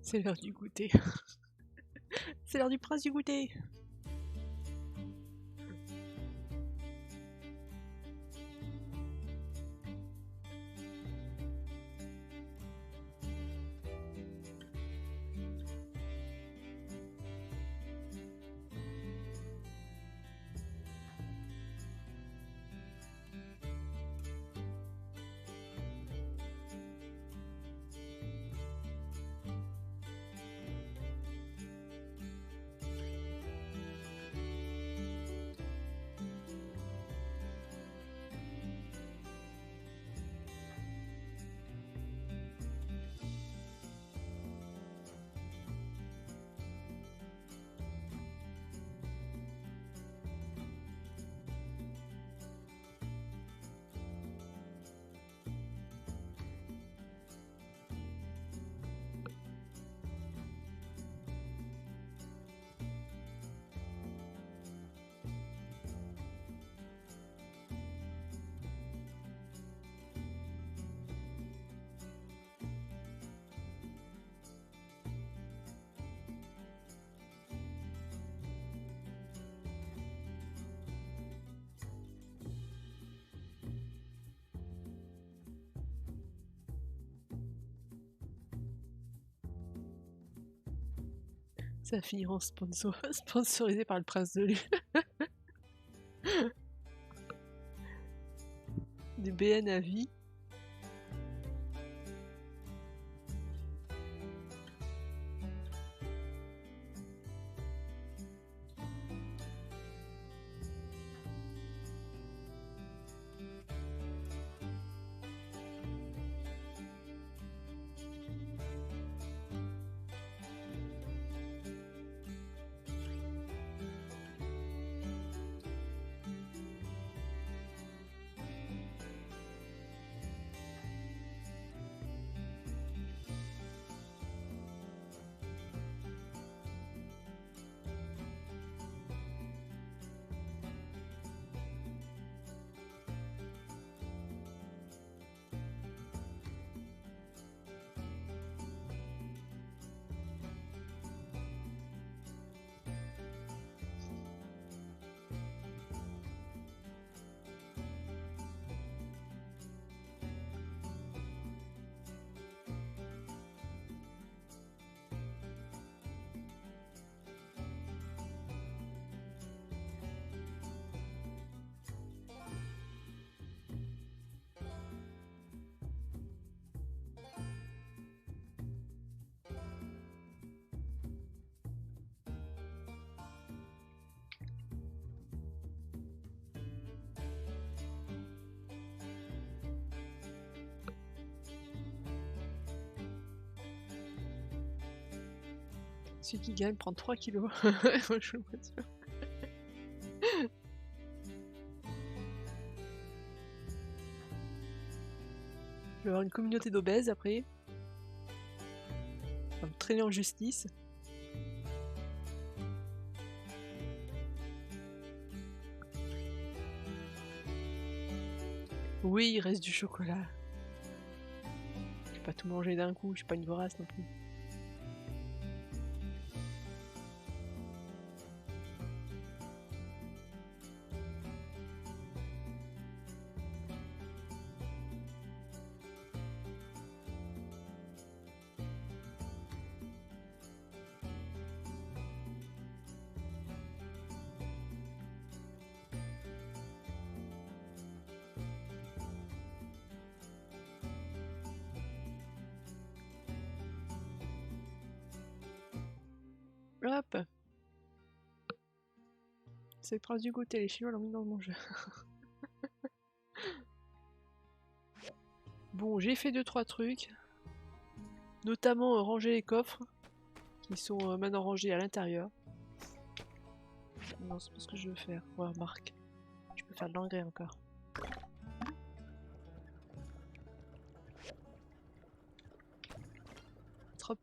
C'est l'heure du goûter. C'est l'heure du prince du goûter. Ça finira en sponsorisé par le prince de Lu. Des BN à vie. Celui qui gagne prend 3 kilos. Je suis pas sûre. Je vais avoir une communauté d'obèses après. On va me traîner en justice. Oui, il reste du chocolat. Je vais pas tout manger d'un coup, je suis pas une vorace non plus. Hop. C'est le prince du goûter, les Chinois l'ont mis dans mon jeu. Bon, j'ai fait 2-3 trucs. Notamment ranger les coffres. Qui sont maintenant rangés à l'intérieur. Non, c'est pas ce que je veux faire. Ouais, remarque. Je peux faire de l'engrais encore.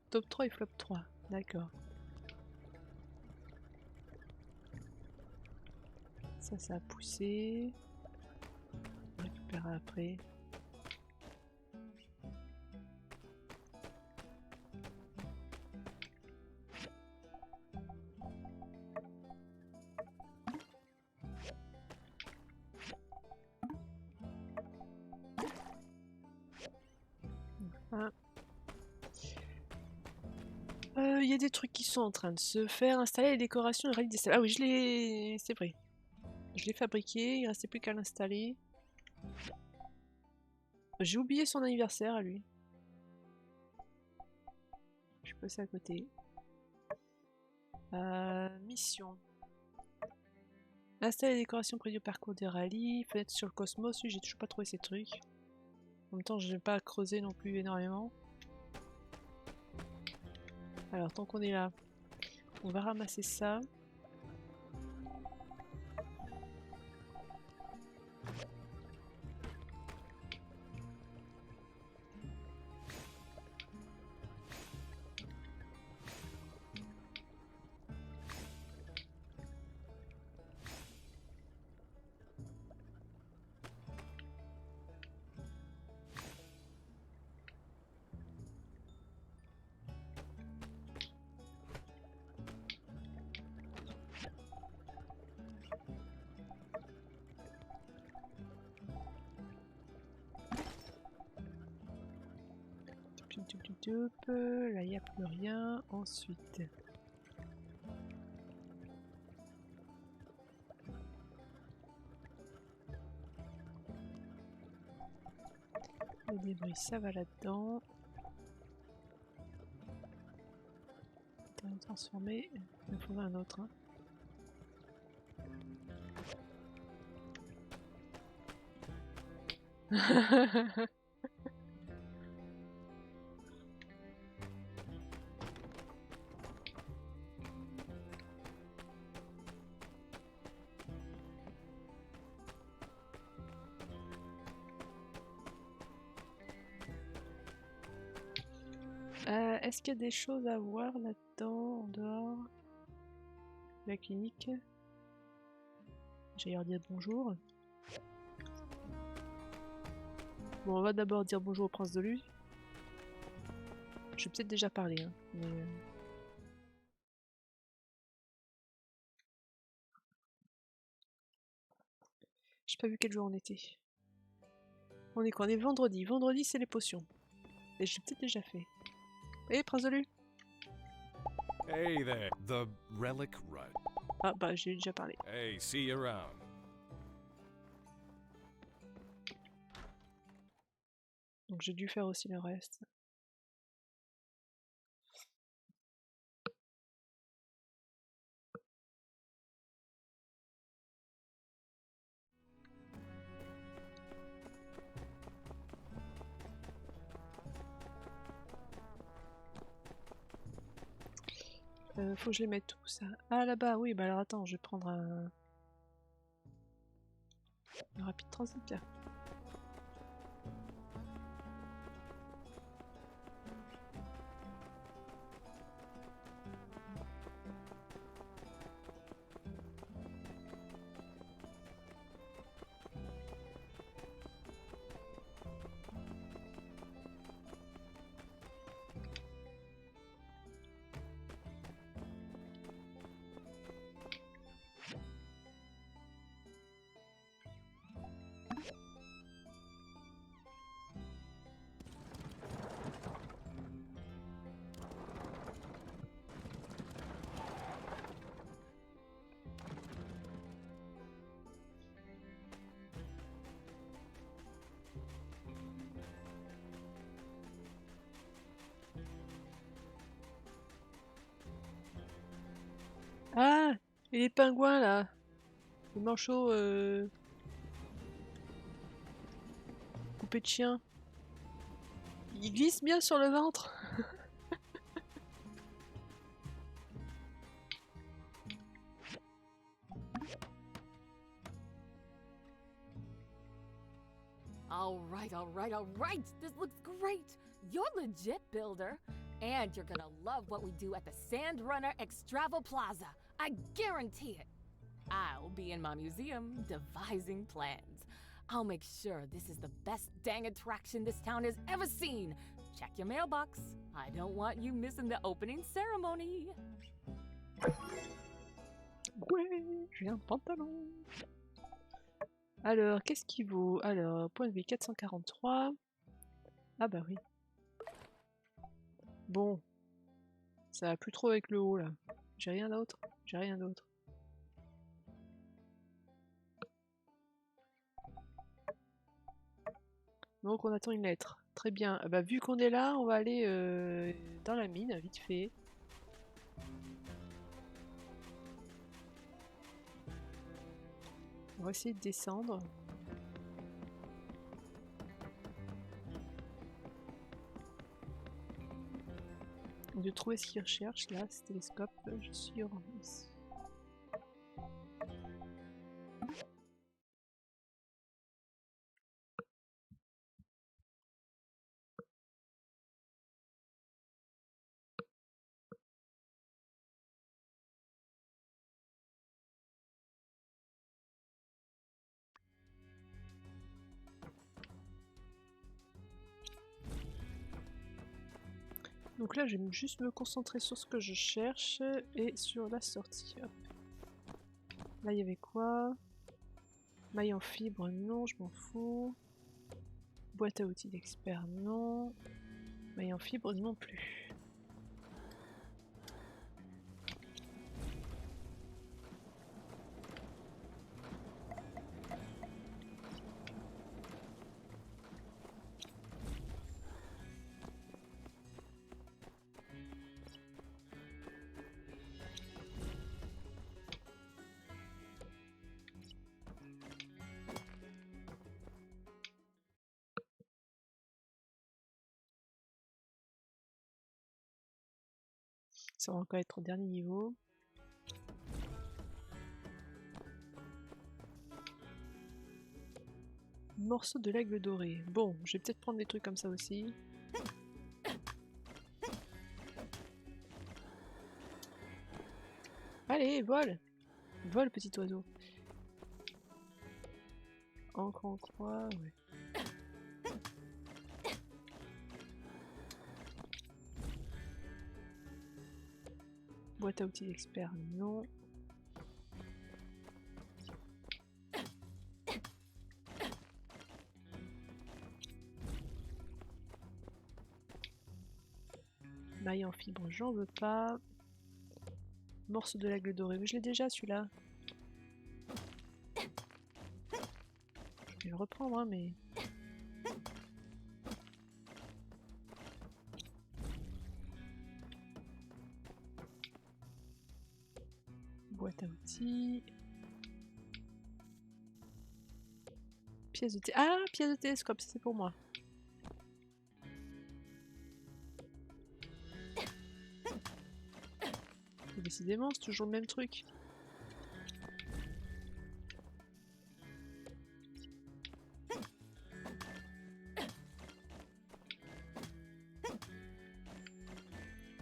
Top 3 et flop 3. D'accord. Ça a poussé. On récupérera après. Il y a des trucs qui sont en train de se faire. Installer les décorations et réaliser des salles. Ah oui, je l'ai... C'est vrai. Je l'ai fabriqué, il restait plus qu'à l'installer. J'ai oublié son anniversaire à lui. Je suis passée à côté. Mission. Installer les décorations près du parcours des rallyes. Fenêtre sur le cosmos. Oui, j'ai toujours pas trouvé ces trucs. En même temps, je n'ai pas creusé non plus énormément. Alors, tant qu'on est là, on va ramasser ça. Là, il n'y a plus rien. Ensuite... Le débris, ça va là-dedans. Transformer. Il me faudra un autre. Hein. Est-ce qu'il y a des choses à voir là-dedans, en dehors de la clinique? J'ai leur dire bonjour. Bon, on va d'abord dire bonjour au prince de Lu. Je vais peut-être déjà parler, hein, mais... J'ai pas vu quel jour on était. On est quoi? On est vendredi. Vendredi, c'est les potions. Et j'ai peut-être déjà fait. Eh, prince de Lu! Hey there, the relic run. Ah bah, j'ai déjà parlé. Hey, see you around. Donc j'ai dû faire aussi le reste. Faut que je les mette tout ça. Ah là-bas, oui, bah alors attends, je vais prendre un rapide transit là. Ah! Et les pingouins là! Les manchots coupés de chien. Ils glissent bien sur le ventre! All right. This looks great. You're legit, builder. And you're gonna love what we do at the Sandrunner Extravel Plaza. I guarantee it. I'll be in my museum devising plans. I'll make sure this is the best dang attraction this town has ever seen. Check your mailbox. I don't want you missing the opening ceremony. Ouais, j'ai un pantalon. Alors, qu'est-ce qui vaut? Alors, point de vie 443. Ah bah oui. Bon. Ça va plus trop avec le haut là. J'ai rien d'autre. J'ai rien d'autre. Donc on attend une lettre. Très bien. Ah bah, vu qu'on est là, on va aller dans la mine, vite fait. On va essayer de descendre. De trouver ce qu'il recherche là, ce télescope. Je suis ici. Donc là, je vais juste me concentrer sur ce que je cherche et sur la sortie. Hop. Là, il y avait quoi? Maille en fibre, non, je m'en fous. Boîte à outils d'expert, non. Maille en fibre, non plus. Ça va encore être au dernier niveau. Morceau de l'aigle doré. Bon, je vais peut-être prendre des trucs comme ça aussi. Allez, vole! Vole, petit oiseau. Encre en croix, ouais. Boîte à outils d'expert, non. Maille en fibre, j'en veux pas. Morceau de l'aigle doré, mais je l'ai déjà celui-là. Je vais le reprendre, hein, mais... Boîte à outils... Pièce de Ah, pièce de télescope, c'est pour moi. Décidément, c'est toujours le même truc.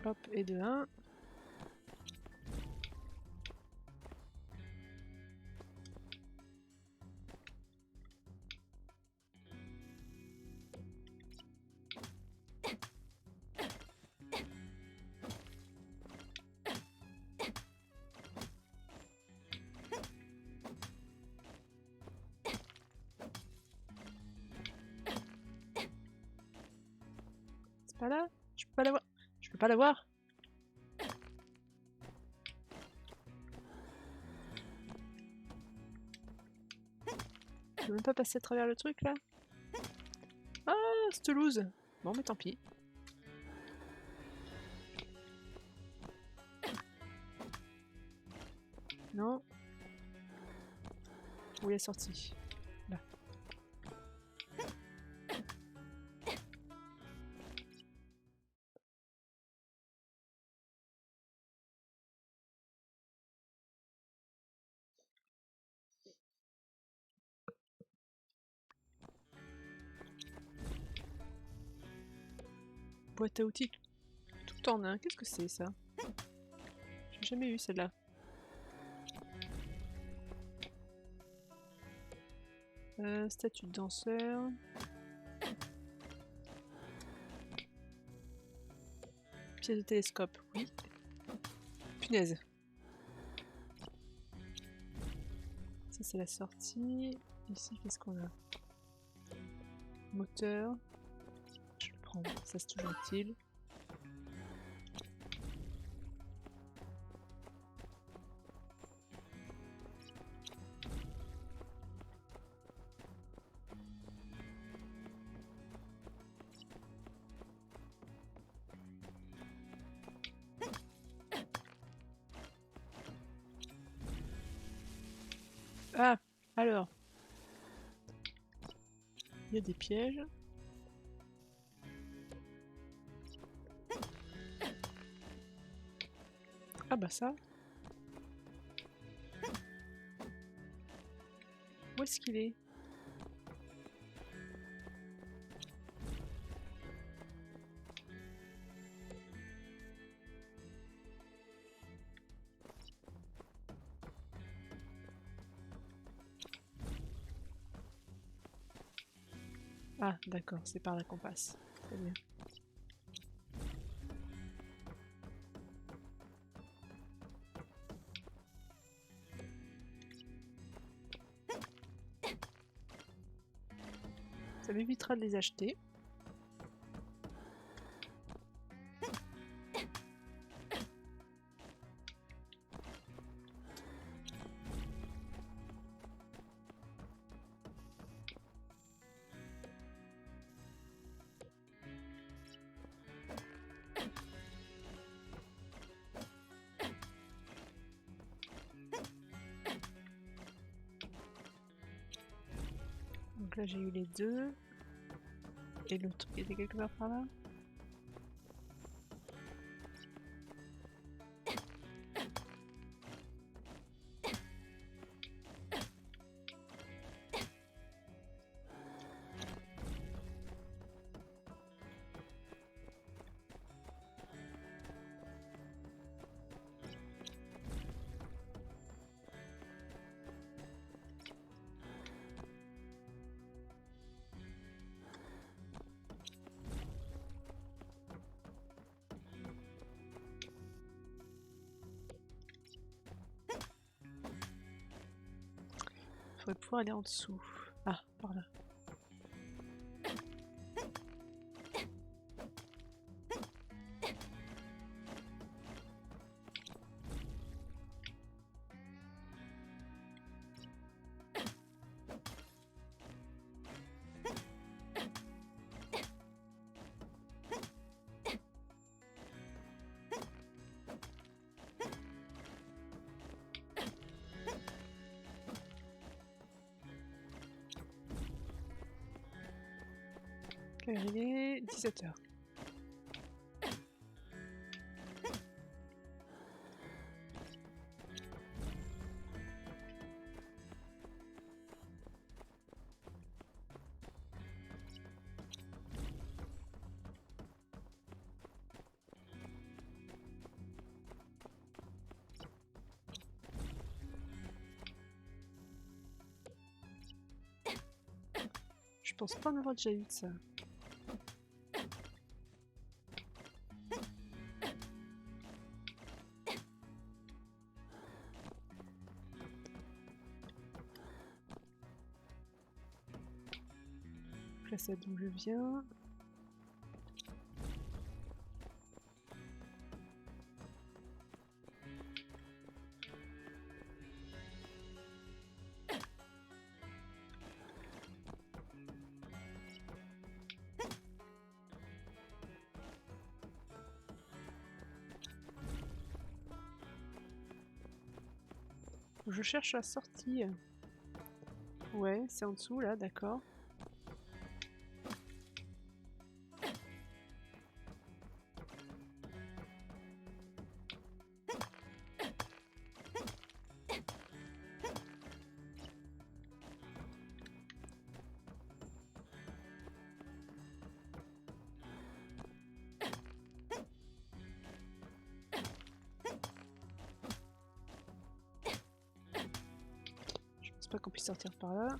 Hop, et de 1. C'est pas là? Je peux pas l'avoir. Je peux pas l'avoir. Je peux même pas passer à travers le truc là. Ah, c'est Toulouse. Bon, mais tant pis. Non. Où est la sortie? Là. Boîte à outils tout en un. Qu'est-ce que c'est ça? J'ai jamais eu celle-là. Statue de danseur. Pièce de télescope, oui. Punaise. Ça c'est la sortie. Ici, qu'est-ce qu'on a? Moteur. Je le prends, ça c'est toujours utile. Ah, alors. Il y a des pièges. Ah bah ça. Où est-ce qu'il est? Ah, d'accord, c'est par là qu'on passe. Très bien. Ça m'évitera de les acheter. Donc là j'ai eu les deux. Et l'autre, il était quelque part par là? Il faudrait pouvoir aller en dessous. Ah, par là. Quelle heure il est? 17h. Je pense pas en avoir déjà eu de ça. Là c'est d'où je viens. Je cherche la sortie. Ouais, c'est en dessous là, d'accord. Je pense pas qu'on puisse sortir par là.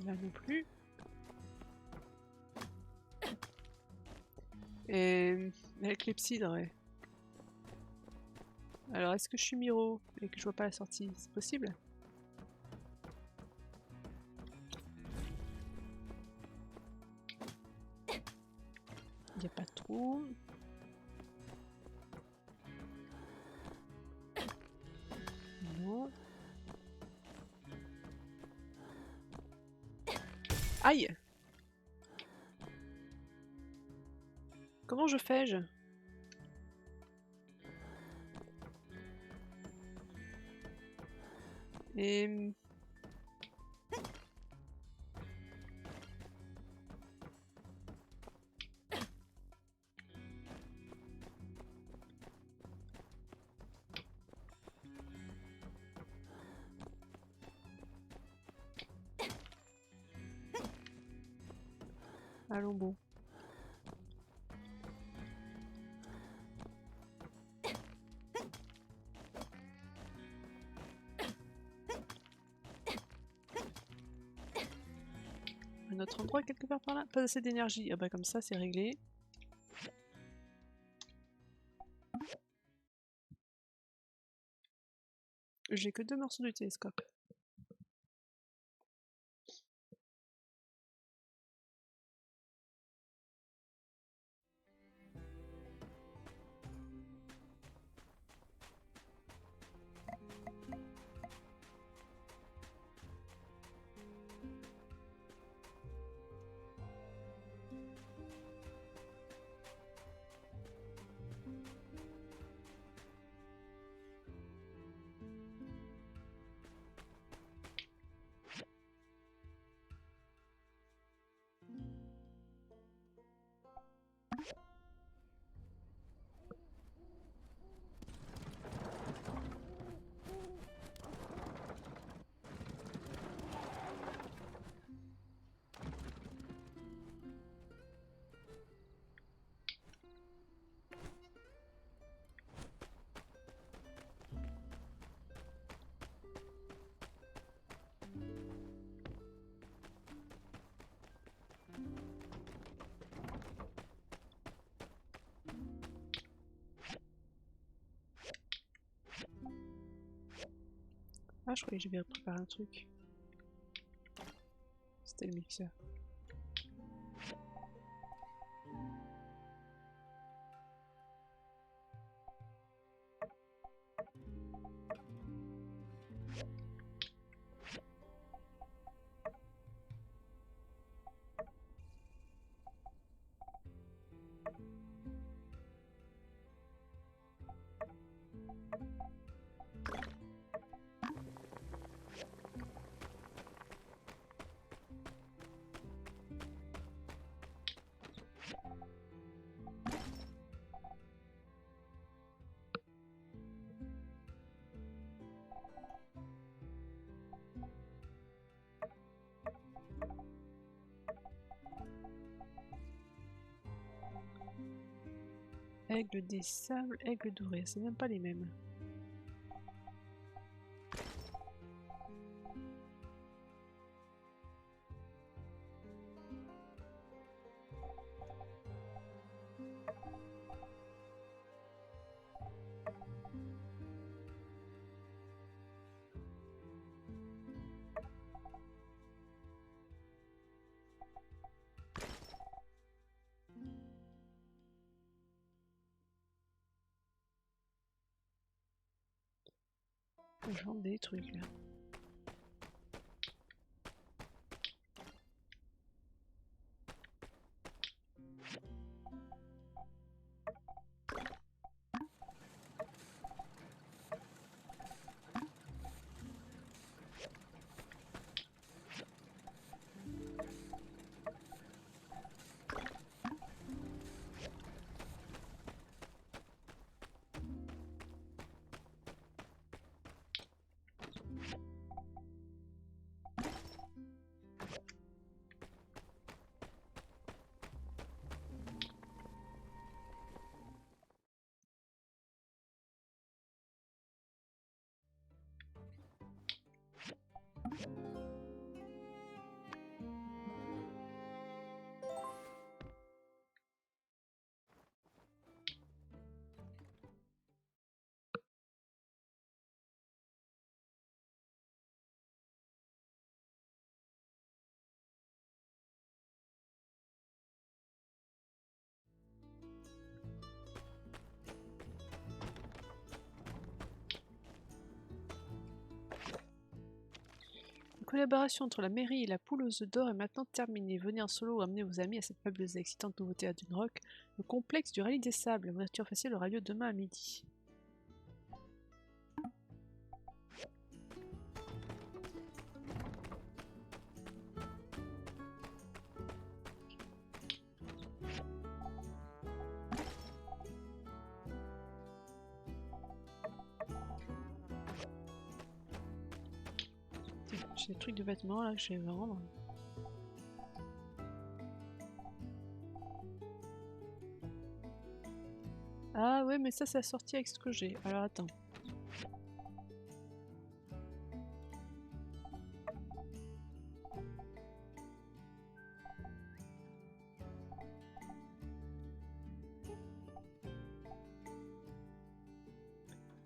Là non plus. Et la clepsydre, ouais. Alors est-ce que je suis Miro et que je vois pas la sortie? C'est possible? Il n'y a pas de trou. Non. Aïe! Comment je fais-je? Et... allons bon. Un autre endroit quelque part par là? Pas assez d'énergie. Ah bah comme ça c'est réglé. J'ai que 2 morceaux du télescope. Ah, je croyais que j'avais préparé un truc. C'était le mixeur. Aigle des sables, aigle doré, c'est même pas les mêmes. Genre des trucs là. La collaboration entre la mairie et la poule aux œufs d'or est maintenant terminée. Venez en solo ou amenez vos amis à cette fabuleuse et excitante nouveauté à Sandrock, le complexe du rallye des sables. L'ouverture officielle aura lieu demain à midi. J'ai des trucs de vêtements là que je vais vendre. Ah ouais, mais ça c'est assorti avec ce que j'ai. Alors attends.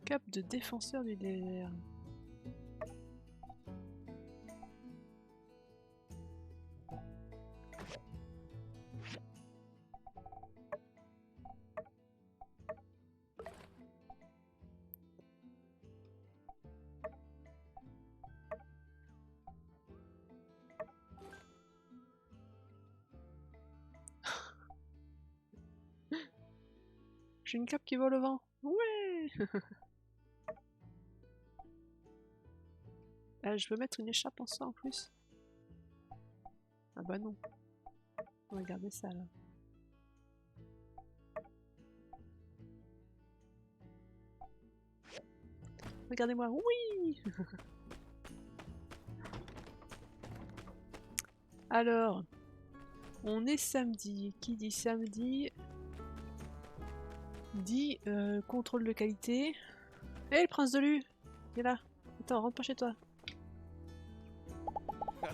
Cap de défenseur du désert. J'ai une cape qui vole au vent. Ouais. Je veux mettre une écharpe en soie en plus. Ah bah non. Regardez ça là. Regardez-moi, oui. Alors, on est samedi. Qui dit samedi dit contrôle de qualité. Hé, le prince de Lu, il est là. Attends, rentre pas chez toi.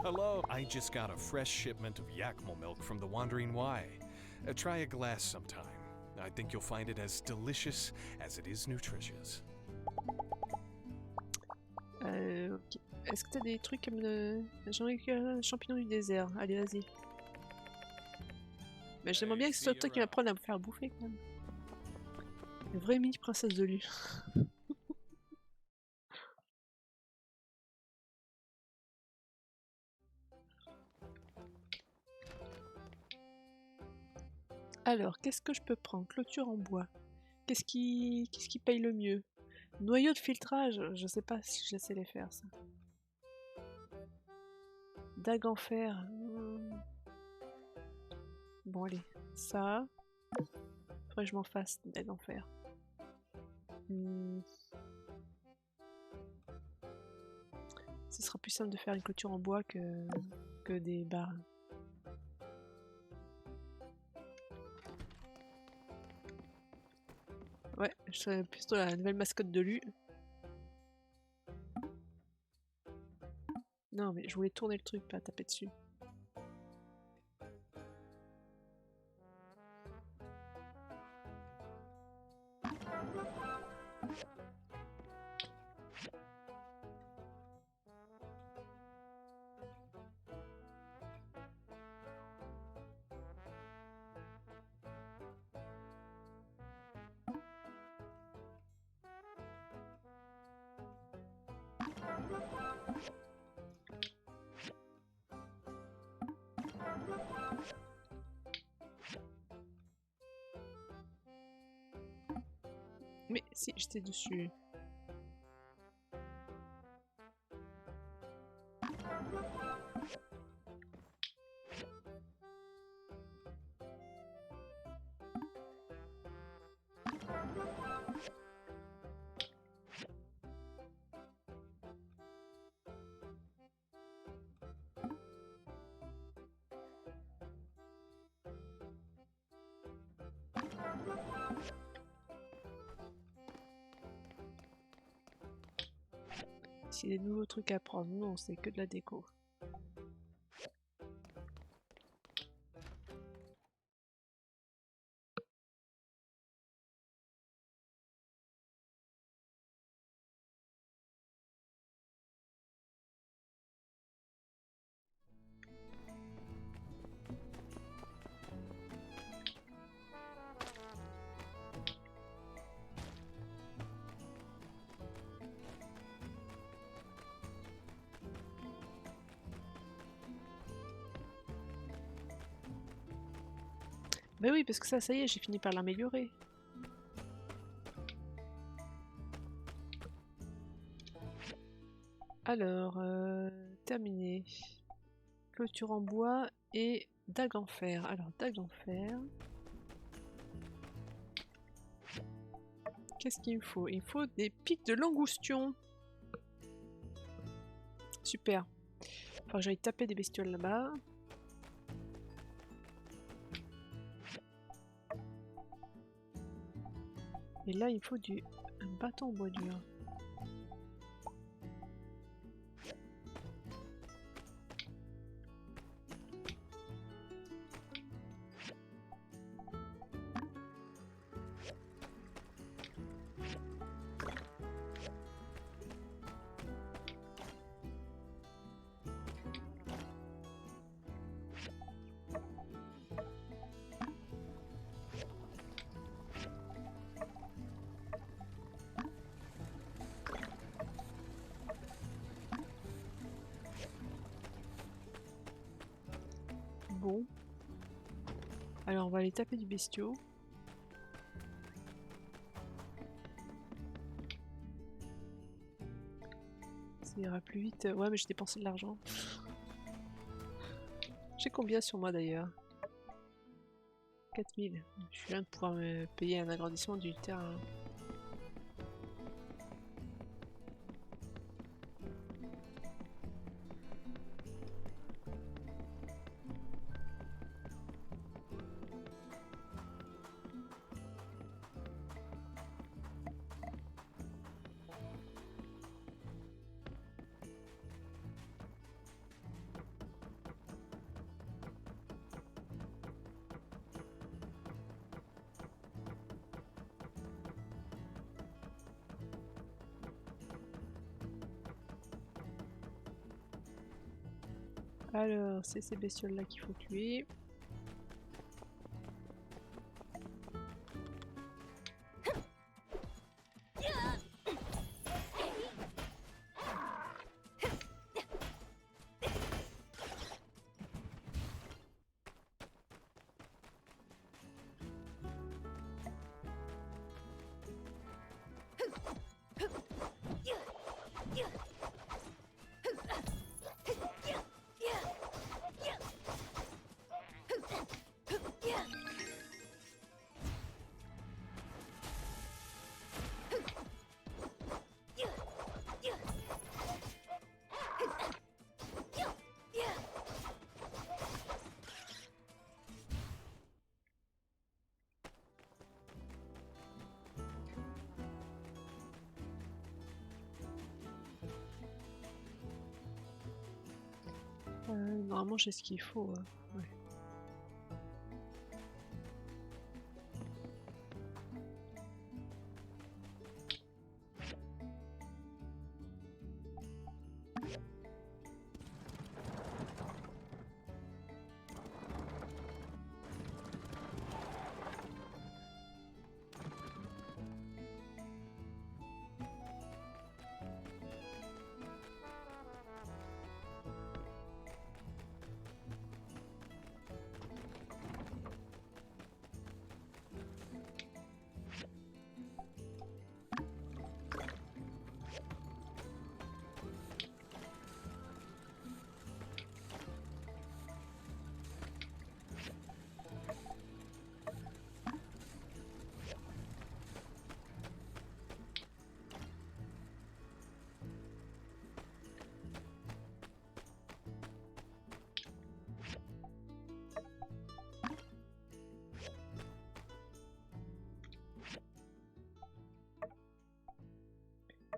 Hello. I just got a fresh shipment of Yakima milk from the Wandering Y. Try a glass sometime. I think you'll find it as delicious as it is nutritious. Ok. Est-ce que t'as des trucs comme le... J'aimerais que champignon du désert. Allez, vas-y. Mais j'aimerais bien que ce soit toi qui m'apprenne à me faire bouffer quand même. Une vraie mini princesse de Lu. Alors, qu'est-ce que je peux prendre? Clôture en bois. Qu'est-ce qui paye le mieux? Noyau de filtrage, je sais pas si je sais les faire ça. Dague en fer. Bon allez, ça. Faudrait que je m'en fasse des dagues en fer. Ce sera plus simple de faire une clôture en bois que des barres. Ouais, je serais plutôt la nouvelle mascotte de Lu. Non mais je voulais tourner le truc, pas taper dessus. Mais si, j'étais dessus. Si des nouveaux trucs à prendre, non, c'est que de la déco. Bah oui, parce que ça y est, j'ai fini par l'améliorer. Alors, terminé. Clôture en bois et dague en fer. Alors, dague en fer. Qu'est-ce qu'il me faut? Il me faut des pics de langoustion. Super. Faut que j'aille taper des bestioles là-bas. Et là, il me faut un bâton en bois dur. Bon. Alors on va aller taper du bestiau. Ça ira plus vite. Ouais mais j'ai dépensé de l'argent. J'ai combien sur moi d'ailleurs? 4000. Je suis loin de pouvoir me payer un agrandissement du terrain. Alors, c'est ces bestioles-là qu'il faut tuer. Normalement j'ai ce qu'il faut. Ouais.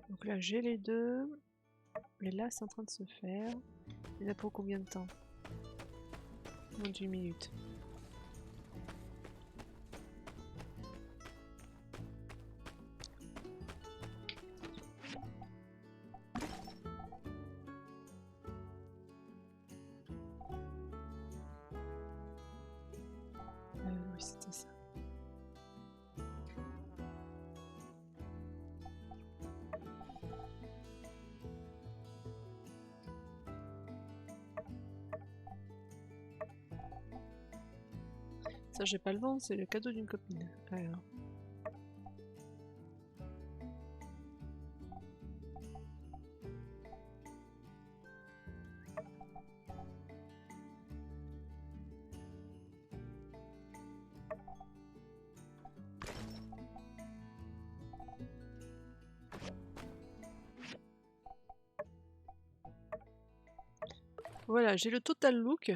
Donc là j'ai les deux. Et là c'est en train de se faire. Il y en a pour combien de temps? Moins d'1 minute. Oui c'était ça. Ça j'ai pas le vent, c'est le cadeau d'une copine. Alors. Voilà, j'ai le total look.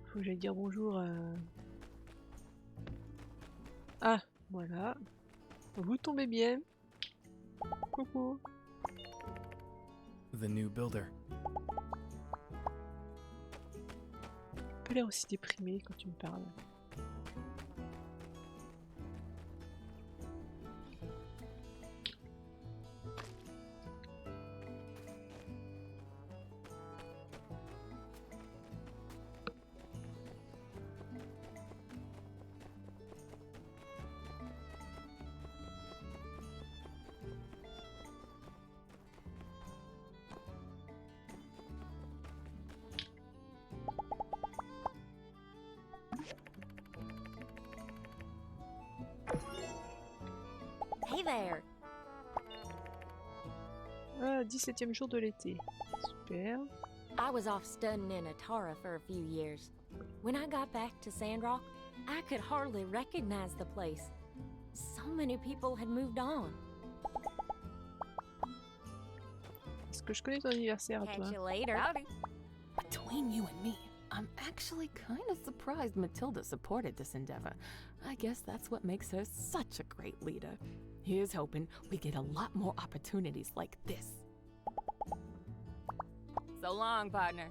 Faut que j'aille dire bonjour à... Ah, voilà. Vous tombez bien. Coucou. The new builder. Pas l'air aussi déprimé quand tu me parles. Hey there. Ah, 17e jour de l'été. Super. I was off studying in Atara for a few years. When I got back to Sandrock, I could hardly recognize the place. So many people had moved on. Est-ce que je connais ton anniversaire à toi? Catch you later. Howdy. Between you and me, I'm actually kind of surprised Matilda supported this endeavor. I guess that's what makes her such a great leader. Here's hoping we get a lot more opportunities like this. So long, partner.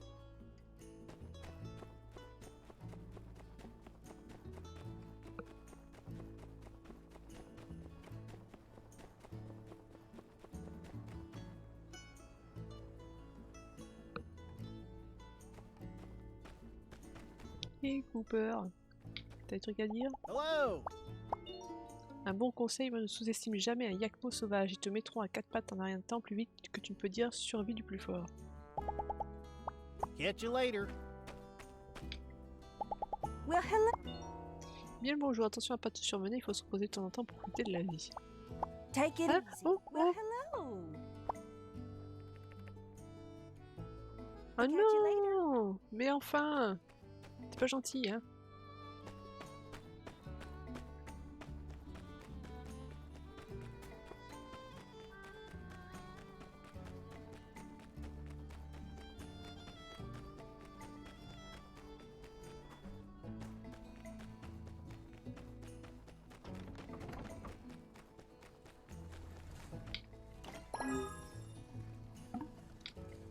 Hey Cooper, t'as des trucs à dire? Hello! Un bon conseil, ne sous-estime jamais un yakmo sauvage. Ils te mettront à quatre pattes en un rien de temps plus vite que tu ne peux dire survie du plus fort. Catch you later. Well, hello. Bien le bonjour, attention à pas te surmener, il faut se reposer de temps en temps pour profiter de la vie. Take it Ah, easy. oh, Well, oh. hello. Oh Catch you later. non! Mais enfin! T'es pas gentil, hein?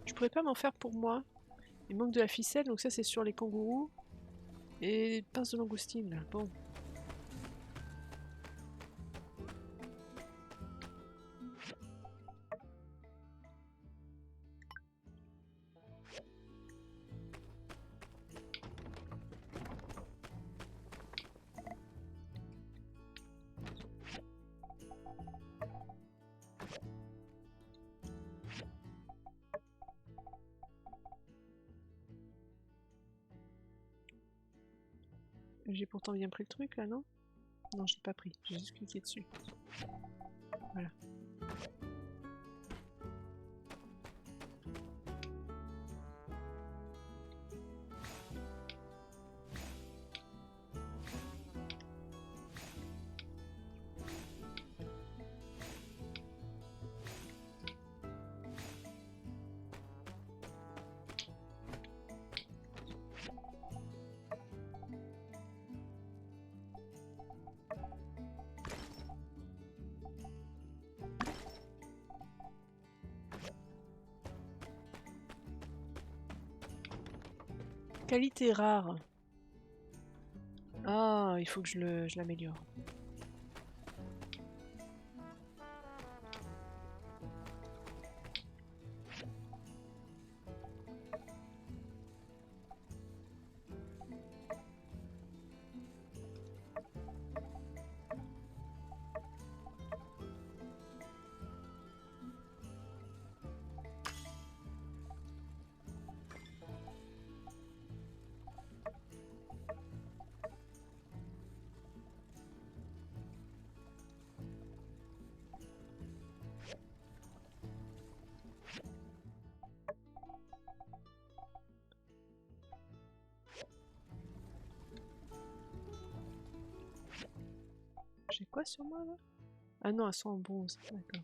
Je pourrais pas m'en faire pour moi. Il manque de la ficelle, donc ça c'est sur les kangourous. Et pince de langoustine, là. Bon. J'ai pourtant bien pris le truc là, non? Non, j'ai pas pris, j'ai juste cliqué dessus. Voilà. Qualité rare. Ah, il faut que je l'améliore. J'ai quoi sur moi là? Ah non, elles sont en bronze. D'accord.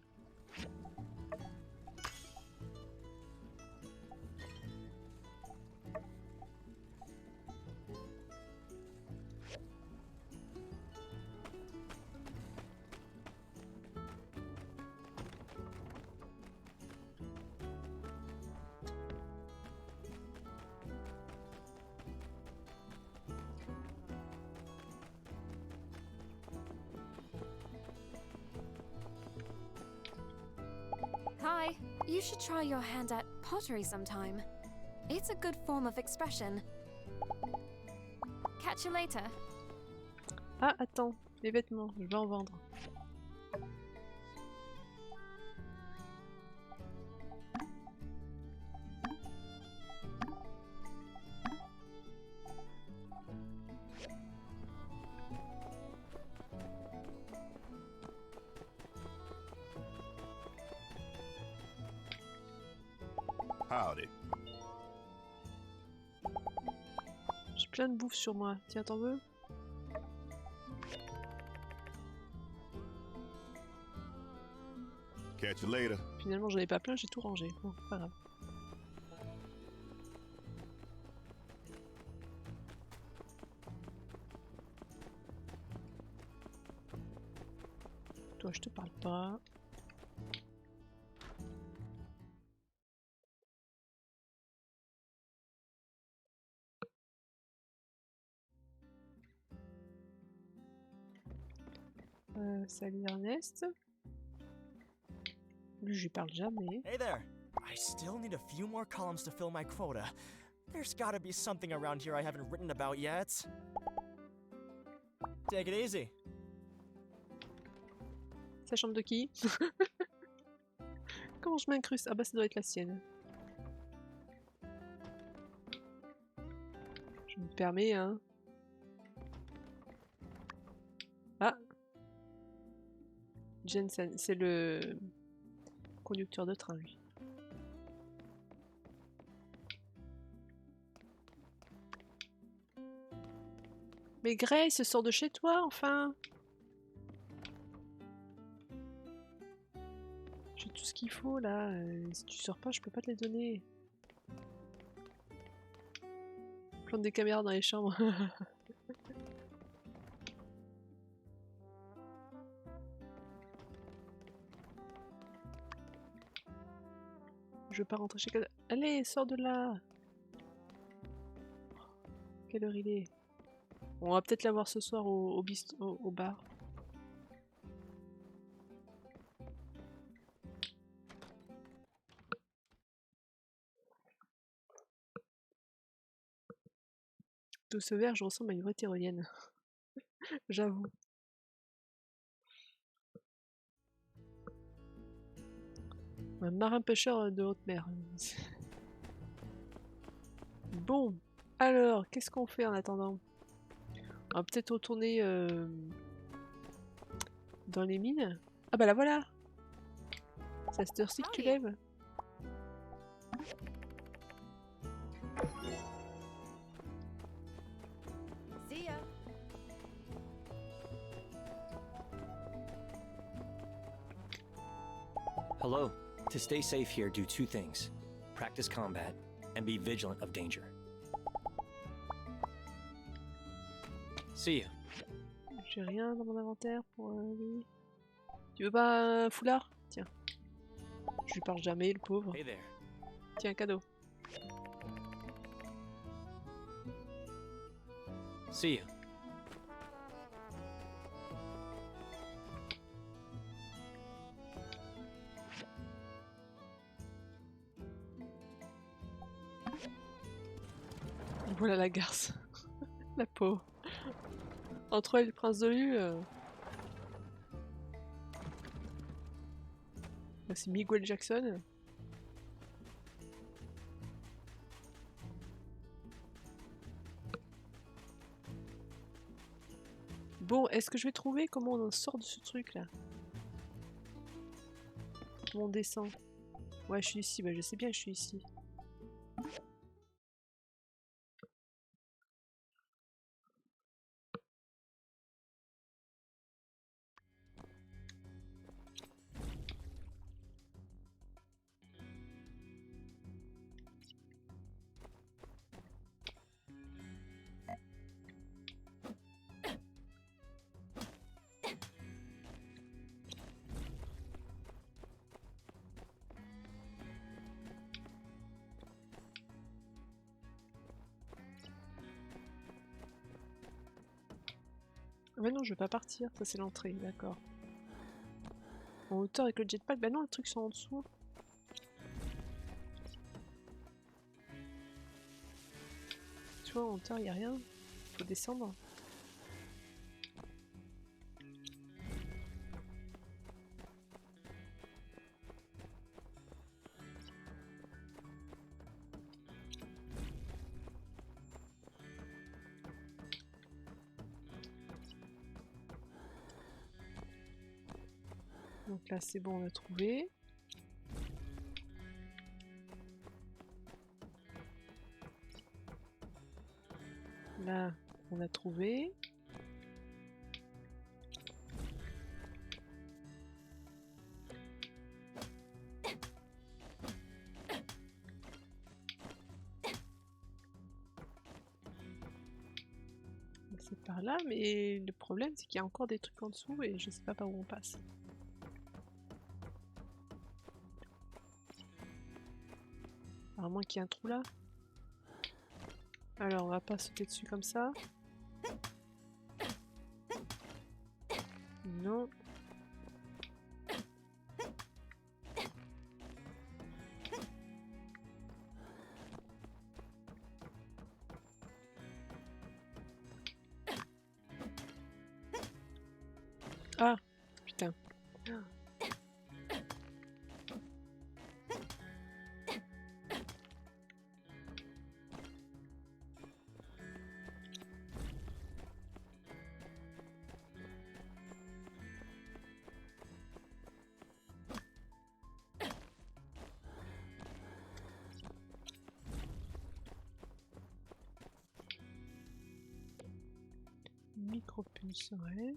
Hi, you should try your hand at pottery sometime. It's a good form of expression. Catch you later. Ah, attends, les vêtements, je vais en vendre. Howdy. J'ai plein de bouffe sur moi. Tiens, t'en veux? Catch you later. Finalement, j'en ai pas plein, j'ai tout rangé. Bon, pas grave. Toi, je te parle pas. Salut Ernest. Lui, je lui parle jamais. Hey there! I still need a few more columns to fill my quota. There's gotta be something around here I haven't written about yet. Take it easy. Sa chambre de qui? Comment je m'incruste? Ah bah ça doit être la sienne. Je me permets, hein. Ah! Jensen, c'est le conducteur de train, lui. Mais Grace, sors de chez toi, enfin! J'ai tout ce qu'il faut, là. Si tu sors pas, je peux pas te les donner. Plante des caméras dans les chambres. Je veux pas rentrer chez quelqu'un. Allez, sors de là! Quelle heure il est? On va peut-être la voir ce soir au bar. Tout ce verre, je ressemble à une vraie tyrolienne. J'avoue. Un marin pêcheur de haute mer. Bon, alors, qu'est-ce qu'on fait en attendant? On va peut-être retourner dans les mines. Ah bah la voilà! C'est à cette heure-ci que tu lèves? See ya. Hello. To stay safe here, do two things. Practice combat, and be vigilant of danger. See you. J'ai rien dans mon inventaire pour lui. Tu veux pas un foulard? Tiens. Je lui parle jamais, le pauvre. Hey there. Tiens, cadeau. See you. Voilà la garce. La pauvre. Entre elle et le prince de Lu. C'est Miguel Jackson. Bon, est-ce que je vais trouver comment on en sort de ce truc là? Comment on descend? Ouais, je suis ici, bah je sais bien que je suis ici. Ouais non, je veux pas partir, ça c'est l'entrée, d'accord. En hauteur avec le jetpack, bah non, les trucs sont en dessous. Tu vois, en hauteur, y a rien. Faut descendre. Donc là c'est bon, on a trouvé. Là on a trouvé. C'est par là, mais le problème c'est qu'il y a encore des trucs en dessous et je sais pas par où on passe. À moins qu'il y ait un trou là. Alors on va pas sauter dessus comme ça. Non. Ah, putain. Micropulserait.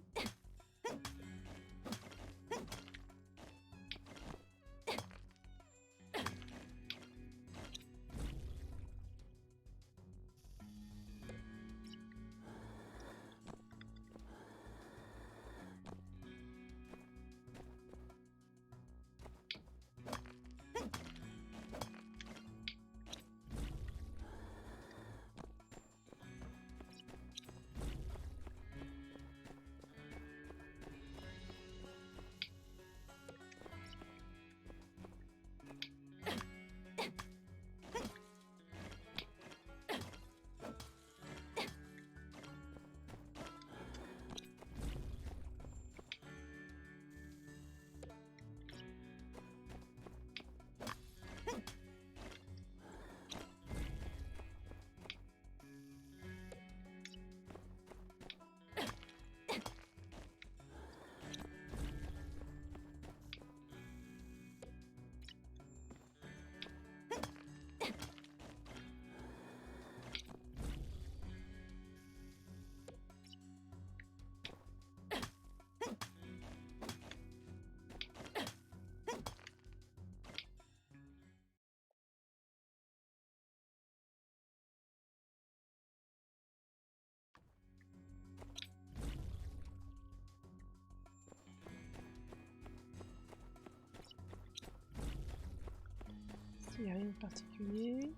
Il n'y a rien de particulier.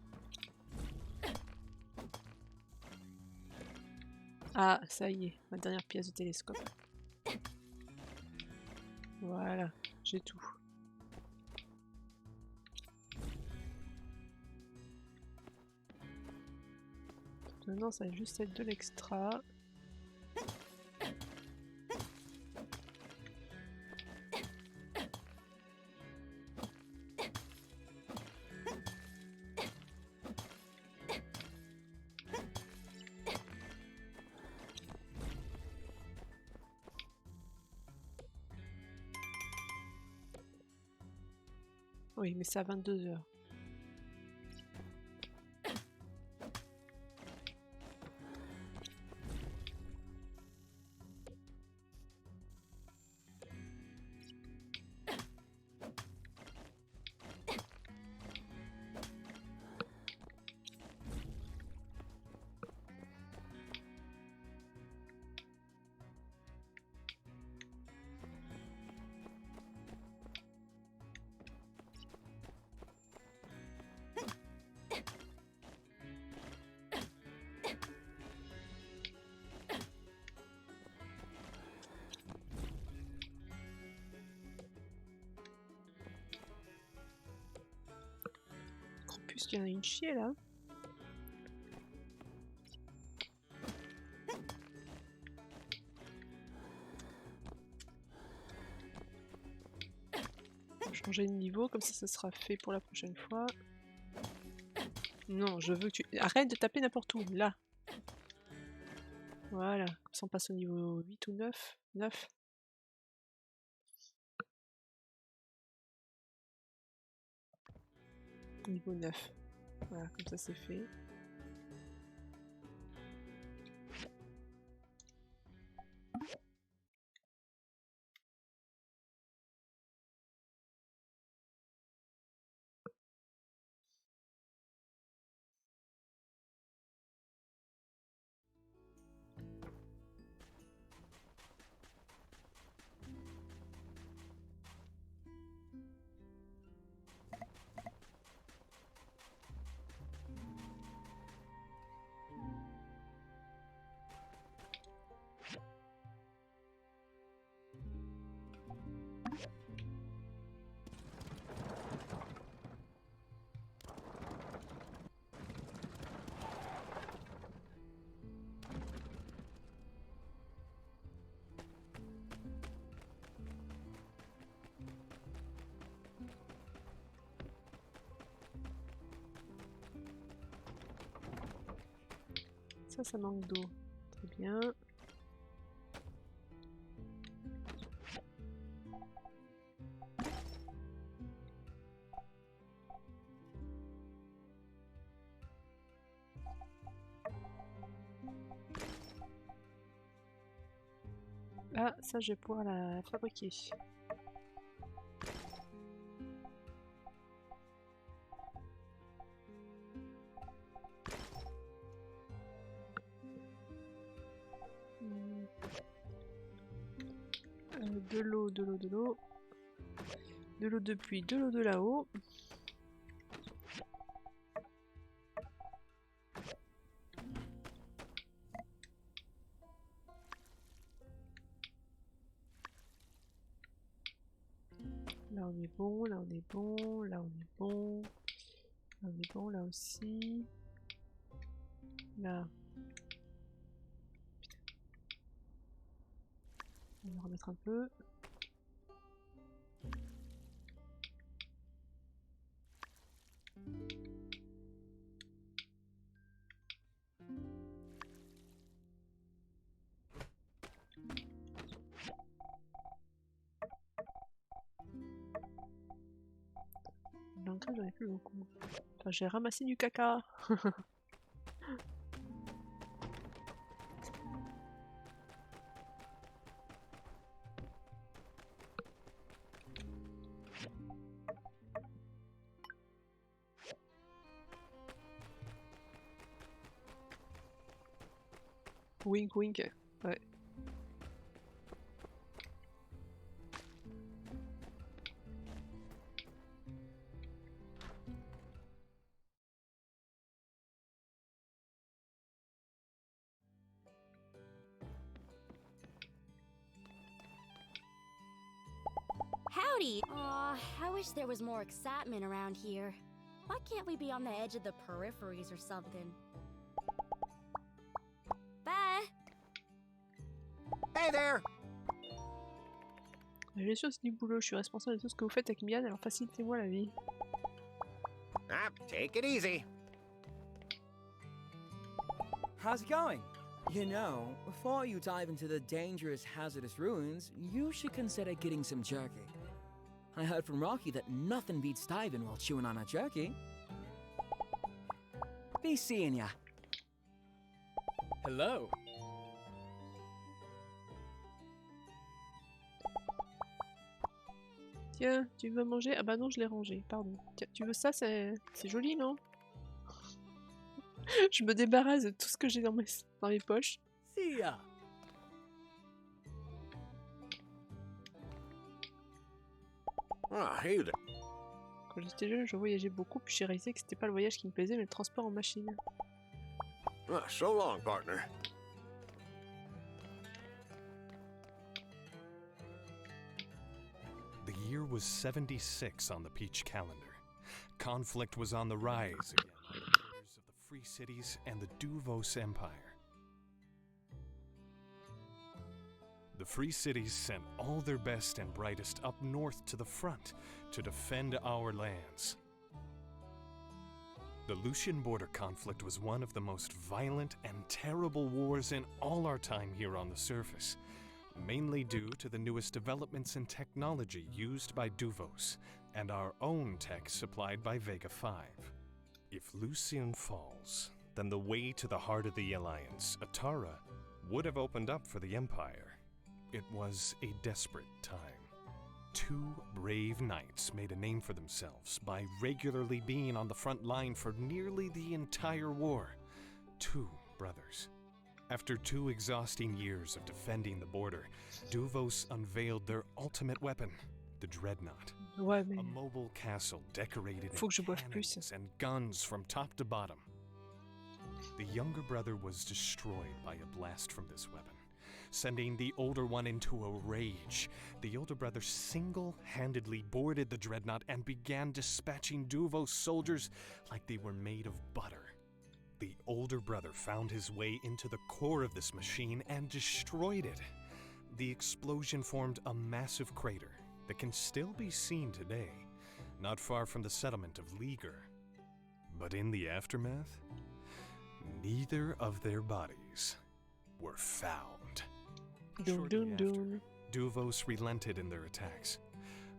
Ah, ça y est, ma dernière pièce de télescope. Voilà, j'ai tout. Maintenant, ça va juste être de l'extra. Oui, mais c'est à 22h. Qu'est-ce qu'il y en a une chier là? Changer de niveau, comme ça sera fait pour la prochaine fois. Non, je veux que tu... Arrête de taper n'importe où, là. Voilà, comme ça on passe au niveau 8 ou 9. 9. Niveau 9. Voilà, comme ça c'est fait. Ça manque d'eau. Très bien. Ah, ça je vais pouvoir la fabriquer. De l'eau, de l'eau, de l'eau. De l'eau de pluie, de l'eau de là-haut. Là on est bon, là on est bon, là on est bon. Là on est bon, là aussi. Là. On va remettre un peu. L'entrée, j'en ai plus beaucoup. Enfin, j'ai ramassé du caca. Wink wink. Ouais. Howdy! Aw, I wish there was more excitement around here. Why can't we be on the edge of the peripheries or something? Bye! Hey there! La gestion c'est du boulot, je suis responsable de tout ce que vous faites avec Mian, alors facilitez-moi la vie. Ah, take it easy. How's it going? You know, before you dive into the dangerous, hazardous ruins, you should consider getting some jerky. I heard from Rocky that nothing beats diving while chewing on a jerky. Be seeing ya. Hello. Tiens, tu veux manger? Ah bah non, je l'ai rangé, pardon. Tiens, tu veux ça? C'est joli, non? Je me débarrasse de tout ce que j'ai dans mes poches. See ya. Ah, hey there. Quand j'étais jeune, je voyageais beaucoup, puis j'ai réalisé que c'était pas le voyage qui me plaisait, mais le transport en machine. Ah, so long, partner. The year was 76 on the Peach calendar. conflict was on the rise again on the borders of the Free Cities and the Duvos Empire. The Free Cities sent all their best and brightest up north to the front to defend our lands. The Lucian border conflict was one of the most violent and terrible wars in all our time here on the surface, mainly due to the newest developments in technology used by Duvos and our own tech supplied by Vega 5. If Lucian falls, then the way to the heart of the Alliance, Atara, would have opened up for the Empire. It was a desperate time. 2 brave knights made a name for themselves by regularly being on the front line for nearly the entire war. 2 brothers. After 2 exhausting years of defending the border, Duvos unveiled their ultimate weapon, the Dreadnought. Ouais, mais A mobile castle decorated faut que je in boive plus. cannons and guns from top to bottom. The younger brother was destroyed by a blast from this weapon, sending the older one into a rage. The older brother single-handedly boarded the Dreadnought and began dispatching Duvos soldiers like they were made of butter. The older brother found his way into the core of this machine and destroyed it. The explosion formed a massive crater that can still be seen today, not far from the settlement of Liger. But in the aftermath, neither of their bodies were found. Dun, Shortly dun, after, dun. Duvos relented in their attacks.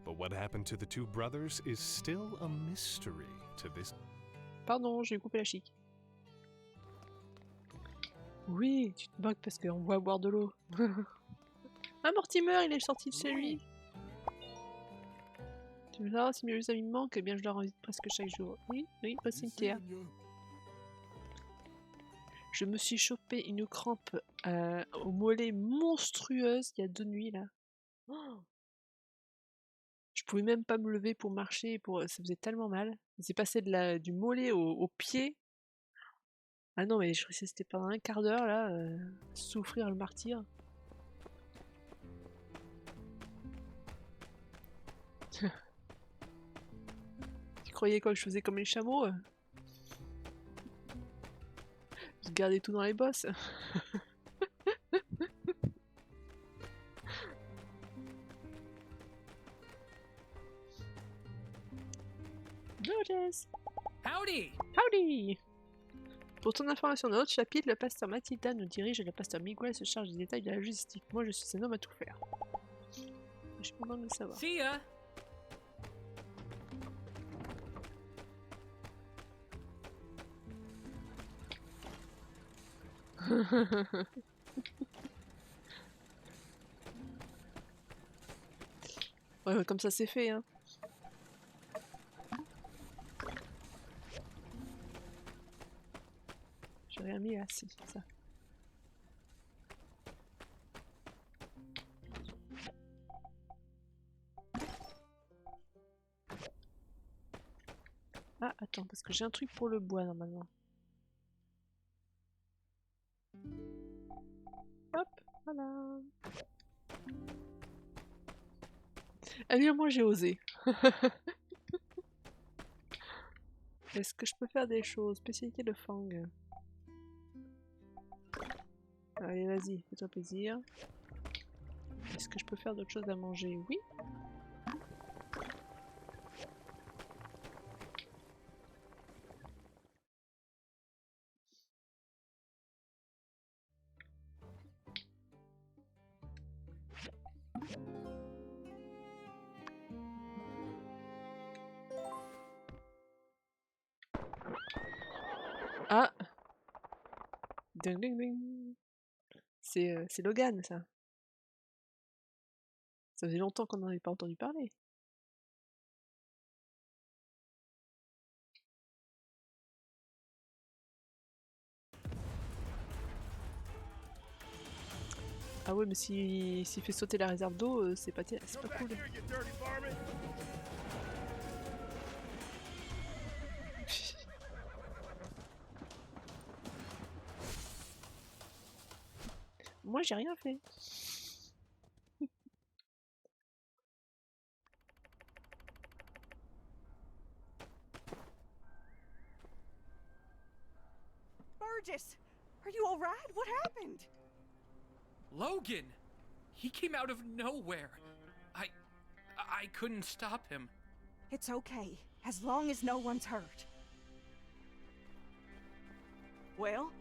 But what happened to the 2 brothers is still a mystery to this. Pardon, j'ai coupé la chic. Oui, tu te moques parce qu'on voit boire de l'eau. Ah, Mortimer, il est sorti de chez lui. Tu veux savoir si mes amis me manquent? Eh bien, je leur invite presque chaque jour. Oui, oui, au cimetière. Je me suis chopé une crampe au mollet monstrueuse il y a 2 nuits, là. Oh, je pouvais même pas me lever pour marcher, ça faisait tellement mal. C'est passé du mollet au pied. Ah non, mais je restais pendant un quart d'heure, là, souffrir le martyr. Tu croyais quoi, que je faisais comme les chameaux? Je gardais tout dans les bosses. Georges! Howdy! Howdy! Pour ton information, dans notre chapitre, le pasteur Mathilda nous dirige et le pasteur Miguel se charge des détails de la logistique. Moi, je suis un homme à tout faire. Je suis content de le savoir. See ya! Ouais, comme ça c'est fait, hein. J'ai rien mis là, si, ça. Ah, attends, parce que j'ai un truc pour le bois normalement. Hop, voilà. Ah bien, moi j'ai osé. Est-ce que je peux faire des choses? Spécialité de Fang. Allez, vas-y, fais-toi plaisir. Est-ce que je peux faire d'autres choses à manger? Oui. Ah! Ding ding ding! C'est Logan, ça. Ça faisait longtemps qu'on n'en avait pas entendu parler. Ah ouais, mais s'il fait sauter la réserve d'eau, c'est pas cool. Moi, j'ai rien fait. Alexis! Are you alright? What happened? Logan! He came out of nowhere. I couldn't stop him. It's okay, as long as no one's hurt. Well?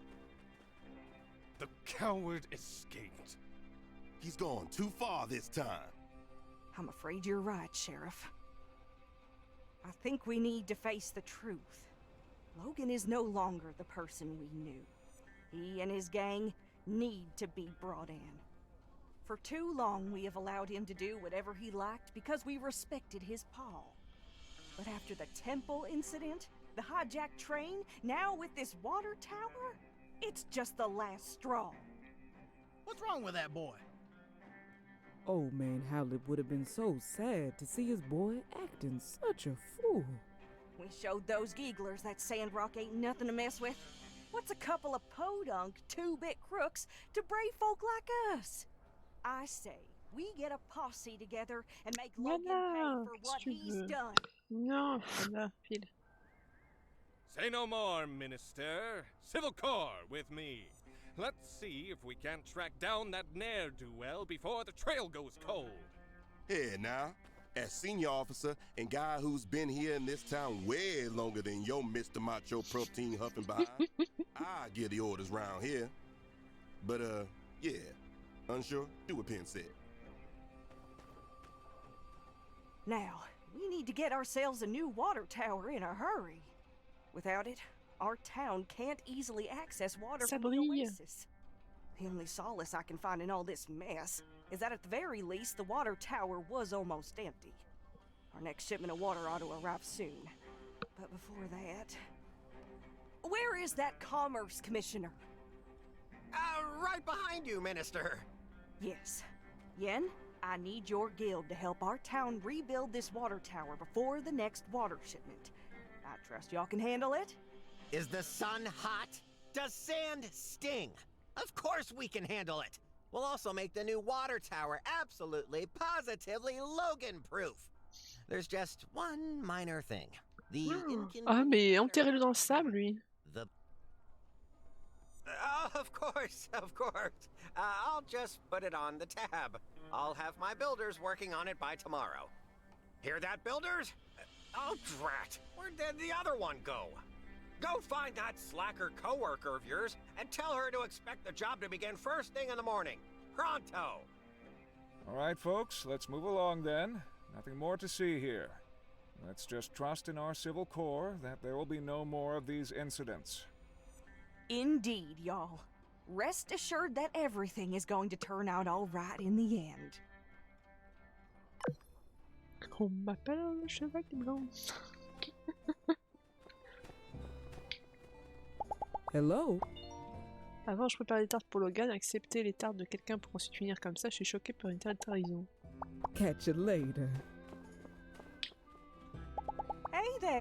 The coward escaped. He's gone too far this time. I'm afraid you're right, Sheriff. I think we need to face the truth. Logan is no longer the person we knew. He and his gang need to be brought in. For too long, we have allowed him to do whatever he liked because we respected his paw. But after the temple incident, the hijacked train, now with this water tower, it's just the last straw. What's wrong with that boy? Old man Howlett would have been so sad to see his boy acting such a fool. We showed those gigglers that Sandrock ain't nothing to mess with. What's a couple of podunk, two-bit crooks to brave folk like us? I say, we get a posse together and make Logan pay for what he's done. Non, voilà, file. Say no more, Minister. Civil Corps with me. Let's see if we can't track down that ne'er-do-well before the trail goes cold. Here now, as senior officer and guy who's been here in this town way longer than your Mr. Macho protein huffing behind, I give the orders round here. But, yeah. Unsure? Do what Penn said. Now, we need to get ourselves a new water tower in a hurry. Without it, our town can't easily access water from the oasis. The only solace I can find in all this mess is that at the very least, the water tower was almost empty. Our next shipment of water ought to arrive soon. But before that... Where is that Commerce Commissioner? Right behind you, Minister. Yes. Yen, I need your guild to help our town rebuild this water tower before the next water shipment. I trust y'all can handle it? Is the sun hot? Does sand sting? Of course we can handle it. We'll also make the new water tower absolutely, positively Logan-proof. There's just one minor thing. The Ah, mais enterrez-le dans le sable, lui. The... of course, of course. I'll just put it on the tab. I'll have my builders working on it by tomorrow. Hear that, builders? Oh, drat. Where did the other one go? Go find that slacker coworker of yours and tell her to expect the job to begin first thing in the morning. Pronto! All right, folks, let's move along then. Nothing more to see here. Let's just trust in our Civil Corps that there will be no more of these incidents. Indeed, y'all. Rest assured that everything is going to turn out all right in the end. On m'appelle le chevalier blanc. Hello? Avant, je prépare des tartes pour Logan, accepter les tartes de quelqu'un pour ensuite finir comme ça, je suis choquée par une telle trahison. Catch you later. Hey there!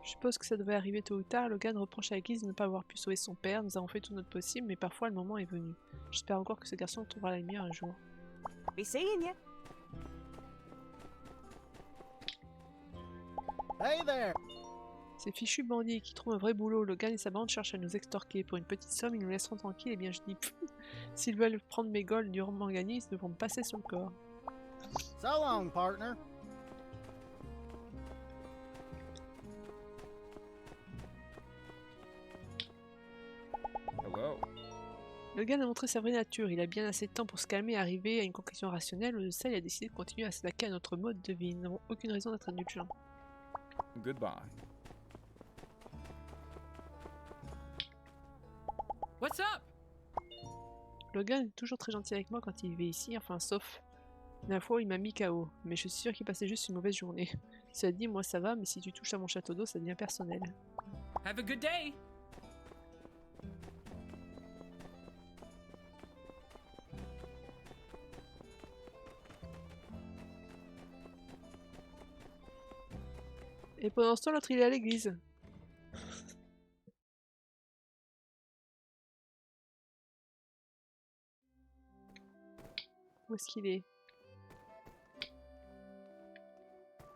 Je suppose que ça devrait arriver tôt ou tard. Logan reproche à Guise de ne pas avoir pu sauver son père. Nous avons fait tout notre possible, mais parfois le moment est venu. J'espère encore que ce garçon trouvera la lumière un jour. Be seeing ya! Hey there! Ces fichus bandits qui trouvent un vrai boulot, Logan et sa bande cherchent à nous extorquer. Pour une petite somme, ils nous laisseront tranquilles. Et bien je dis, s'ils veulent prendre mes golds durement gagnés, ils devront me passer sur le corps. So long, partner. Hello. Logan a montré sa vraie nature. Il a bien assez de temps pour se calmer et arriver à une conclusion rationnelle. Au lieu de ça, il a décidé de continuer à s'attaquer à notre mode de vie. Nous n'avons aucune raison d'être indulgents. Goodbye. What's up? Logan est toujours très gentil avec moi quand il vivait ici, enfin sauf la fois où il m'a mis KO, mais je suis sûre qu'il passait juste une mauvaise journée. Cela dit, moi ça va, mais si tu touches à mon château d'eau, ça devient personnel. Have a good day. Et pendant ce temps, l'autre il est à l'église. Où est-ce qu'il est?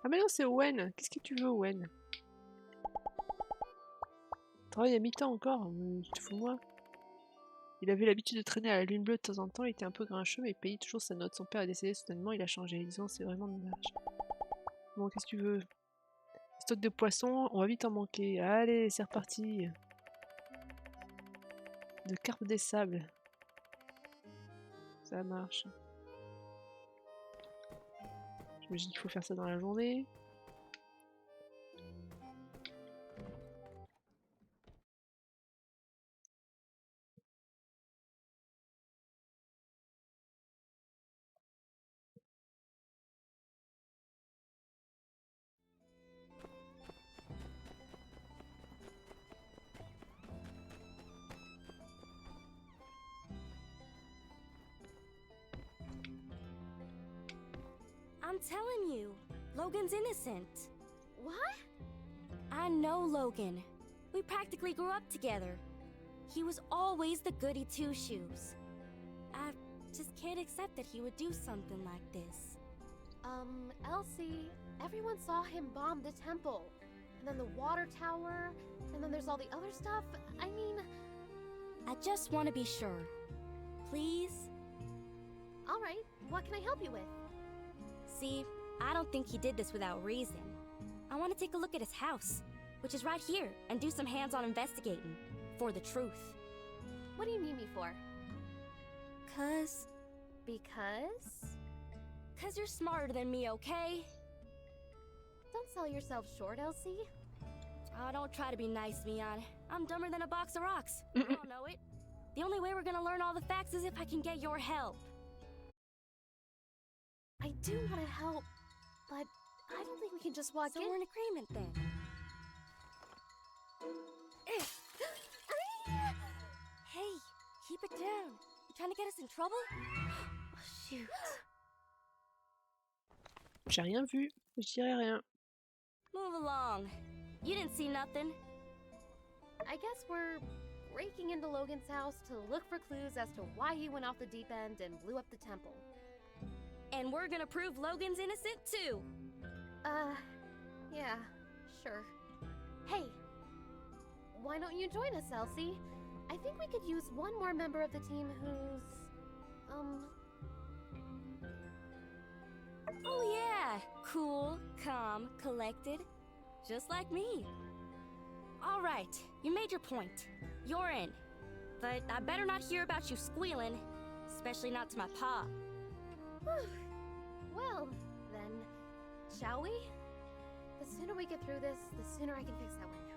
Ah mais non, c'est Owen. Qu'est-ce que tu veux, Owen? Travaille à mi-temps encore, tu te fous de moi. Il avait l'habitude de traîner à la lune bleue de temps en temps, il était un peu grincheux, mais il payait toujours sa note. Son père est décédé soudainement, il a changé. Disons, c'est vraiment dommage. Bon, qu'est-ce que tu veux? Stock de poissons, on va vite en manquer. Allez, c'est reparti. De carpe des sables. Ça marche. J'imagine qu'il faut faire ça dans la journée. I'm telling you, Logan's innocent. What? I know Logan. We practically grew up together. He was always the goody two-shoes. I just can't accept that he would do something like this. Elsie, everyone saw him bomb the temple. And then the water tower, and then there's all the other stuff. I mean... I just want to be sure. Please? Alright, what can I help you with? See, I don't think he did this without reason. I want to take a look at his house, which is right here, and do some hands-on investigating. For the truth. What do you need me for? 'Cause... Because? 'Cause you're smarter than me, okay? Don't sell yourself short, Elsie. Oh, don't try to be nice, Mian. I'm dumber than a box of rocks. I don't know it. The only way we're gonna learn all the facts is if I can get your help. I do want to help, but I don't think we can just walk in. So we're in agreement then. Hey, keep it down. You trying to get us in trouble? Oh, shoot. J'ai rien vu, je dirais rien. Move along. You didn't see nothing. I guess we're breaking into Logan's house to look for clues as to why he went off the deep end and blew up the temple. And we're gonna prove Logan's innocent too. Yeah, sure. Hey, why don't you join us, Elsie? I think we could use one more member of the team who's, Oh yeah, cool, calm, collected, just like me. All right, you made your point. You're in. But I better not hear about you squealing, especially not to my pa. Well, then, shall we? The sooner we get through this, the sooner I can fix that window.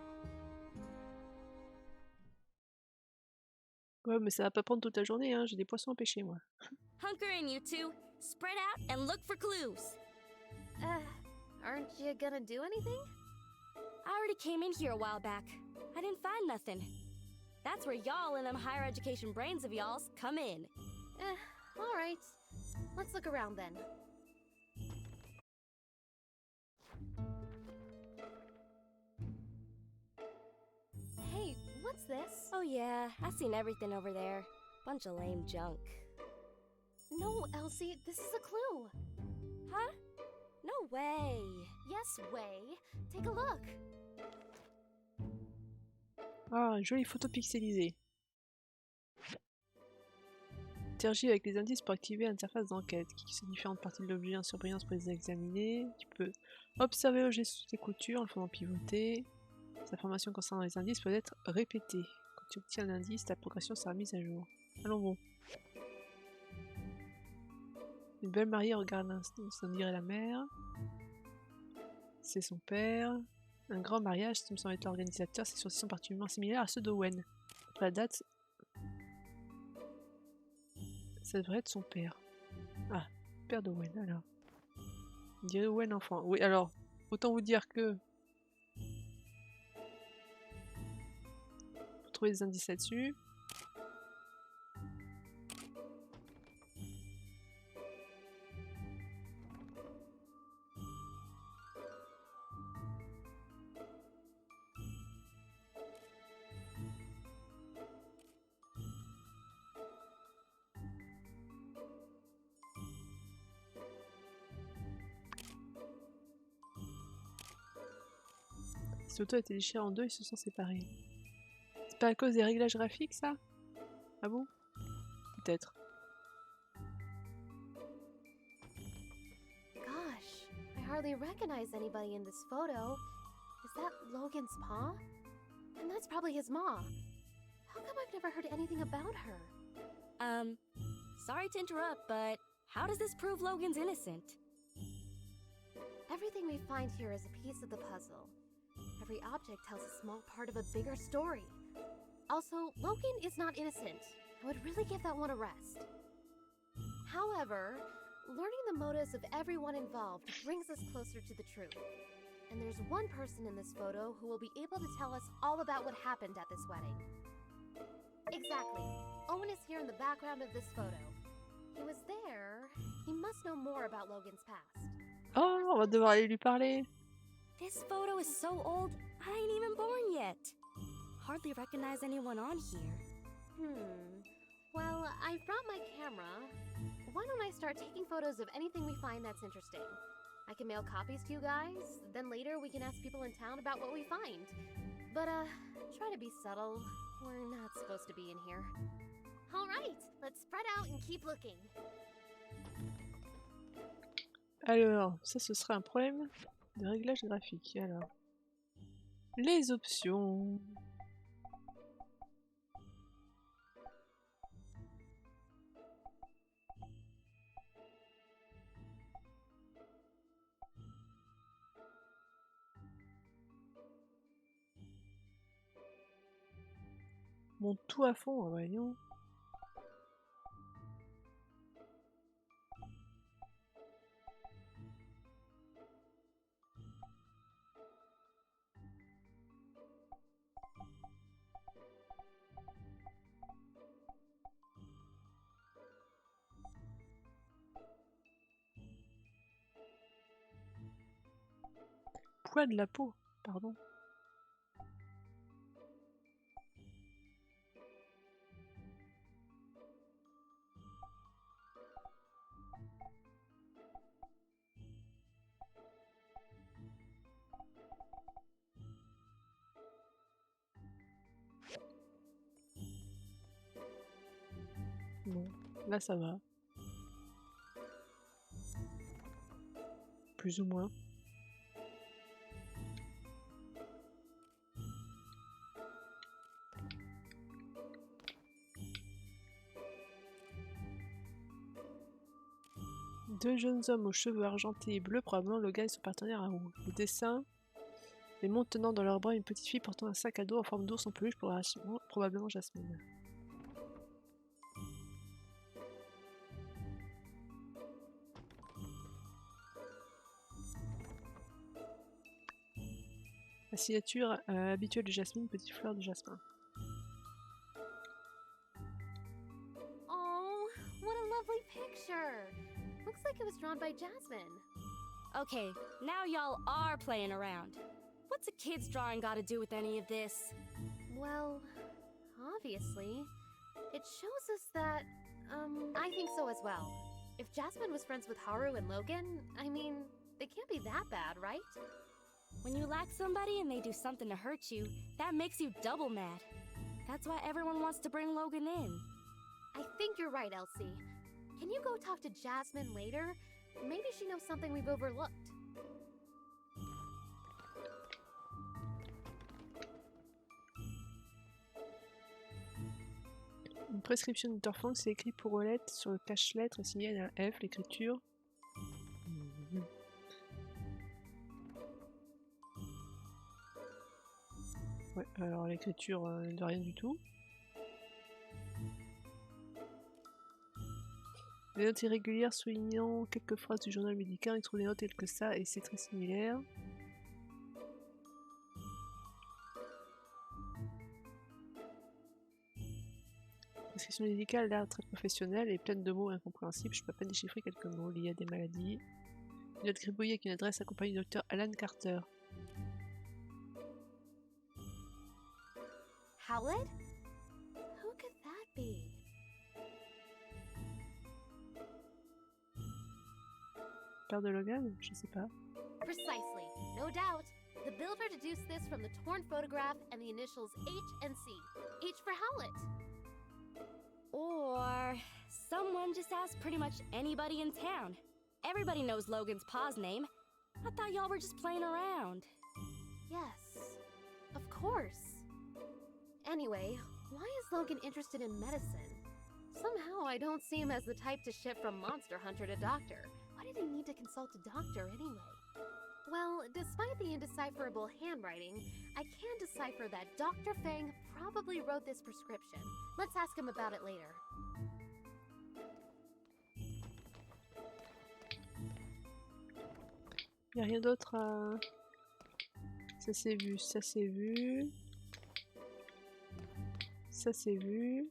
Ouais, mais ça va pas prendre toute la journée, hein. J'ai des poissons à pêcher, moi. Hunker in, you two. Spread out and look for clues. Aren't you gonna do anything? I already came in here a while back. I didn't find nothing. That's where y'all and them higher education brains of y'all's come in. Alright. Let's look around then. Hey, what's this? Oh yeah, I've seen everything over there. Bunch of lame junk. No, Elsie, this is a clue. Huh? No way. Yes, way. Take a look. Ah, jolie photo pixelisée. Interagis avec les indices pour activer l'interface d'enquête. Clique sur différentes parties de l'objet en surbrillance pour les examiner. Tu peux observer l'objet sous tes coutures en le faisant pivoter. Ces informations concernant les indices peuvent être répétées. Quand tu obtiens l'indice, ta progression sera mise à jour. Allons bon. Une belle mariée regarde on dirait la mère. C'est son père. Un grand mariage, ce me semble être l'organisateur. Ces sourcils sont particulièrement similaires à ceux d'Owen. La date, ça devrait être son père. Ah, père d'Owen, alors. On dirait Owen enfant. Oui, alors, autant vous dire que... Faut trouver des indices là-dessus. Cette auto a été déchirée en deux et se sont séparés. C'est pas à cause des réglages graphiques, ça? Ah bon? Peut-être. Gosh, I hardly recognize anybody in this photo. Is that Logan's pa? And that's probably his ma. How come I've never heard anything about her? Sorry to interrupt, but how does this prove Logan's innocent? Everything we find here is a piece of the puzzle. Every object tells a small part of a bigger story. Also, Logan is not innocent. I would really give that one a rest. However, learning the motives of everyone involved brings us closer to the truth. And there's one person in this photo who will be able to tell us all about what happened at this wedding. Exactly. Owen is here in the background of this photo. He was there. He must know more about Logan's past. Oh, on va devoir aller lui parler. This photo is so old, I ain't even born yet. Hardly recognize anyone on here. Well, I brought my camera. Why don't I start taking photos of anything we find that's interesting? I can mail copies to you guys, then later we can ask people in town about what we find. But, try to be subtle. We're not supposed to be in here. Alright, let's spread out and keep looking. Alors, ça ce serait un problème de réglage graphique. Alors, les options. Monte tout à fond, voyons. Poids de la peau, pardon. Bon, là ça va. Plus ou moins. Deux jeunes hommes aux cheveux argentés et bleus, probablement Logan et son partenaire à roue. Le dessin, les montent tenant dans leurs bras une petite fille portant un sac à dos en forme d'ours en peluche, probablement Jasmine. La signature habituelle de Jasmine, petite fleur de jasmin. Oh, what a lovely picture! Looks like it was drawn by Jasmine. Okay, now y'all are playing around. What's a kid's drawing got to do with any of this? Well, obviously, it shows us that, I think so as well. If Jasmine was friends with Haru and Logan, I mean, they can't be that bad, right? When you like somebody and they do something to hurt you, that makes you double mad. That's why everyone wants to bring Logan in. I think you're right, Elsie. Can you go talk to Jasmine later? Maybe she knows something we've overlooked. Une prescription de Dr. Funk, c'est écrit pour Olette sur le cache-lettre signé à un F, l'écriture. Ouais, alors l'écriture de rien du tout. Des notes irrégulières soulignant quelques phrases du journal médical, il trouve des notes telles que ça et c'est très similaire. Prescription médicale, l'air très professionnelle et pleine de mots incompréhensibles, je peux pas déchiffrer quelques mots liés à des maladies. Une note gribouillée avec une adresse accompagnée du docteur Alan Carter. Howlett? Who could that be? Père de Logan? Je sais pas. Precisely. No doubt. The builder deduce this from the torn photograph and the initials H and C. H for Howlett. Or someone just asked pretty much anybody in town. Everybody knows Logan's pa's name. I thought y'all were just playing around. Yes, of course. Anyway, why is Logan interested in medicine? Somehow I don't see him as the type to shift from monster hunter to doctor. Why did he need to consult a doctor anyway? Well, despite the indecipherable handwriting, I can decipher that Dr. Fang probably wrote this prescription. Let's ask him about it later. Y a rien d'autre à... Ça c'est vu, ça c'est vu. Ça c'est vu.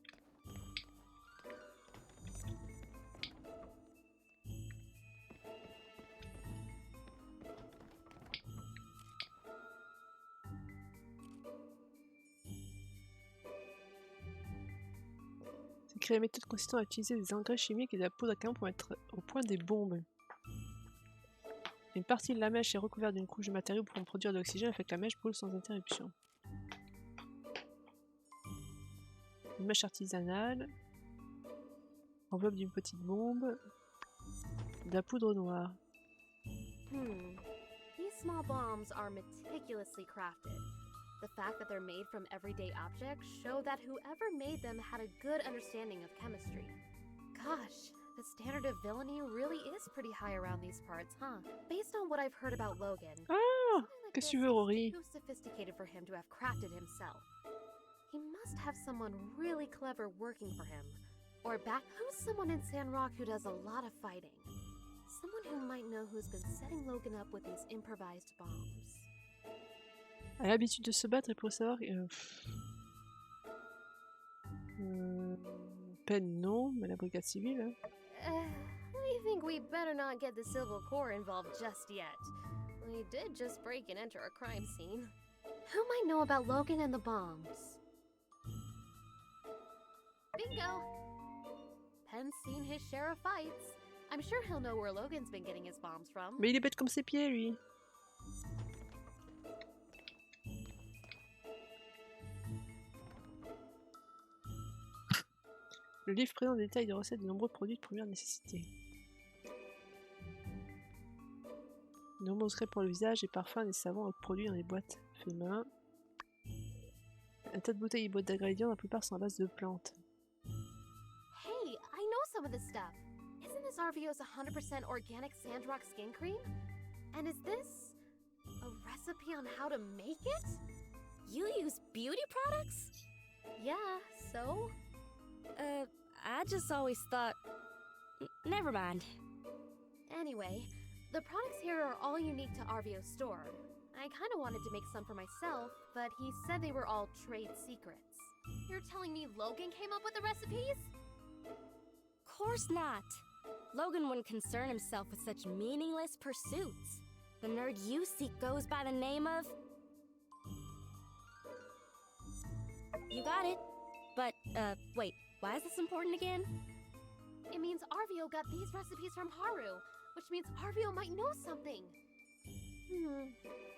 C'est créer une méthode consistant à utiliser des engrais chimiques et de la poudre à canon pour mettre au point des bombes. Une partie de la mèche est recouverte d'une couche de matériaux pour produire de l'oxygène afin que la mèche brûle sans interruption. Une mèche artisanale. Enveloppe d'une petite bombe. De la poudre noire. These small bombs are meticulously crafted. The fact that they're made from everyday objects show that whoever made them had a good understanding of chemistry. Gosh, the standard of villainy really is pretty high around these parts, huh? Based on what I've heard about Logan, ah, qu'est-ce que tu veux, Rory? too sophisticated for him to have crafted himself. He must have someone really clever working for him. Or who's someone in Sandrock who does a lot of fighting? Someone who might know who's been setting Logan up with these improvised bombs. Elle a l'habitude de se battre et pour savoir... peine non, mais la brigade civile. Hein. I think we better not get the Civil Corps involved just yet. We did just break and enter a crime scene. Who might know about Logan and the bombs? Bingo! Penn's seen his share of fights. I'm sure he'll know where Logan's been getting his bombs from. Mais il est bête comme ses pieds, lui. Le livre présente des détails de recettes de nombreux produits de première nécessité. De nombreuses crèmes pour le visage et parfums, des savons et autres produits dans des boîtes fait main. Un tas de bouteilles et boîtes d'ingrédients, la plupart sont à base de plantes. Hey, I know some of this stuff. Isn't this RVO's 100% organic Sandrock skin cream? And is this a recipe on how to make it? You use beauty products? Yeah, so? I just always thought... Never mind. Anyway, the products here are all unique to RVO's store. I kinda wanted to make some for myself, but he said they were all trade secrets. You're telling me Logan came up with the recipes? Course not. Logan wouldn't concern himself with such meaningless pursuits. The nerd you seek goes by the name of... You got it. But, wait, why is this important again? It means RVO got these recipes from Haru, which means RVO might know something.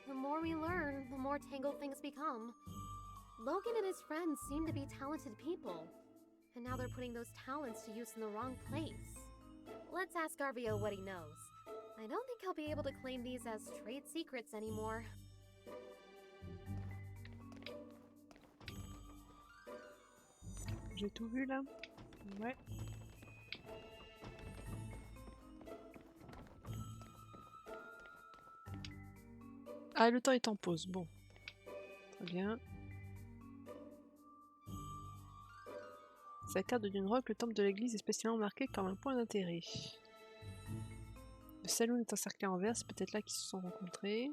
The more we learn, the more tangled things become. Logan and his friends seem to be talented people, and now they're putting those talents to use in the wrong place. Let's ask RVO what he knows. I don't think he'll be able to claim these as trade secrets anymore. J'ai tout vu là? Ouais. Ah, le temps est en pause. Bon. Très bien. Sa carte de Sandrock, le temple de l'église est spécialement marqué comme un point d'intérêt. Le saloon est encerclé en verre, c'est peut-être là qu'ils se sont rencontrés.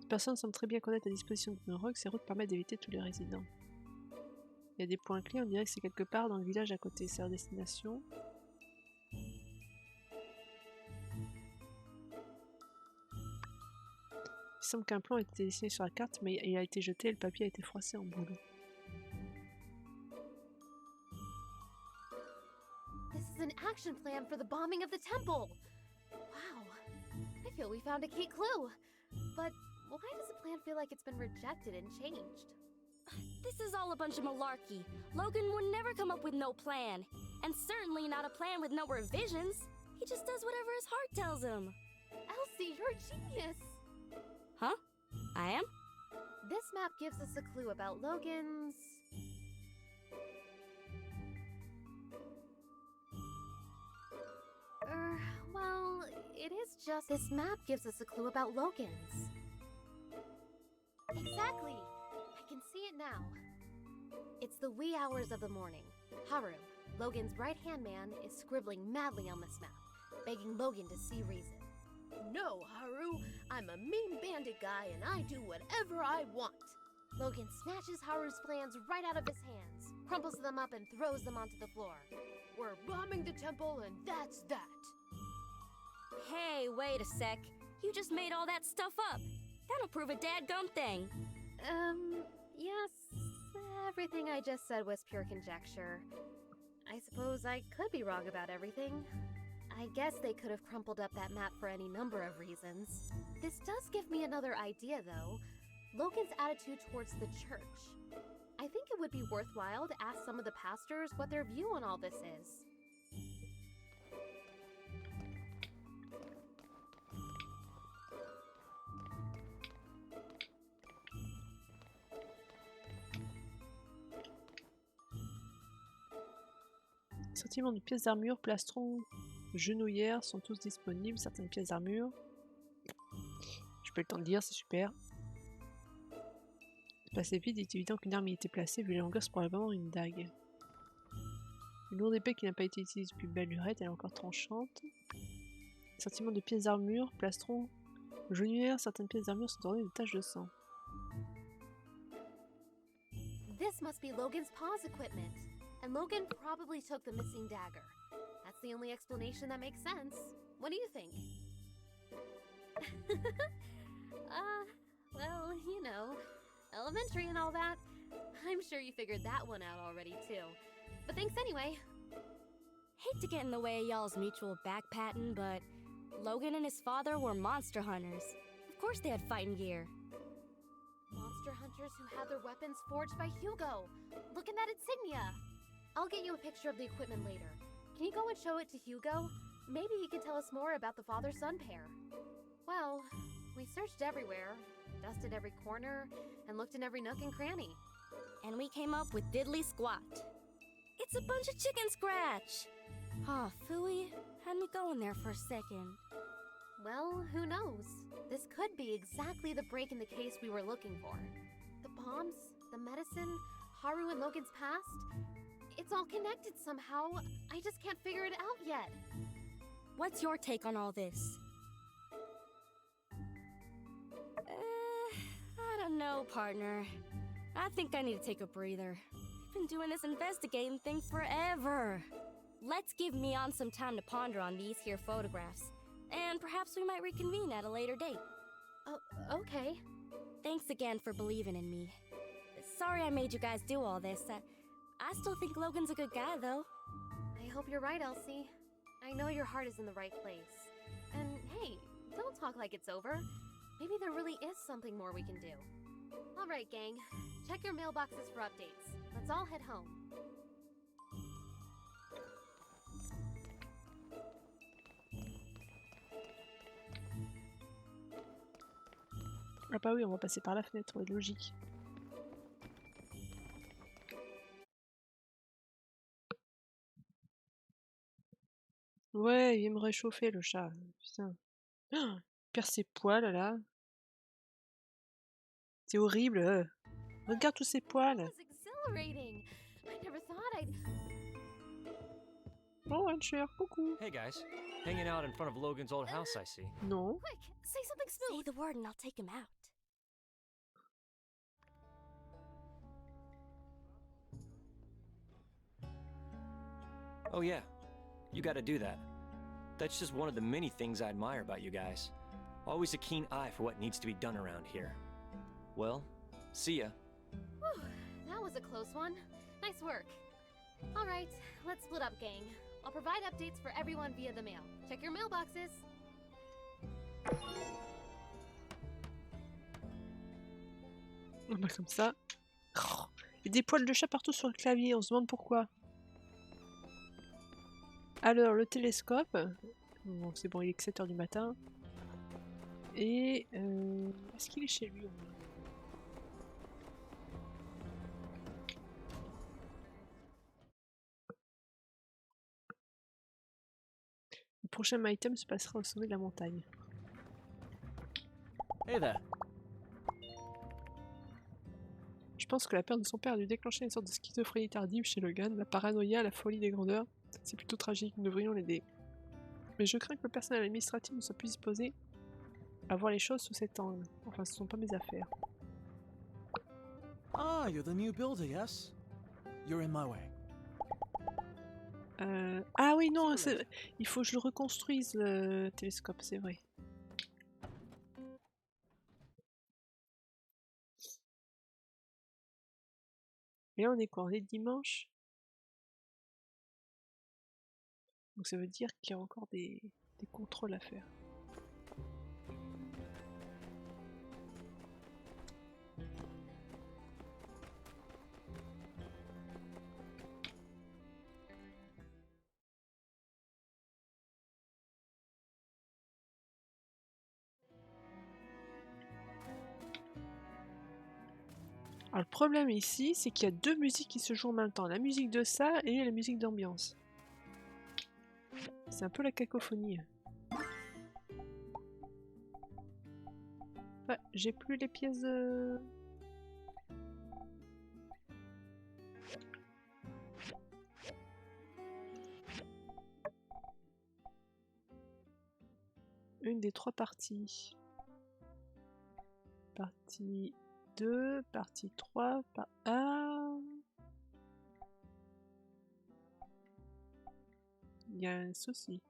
Les personnes semblent très bien connaître la disposition de Sandrock, ces routes permettent d'éviter tous les résidents. Il y a des points clés, on dirait que c'est quelque part dans le village à côté, c'est leur destination. Il semble qu'un plan ait été dessiné sur la carte, mais il a été jeté et le papier a été froissé en boule. This is an action plan for the bombing of the temple! Wow, I feel we found a key clue. But why does the plan feel like it's been rejected and changed. This is all a bunch of malarkey. Logan would never come up with no plan. And certainly not a plan with no revisions. He just does whatever his heart tells him. Elsie, you're a genius! Huh? I am? This map gives us a clue about Logan's... well, it is just... This map gives us a clue about Logan's. Exactly! I can see it now. It's the wee hours of the morning. Haru, Logan's right-hand man, is scribbling madly on this map, begging Logan to see reason. No, Haru, I'm a mean bandit guy and I do whatever I want. Logan snatches Haru's plans right out of his hands, crumples them up and throws them onto the floor. We're bombing the temple and that's that. Hey, wait a sec. You just made all that stuff up. That'll prove a dadgum thing. Yes. Everything I just said was pure conjecture. I suppose I could be wrong about everything. I guess they could have crumpled up that map for any number of reasons. This does give me another idea, though. Logan's attitude towards the church. I think it would be worthwhile to ask some of the pastors what their view on all this is. Sortiment de pièces d'armure, plastron, genouillères sont tous disponibles. Certaines pièces d'armure. Je peux le temps de lire, c'est super. C'est passé vite, il est évident qu'une arme y était placée, vu la longueur, c'est probablement une dague. Une lourde épée qui n'a pas été utilisée depuis belle lurette, elle est encore tranchante. Sortiment de pièces d'armure, plastron, genouillères, certaines pièces d'armure sont ornées de taches de sang. This must be Logan's paw's equipment. And Logan probably took the missing dagger. That's the only explanation that makes sense. What do you think? Well, you know, elementary and all that. I'm sure you figured that one out already, too. But thanks anyway. Hate to get in the way of y'all's mutual backpatting, but Logan and his father were monster hunters. Of course they had fighting gear. Monster hunters who had their weapons forged by Hugo. Look at that insignia. I'll get you a picture of the equipment later. Can you go and show it to Hugo? Maybe he can tell us more about the father-son pair. Well, we searched everywhere, dusted every corner, and looked in every nook and cranny. And we came up with diddly squat. It's a bunch of chicken scratch! Aw, phooey, had me going there for a second. Well, who knows? This could be exactly the break in the case we were looking for. The bombs, the medicine, Haru and Logan's past. It's all connected somehow. I just can't figure it out yet. What's your take on all this? I don't know, partner. I think I need to take a breather. We've been doing this investigating thing forever. Let's give Mion some time to ponder on these here photographs. And perhaps we might reconvene at a later date. Oh, okay. Thanks again for believing in me. Sorry I made you guys do all this. I still think Logan's a good guy, though. I hope you're right, Elsie. I know your heart is in the right place. And hey, don't talk like it's over. Maybe there really is something more we can do. All right, gang. Check your mailboxes for updates. Let's all head home. Ah bah oui, on va passer par la fenêtre, ouais, logique. Ouais, il vient me réchauffer le chat. Putain. Oh, il perd ses poils là. C'est horrible. Regarde tous ces poils. Oh, Ancher, coucou. Hey guys, hanging out in front of Logan's old house, I see. Non. Quick, say something smooth. Say the word and I'll take him out. Oh yeah, you gotta do that. That's just one of the many things I admire about you guys. Always a keen eye for what needs to be done around here. Well, see ya. Whew, that was a close one. Nice work. All right, let's split up, gang. I'll provide updates for everyone via the mail. Check your mailboxes. Bah, comme ça. Oh, il y a des poils de chat partout sur le clavier, on se demande pourquoi. Alors, le télescope. Bon, c'est bon, il est que 7h du matin. Et... est-ce qu'il est chez lui au moins? Le prochain item se passera au sommet de la montagne. Hey there. Je pense que la perte de son père a dû déclencher une sorte de schizophrénie tardive chez Logan, la paranoïa, la folie des grandeurs. C'est plutôt tragique, nous devrions l'aider. Mais je crains que le personnel administratif ne soit plus disposé à voir les choses sous cet angle. Enfin, ce ne sont pas mes affaires. Ah, you're the new builder, yes? You're in my way. Ah oui, non, il faut que je le reconstruise, le télescope, c'est vrai. Et là, on est quoi? On est dimanche? Donc ça veut dire qu'il y a encore des contrôles à faire. Alors le problème ici, c'est qu'il y a deux musiques qui se jouent en même temps. La musique de ça et la musique d'ambiance. C'est un peu la cacophonie. Ouais, j'ai plus les pièces de... Une des trois parties. Partie 2, partie 3, Ah, il y a un souci.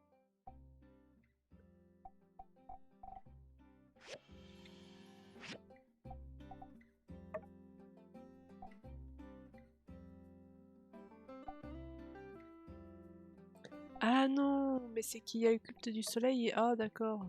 Ah non, mais c'est qu'il y a eu culte du soleil et... Ah d'accord.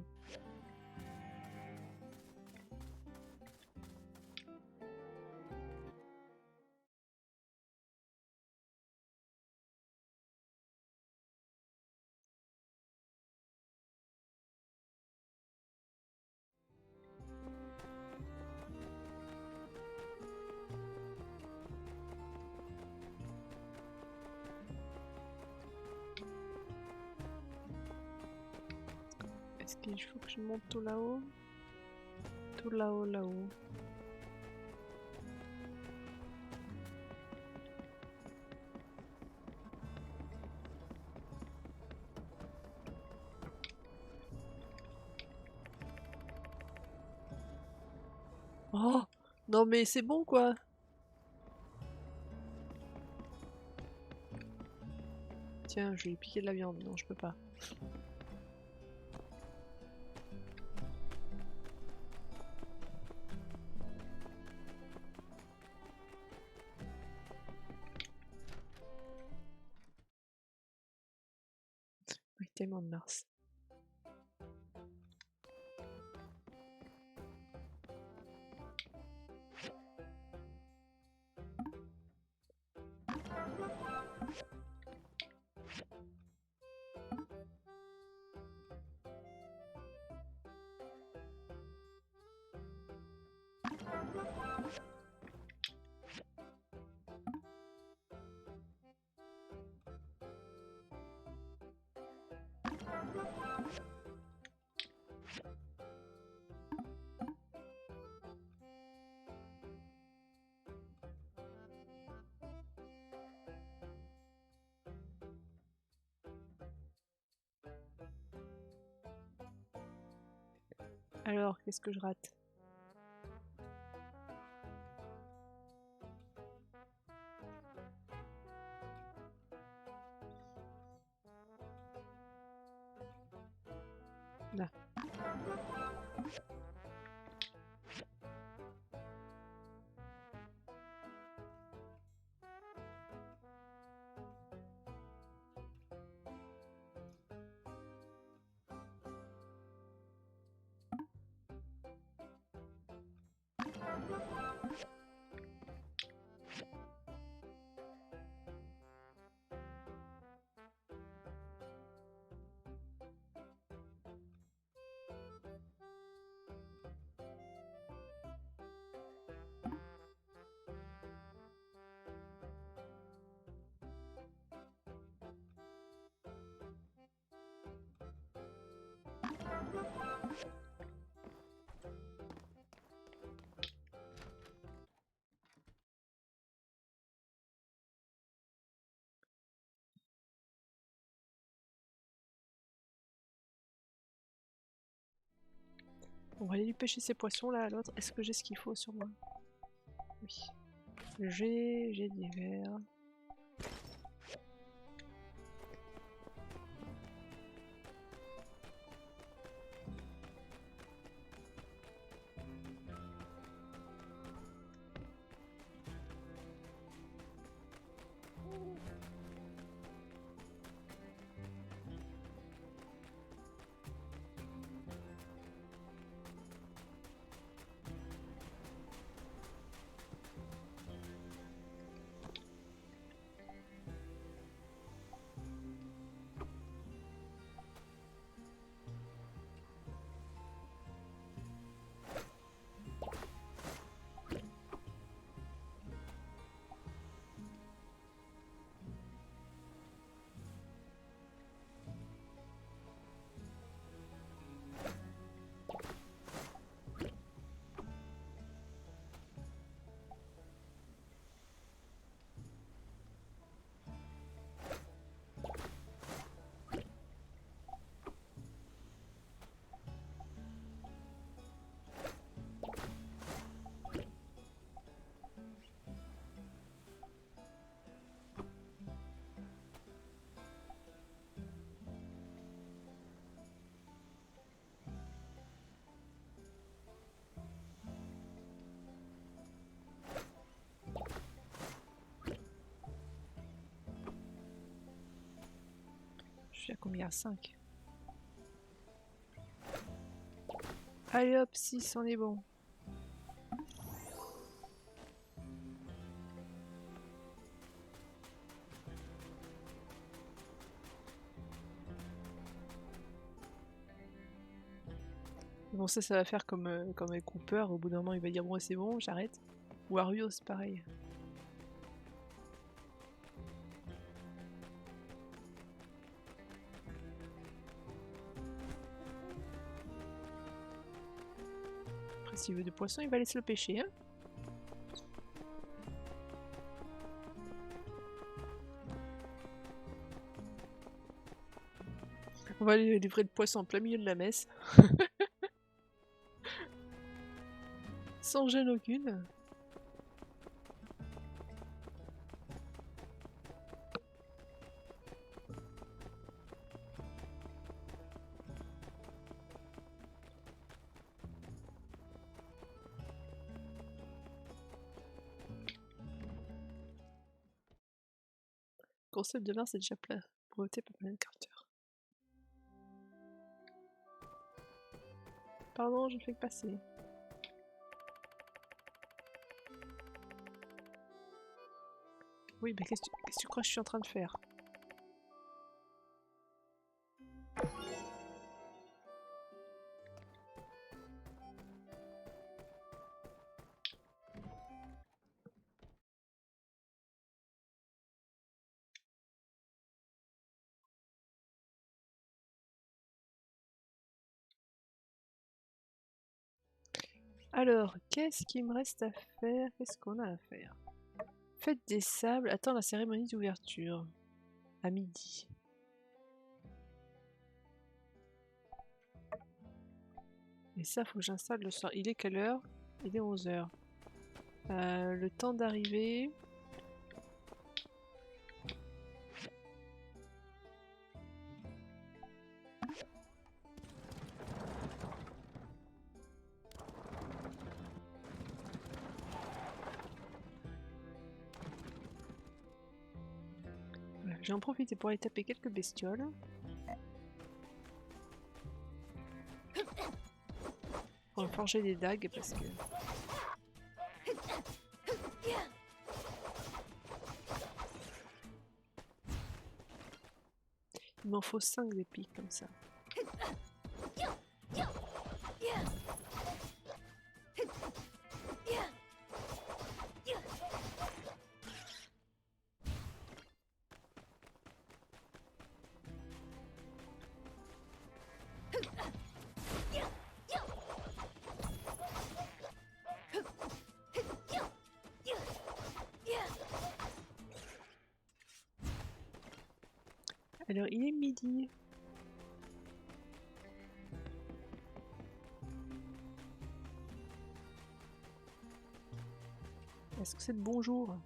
Est-ce qu'il faut que je monte tout là-haut? Tout là-haut, là-haut. Oh! Non mais c'est bon quoi! Tiens, je vais lui piquer de la viande. Non, je peux pas. Oui, tellement de Mars. Alors, qu'est-ce que je rate? Là. On va aller lui pêcher ces poissons là à l'autre. Est-ce que j'ai ce qu'il faut sur moi? Oui. J'ai des verres. Je suis à combien? 5. Allez hop, 6, on est bon. Bon, ça va faire comme avec Cooper. Au bout d'un moment, il va dire bon, c'est bon, j'arrête. Ou Arios, pareil. Après, s'il veut du poisson, il va laisser le pêcher, hein. On va lui livrer le poisson en plein milieu de la messe. Sans gêne aucune. Concept de Mars c'est déjà plat. Breveté par Alan Carter. Pardon, je ne fais que passer. Oui, mais qu'est-ce que tu crois que je suis en train de faire? Alors, qu'est-ce qu'il me reste à faire? Qu'est-ce qu'on a à faire? Fête des sables. Attends la cérémonie d'ouverture. À midi. Et ça, faut que j'installe le soir. Il est quelle heure? Il est 11h. Le temps d'arriver... J'ai en profité pour aller taper quelques bestioles. Pour forger des dagues parce que... Il m'en faut 5 des pics comme ça. Alors il est midi. Est-ce que c'est de bonjour?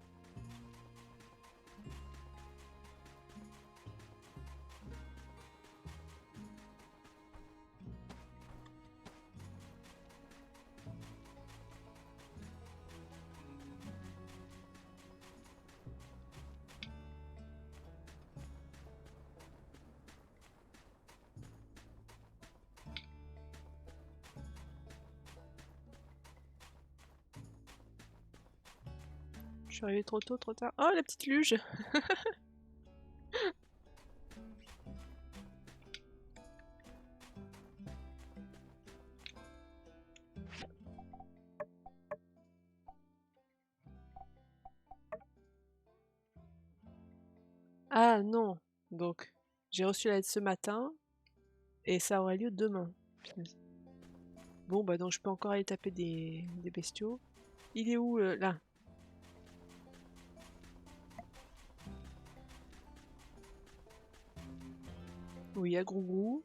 Je suis arrivée trop tôt, trop tard. Oh, la petite luge! Ah non! Donc, j'ai reçu la lettre ce matin et ça aura lieu demain. Bon, bah donc je peux encore aller taper des bestiaux. Il est où là? Oui, à Grougrou.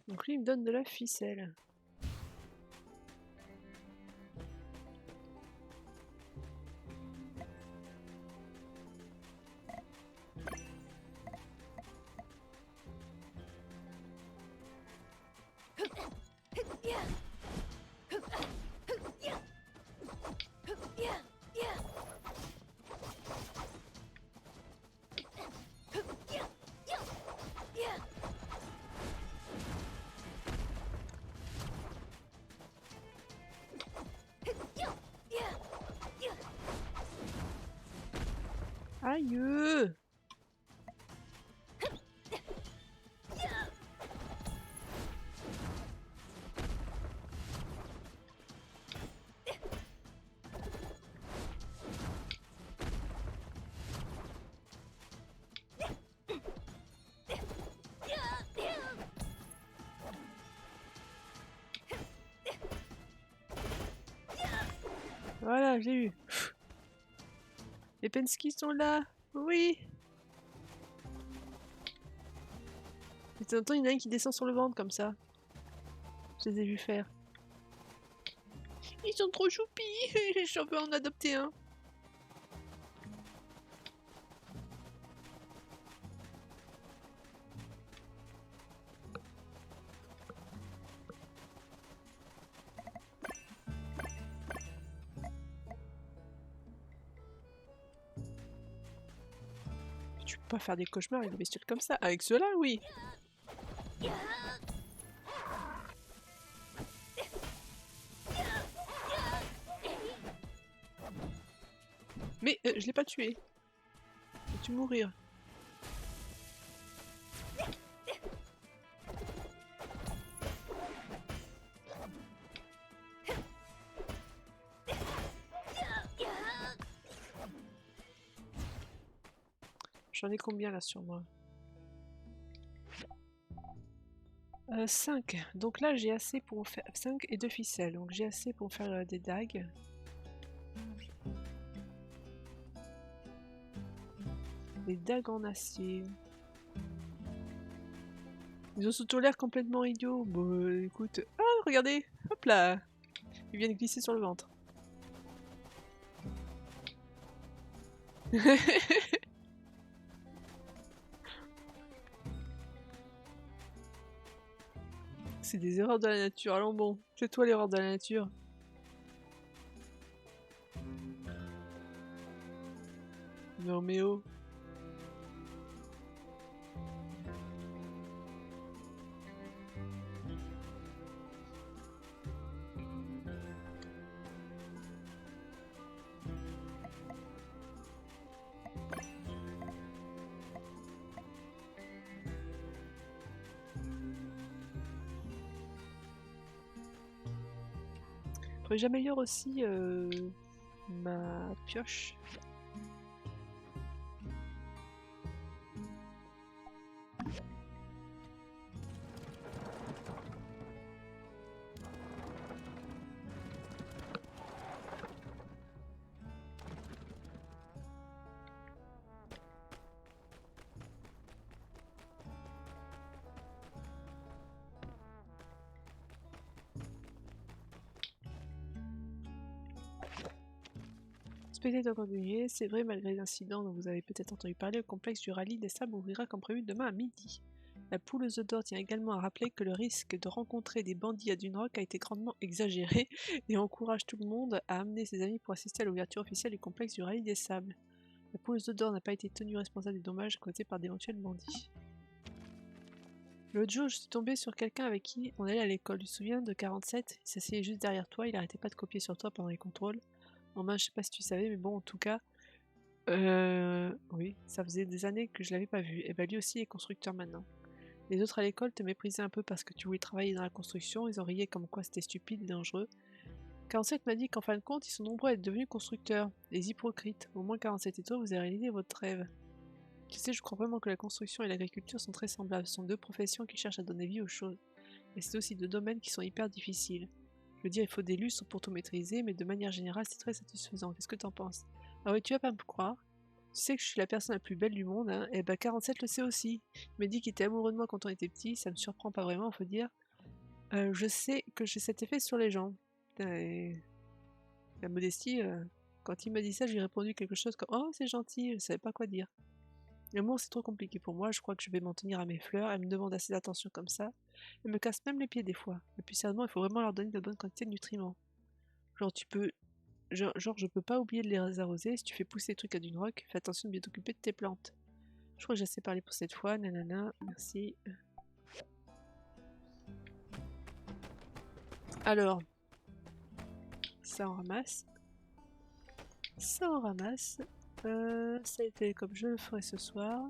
Donc lui, il me donne de la ficelle. Aïe! Voilà, j'ai eu. Les Pensky sont là. Oui. De temps en temps, il y en a un qui descend sur le ventre comme ça. Je les ai vus faire. Ils sont trop choupis. J'en veux en adopter un. Tu peux pas faire des cauchemars avec des bestioles comme ça. Avec ceux-là, oui. Mais je l'ai pas tué. Vas-tu mourir? J'en ai combien là sur moi? 5. Donc là j'ai assez pour faire 5 et 2 ficelles. Donc j'ai assez pour faire des dagues. Des dagues en acier. Ils ont surtout l'air complètement idiots. Bon écoute. Ah regardez. Hop là. Ils viennent glisser sur le ventre. C'est des erreurs de la nature. Allons bon. C'est toi l'erreur de la nature. Non mais oh. Faudrait que j'améliore aussi ma pioche. Spectateur continué, c'est vrai, malgré l'incident dont vous avez peut-être entendu parler, le complexe du rallye des sables ouvrira comme prévu demain à midi. La poule aux œufs d'or tient également à rappeler que le risque de rencontrer des bandits à Sandrock a été grandement exagéré et encourage tout le monde à amener ses amis pour assister à l'ouverture officielle du complexe du rallye des sables. La poule aux œufs d'or n'a pas été tenue responsable des dommages causés par d'éventuels bandits. L'autre jour, je suis tombée sur quelqu'un avec qui on allait à l'école. Tu te souviens de 47? Il s'asseyait juste derrière toi, il arrêtait pas de copier sur toi pendant les contrôles. Bon, je sais pas si tu savais, mais bon, en tout cas, oui, ça faisait des années que je l'avais pas vu. Et bah lui aussi est constructeur maintenant. Les autres à l'école te méprisaient un peu parce que tu voulais travailler dans la construction, ils en riaient comme quoi c'était stupide et dangereux. 47 m'a dit qu'en fin de compte, ils sont nombreux à être devenus constructeurs, les hypocrites. Au moins 47 et toi, vous avez réalisé votre rêve. Tu sais, je crois vraiment que la construction et l'agriculture sont très semblables. Ce sont deux professions qui cherchent à donner vie aux choses. Mais c'est aussi deux domaines qui sont hyper difficiles. Je veux dire, il faut des lustres pour tout maîtriser, mais de manière générale, c'est très satisfaisant. Qu'est-ce que t'en penses? Ah ouais, tu vas pas me croire. Tu sais que je suis la personne la plus belle du monde, hein? Eh ben 47 le sait aussi. Il m'a dit qu'il était amoureux de moi quand on était petit, ça me surprend pas vraiment, faut dire. Je sais que j'ai cet effet sur les gens. Et la modestie, quand il m'a dit ça, j'ai répondu quelque chose comme « Oh, c'est gentil », je savais pas quoi dire. L'amour, c'est trop compliqué pour moi, je crois que je vais m'en tenir à mes fleurs, elles me demandent assez d'attention comme ça. Elles me cassent même les pieds des fois. Et puis sérieusement, il faut vraiment leur donner de bonne quantité de nutriments. Genre, je peux pas oublier de les arroser, si tu fais pousser des trucs à Sandrock, fais attention de bien t'occuper de tes plantes. Je crois que j'ai assez parlé pour cette fois, nanana, merci. Alors, ça on ramasse. Ça on ramasse. Ça a été comme je le ferai ce soir.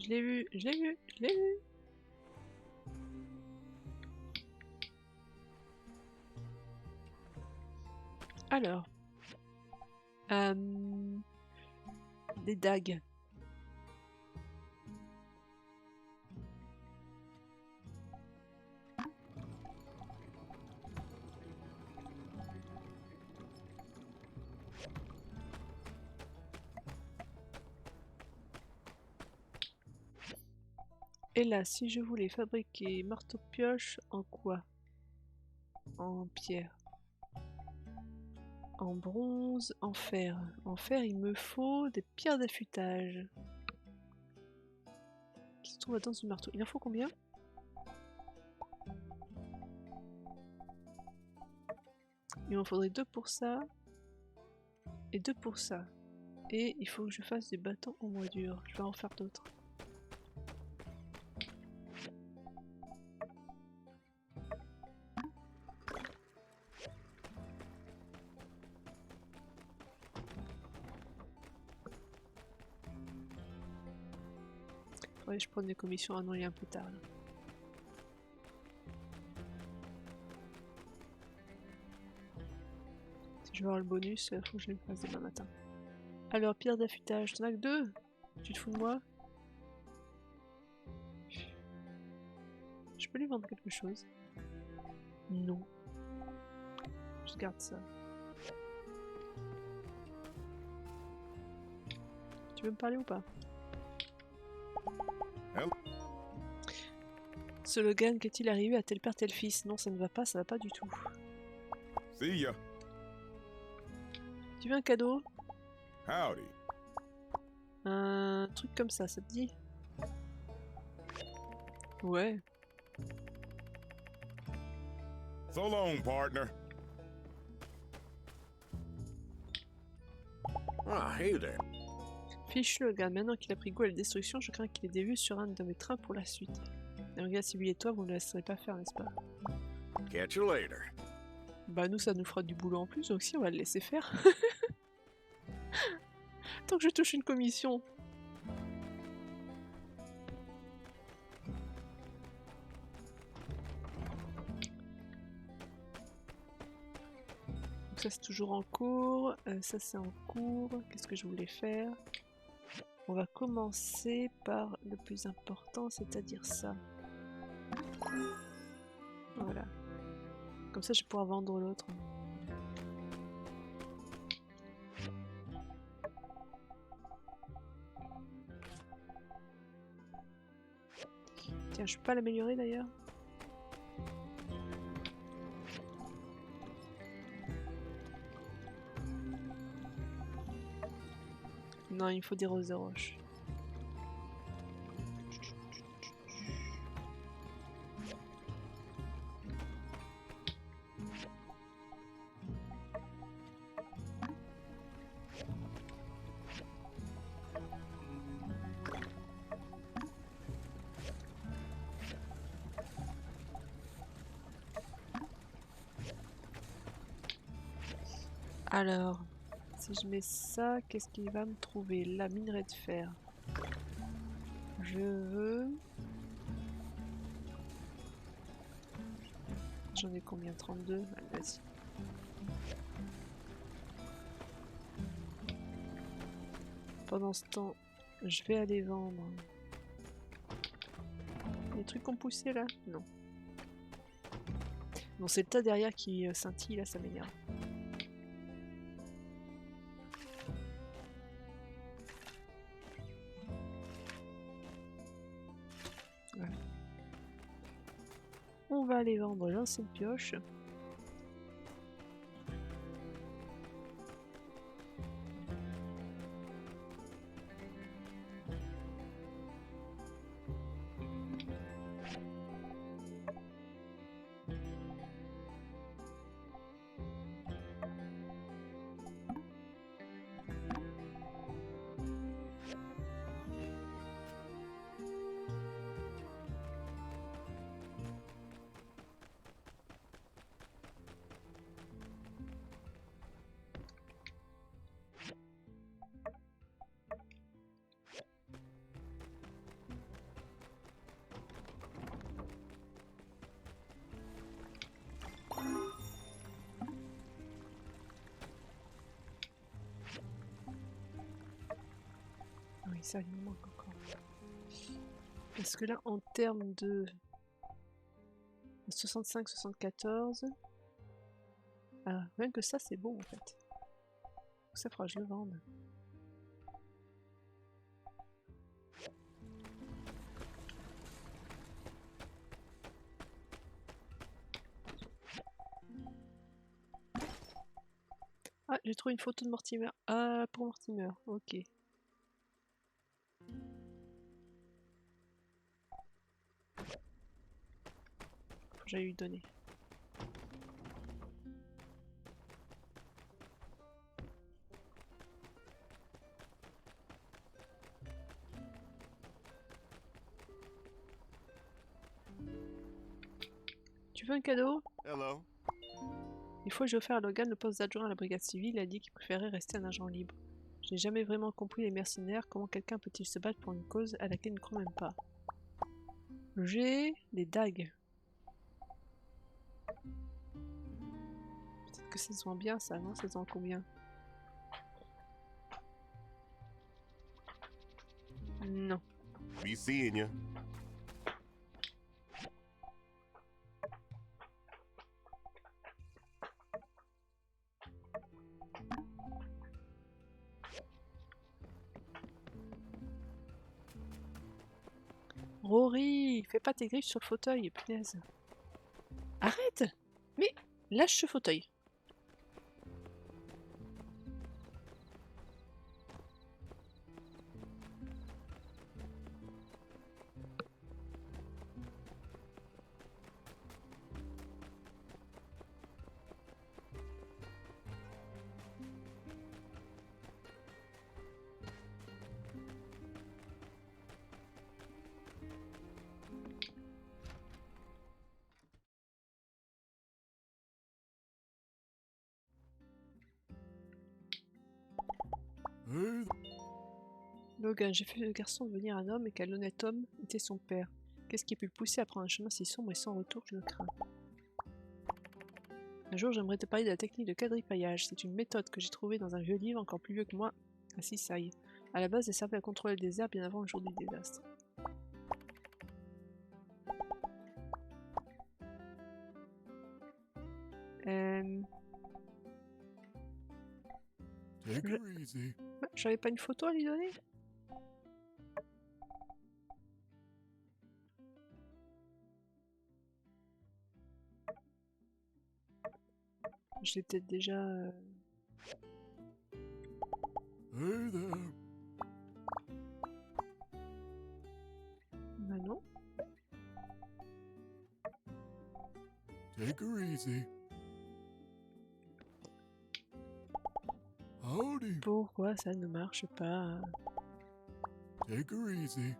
Je l'ai vu, je l'ai vu, je l'ai vu. Alors. Des dagues. Et là, si je voulais fabriquer marteau-pioche en quoi? En pierre. En bronze, en fer. En fer, il me faut des pierres d'affûtage. Qui se trouvent dans ce marteau. Il en faut combien? Il m'en faudrait 2 pour ça. Et 2 pour ça. Et il faut que je fasse des bâtons en bois dur. Je vais en faire d'autres. Ouais, je prends des commissions à noyer un peu tard. Là. Si je veux avoir le bonus, faut que je le fasse demain matin. Alors, pierre d'affûtage, t'en as que 2? Tu te fous de moi? Je peux lui vendre quelque chose? Non. Je garde ça. Tu veux me parler ou pas? Ce Logan, qu'est-il arrivé à tel père tel fils? Non, ça ne va pas du tout. See ya. Tu veux un cadeau? Howdy. Un truc comme ça te dit? Ouais. So long, partner. Ah, hey there. Fichu le gars, maintenant qu'il a pris goût à la destruction, je crains qu'il ait des vues sur un de mes trains pour la suite. Et regarde, si lui et toi, vous ne le laisserez pas faire, n'est-ce pas? Catch you later. Bah nous, ça nous fera du boulot en plus, donc si, on va le laisser faire. Tant que je touche une commission. Donc ça c'est toujours en cours, ça c'est en cours. Qu'est-ce que je voulais faire? On va commencer par le plus important, c'est-à-dire ça. Voilà. Comme ça je vais pouvoir vendre l'autre. Tiens, je peux pas l'améliorer d'ailleurs? Non, il me faut des roses de roche. Alors, si je mets ça, qu'est-ce qu'il va me trouver? La minerai de fer. Je veux... J'en ai combien? 32? Allez, vas-y. Pendant ce temps, je vais aller vendre. Les trucs qu'on poussé là? Non. Bon, c'est le tas derrière qui scintille là, ça m'énerve. Voilà. On va aller vendre l'ancienne pioche. Oui, ça, il me manque encore. Parce que là, en termes de 65-74, rien que ça, c'est bon en fait. Ça fera que je le vende. Ah, j'ai trouvé une photo de Mortimer. Ah, pour Mortimer, ok. Faut que j'aille lui donner. Tu veux un cadeau? Hello. Une fois j'ai offert à Logan le poste d'adjoint à la brigade civile, il a dit qu'il préférait rester un agent libre. Je n'ai jamais vraiment compris les mercenaires, comment quelqu'un peut-il se battre pour une cause à laquelle il ne croit même pas. J'ai des dagues. Peut-être que ça se vend bien ça, non? Ça se vend combien? Non. Be seeing you. Rory, fais pas tes griffes sur le fauteuil, punaise. Arrête! Mais lâche ce fauteuil. Logan, j'ai fait le garçon devenir un homme et quel honnête homme était son père. Qu'est-ce qui peut le pousser à prendre un chemin si sombre et sans retour, je le crains. Un jour, j'aimerais te parler de la technique de quadripaillage. C'est une méthode que j'ai trouvée dans un vieux livre encore plus vieux que moi, à Seaside. À la base, elle servait à contrôler le désert bien avant le jour du désastre. J'avais pas une photo à lui donner? Je l'ai peut-être déjà... Hey there. Bah non. Take her easy. Howdy. Pourquoi ça ne marche pas? Take her easy.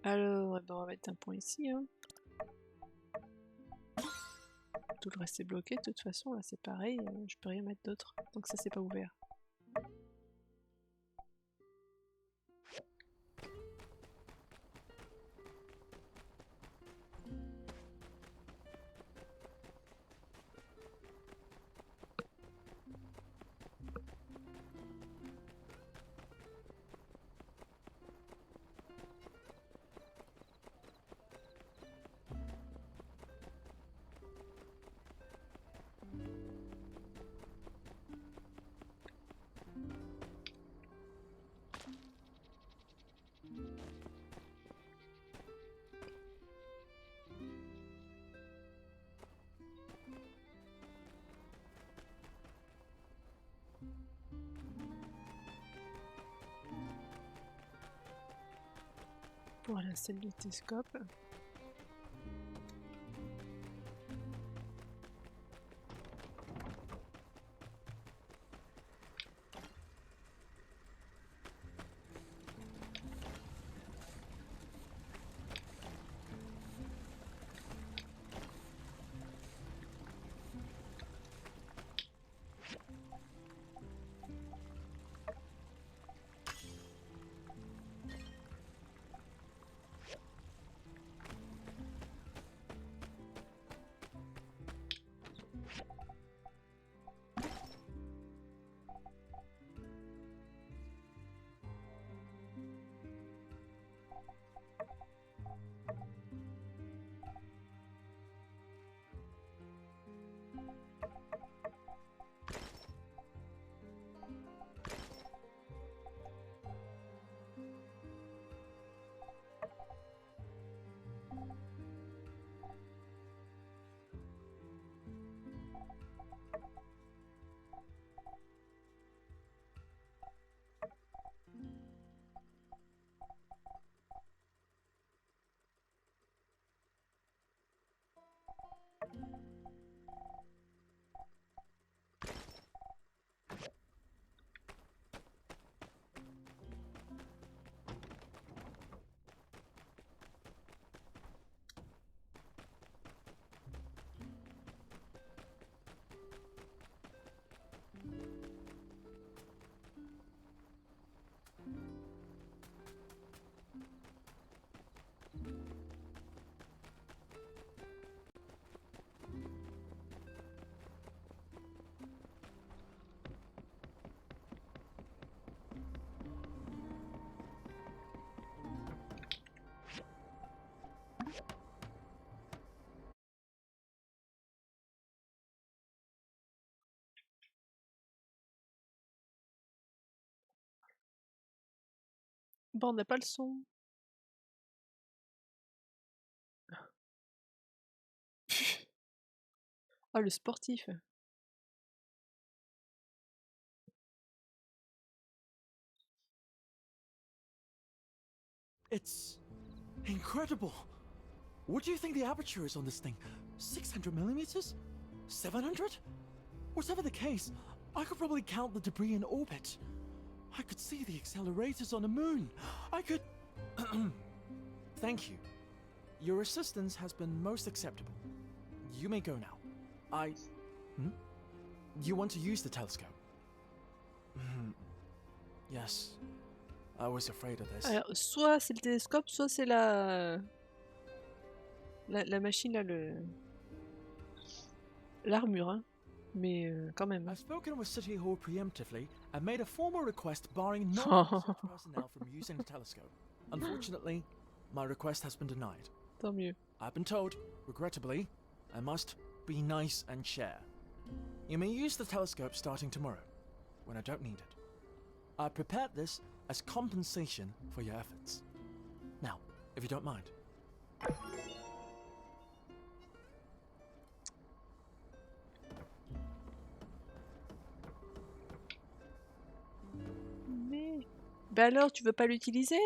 Alors, on va mettre un point ici. Hein. Tout le reste est bloqué, de toute façon, là c'est pareil, je peux rien mettre d'autre. Donc ça c'est pas ouvert. Pour la salle du télescope. Bon, on n'a pas le son. Ah, le sportif. It's incredible. What do you think the aperture is on this thing? 600 millimeters? 700? Whatever the case, I could probably count the debris in orbit. I could see the accelerators on the moon. I could... Thank you. Your assistance has been most acceptable. You may go now. You want to use the telescope? Yes. I was afraid of this. Alors, soit c'est le télescope, soit c'est la machine là, l'armure, hein. Mais quand même. I've spoken with City Hall preemptively and made a formal request barring non-research personnel from using the telescope. Unfortunately, my request has been denied. Tant mieux. I've been told, regrettably, I must be nice and share. You may use the telescope starting tomorrow, when I don't need it. I prepared this as compensation for your efforts. Now, if you don't mind. Mais... Bah alors, tu veux pas l'utiliser?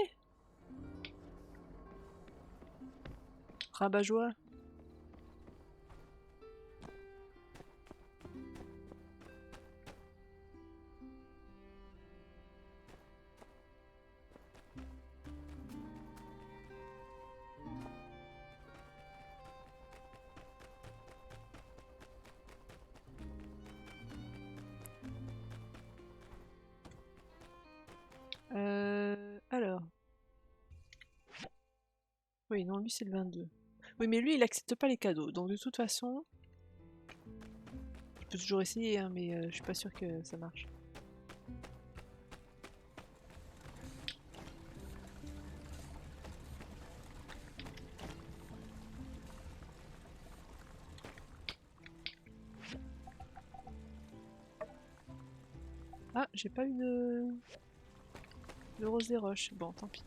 Rabat-joie. Alors. Oui, non, lui c'est le 22. Oui, mais lui il accepte pas les cadeaux, donc de toute façon... Je peux toujours essayer, hein, mais je suis pas sûre que ça marche. Ah, j'ai pas eu de rose des roches. Bon, tant pis.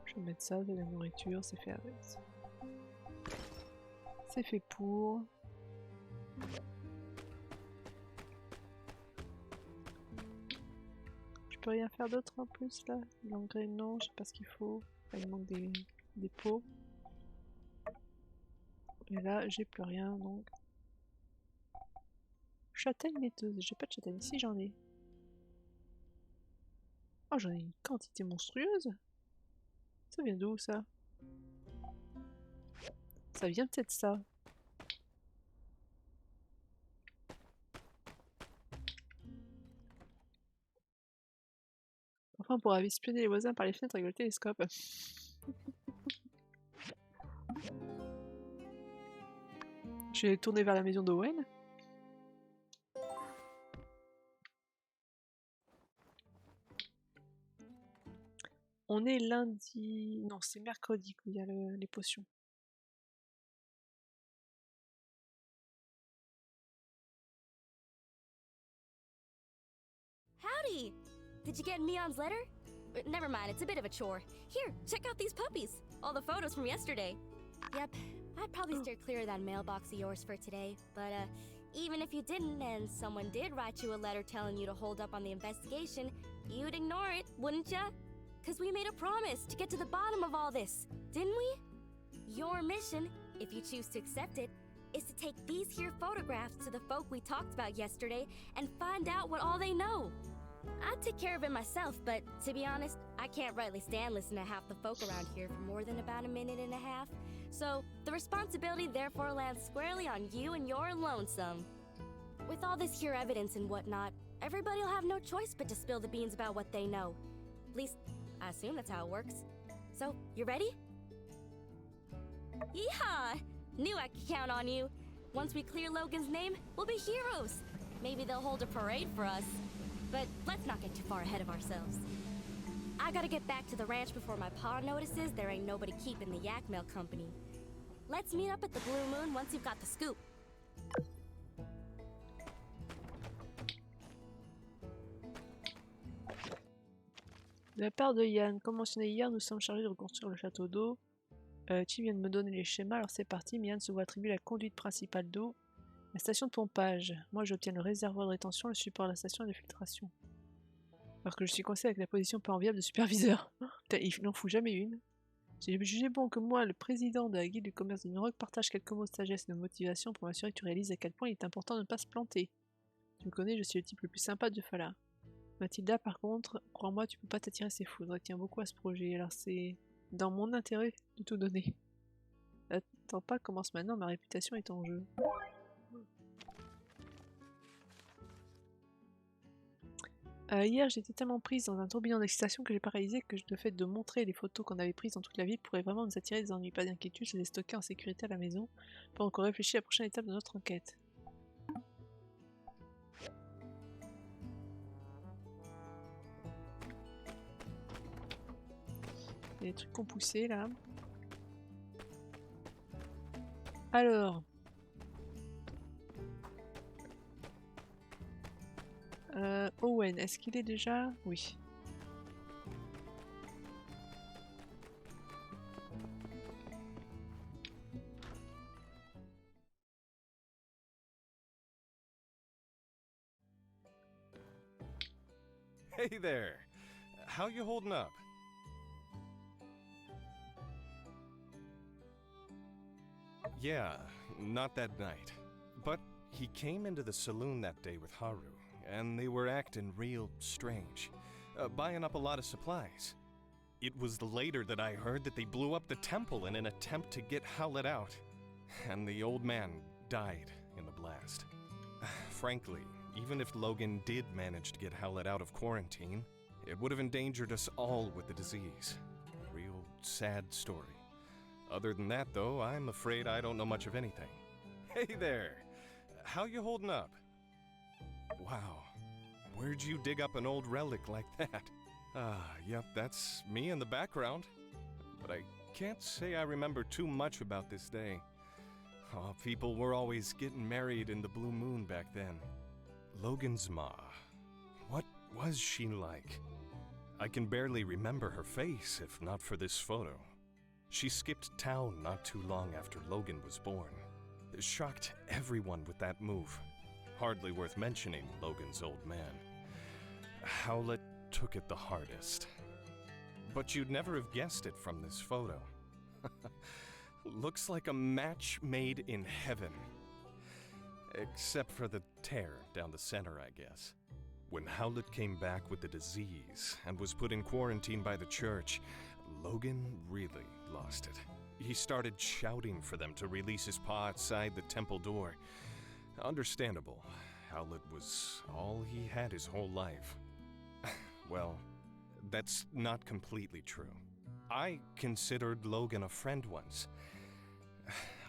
Je vais mettre ça, de la nourriture, c'est fait avec. C'est fait pour... Je peux rien faire d'autre en plus là. L'engrais non, je sais pas ce qu'il faut. Enfin, il manque des pots. Et là j'ai plus rien donc. Châtaigne laiteuse, j'ai pas de châtaigne. Si j'en ai. Oh j'en ai une quantité monstrueuse. Ça vient d'où ça? Ça vient peut-être ça. Enfin, on pourra espionner les voisins par les fenêtres avec le télescope. Je vais tourner vers la maison d'Owen. On est lundi... Non, c'est mercredi qu'il y a les potions. Howdy! Did you get Mion's letter? Never mind, it's a bit of a chore. Here, check out these puppies. All the photos from yesterday. Yep, I'd probably steer clear of that mailbox of yours for today, but even if you didn't and someone did write you a letter telling you to hold up on the investigation, you'd ignore it, wouldn't ya? 'Cause we made a promise to get to the bottom of all this, didn't we? Your mission, if you choose to accept it, is to take these here photographs to the folk we talked about yesterday and find out what all they know. I'd take care of it myself, but to be honest, I can't rightly stand listening to half the folk around here for more than about a minute and a half. So, the responsibility therefore lands squarely on you and your lonesome. With all this here evidence and whatnot, everybody'll have no choice but to spill the beans about what they know. At least, I assume that's how it works. So, you ready? Yeehaw! Knew I could count on you. Once we clear Logan's name, we'll be heroes. Maybe they'll hold a parade for us. But let's not get too far ahead of ourselves. I gotta get back to the ranch before my pa notices there ain't nobody keeping the yak mail company. Let's meet up at the Blue Moon once you've got the scoop. De la part de Yann, comme mentionné hier, nous sommes chargés de reconstruire le château d'eau. Tu viens de me donner les schémas, alors c'est parti. Mian se voit attribuer la conduite principale d'eau, la station de pompage. Moi j'obtiens le réservoir de rétention, le support de la station de filtration. Alors que je suis coincé avec la position peu enviable de superviseur. Putain, il n'en fout jamais une. J'ai jugé bon que moi, le président de la guilde du commerce de New York, partage quelques mots de sagesse et de motivation pour m'assurer que tu réalises à quel point il est important de ne pas se planter. Tu me connais, je suis le type le plus sympa de Fala. Mathilda, par contre, crois-moi, tu peux pas t'attirer ses foudres. Elle tient beaucoup à ce projet, alors c'est dans mon intérêt de tout donner. Attends pas, commence maintenant, ma réputation est en jeu. Hier, j'étais tellement prise dans un tourbillon d'excitation que j'ai pas réalisé que le fait de montrer les photos qu'on avait prises dans toute la ville pourrait vraiment nous attirer des ennuis. Pas d'inquiétude, je les ai stockées en sécurité à la maison pendant qu'on réfléchit à la prochaine étape de notre enquête. Il y a des trucs qu'on poussait là. Alors. Owen, est-ce qu'il est déjà? Oui. Hey there! How you holding up? Yeah, not that night. But he came into the saloon that day with Haru, and they were acting real strange, buying up a lot of supplies. It was later that I heard that they blew up the temple in an attempt to get Howlett out, and the old man died in the blast. Frankly, even if Logan did manage to get Howlett out of quarantine, it would have endangered us all with the disease. Real sad story. Other than that, though, I'm afraid I don't know much of anything. Hey there! How you holding up? Wow. Where'd you dig up an old relic like that? Yep, that's me in the background. But I can't say I remember too much about this day. Oh, people were always getting married in the blue moon back then. Logan's ma. What was she like? I can barely remember her face if not for this photo. She skipped town not too long after Logan was born. It shocked everyone with that move. Hardly worth mentioning Logan's old man. Howlett took it the hardest. But you'd never have guessed it from this photo. Looks like a match made in heaven. Except for the tear down the center, I guess. When Howlett came back with the disease and was put in quarantine by the church, Logan really lost it. He started shouting for them to release his paw outside the temple door. Understandable. Howlett was all he had his whole life. Well, that's not completely true. I considered Logan a friend once.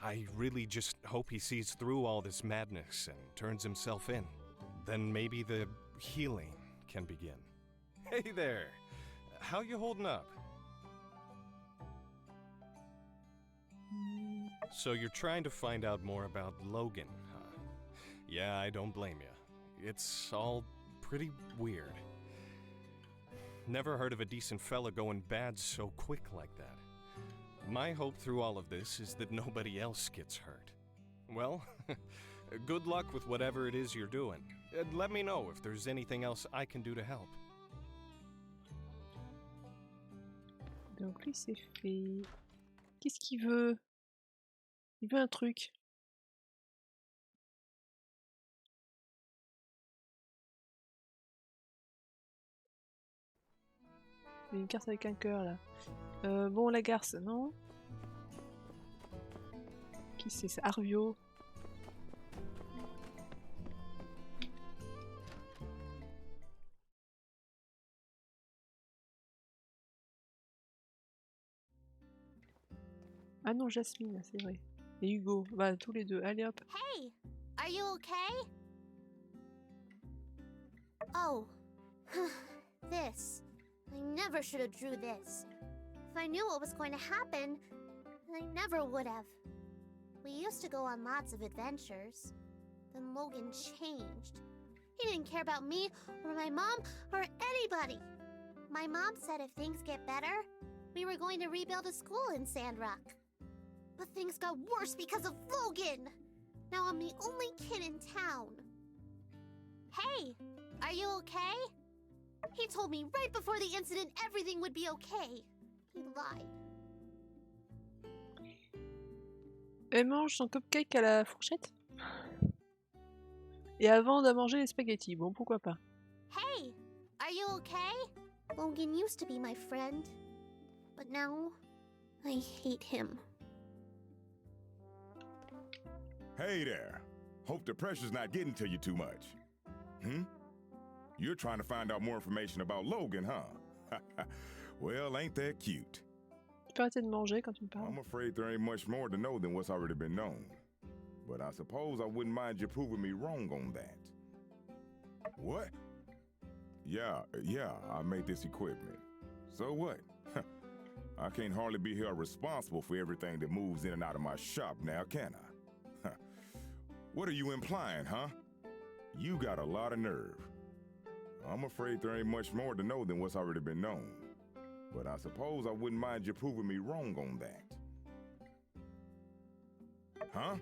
I really just hope he sees through all this madness and turns himself in. Then maybe the healing can begin. Hey there! How you holding up? So you're trying to find out more about Logan, huh? Yeah, I don't blame you. It's all pretty weird. Never heard of a decent fella going bad so quick like that. My hope through all of this is that nobody else gets hurt. Well, good luck with whatever it is you're doing. And let me know if there's anything else I can do to help. Donc lui c'est fait. Qu'est-ce qu'il veut? Il veut un truc. Il y a une carte avec un cœur là. Bon, la garce, non? Qui c'est ça? Arvio. Ah non, Jasmine, c'est vrai. Et Hugo. Bah, tous les deux. Allez hop. Hey, are you okay? Oh, this. I never should have drew this. If I knew what was going to happen, I never would have. We used to go on lots of adventures. Then Logan changed. He didn't care about me, or my mom, or anybody. My mom said if things get better, we were going to rebuild a school in Sandrock. But things got worse because of Logan! Now I'm the only kid in town. Hey, are you okay? He told me right before the incident everything would be okay. He lied. Elle mange son cupcake à la fourchette. Et avant de manger les spaghettis, bon pourquoi pas. Hey, are you okay? Logan used to be my friend, but now I hate him. Hey there. Hope the pressure's not getting to you too much. You're trying to find out more information about Logan, huh? Well, ain't that cute? Tu peux arrêter de manger quand tu me parles. I'm afraid there ain't much more to know than what's already been known. But I suppose I wouldn't mind you proving me wrong on that. What? Yeah, I made this equipment. So what? I can't hardly be held responsible for everything that moves in and out of my shop now, can I? What are you implying, huh? You got a lot of nerve. I'm afraid there ain't much more to know than what's already been known. But I suppose I wouldn't mind you proving me wrong on that. Huh?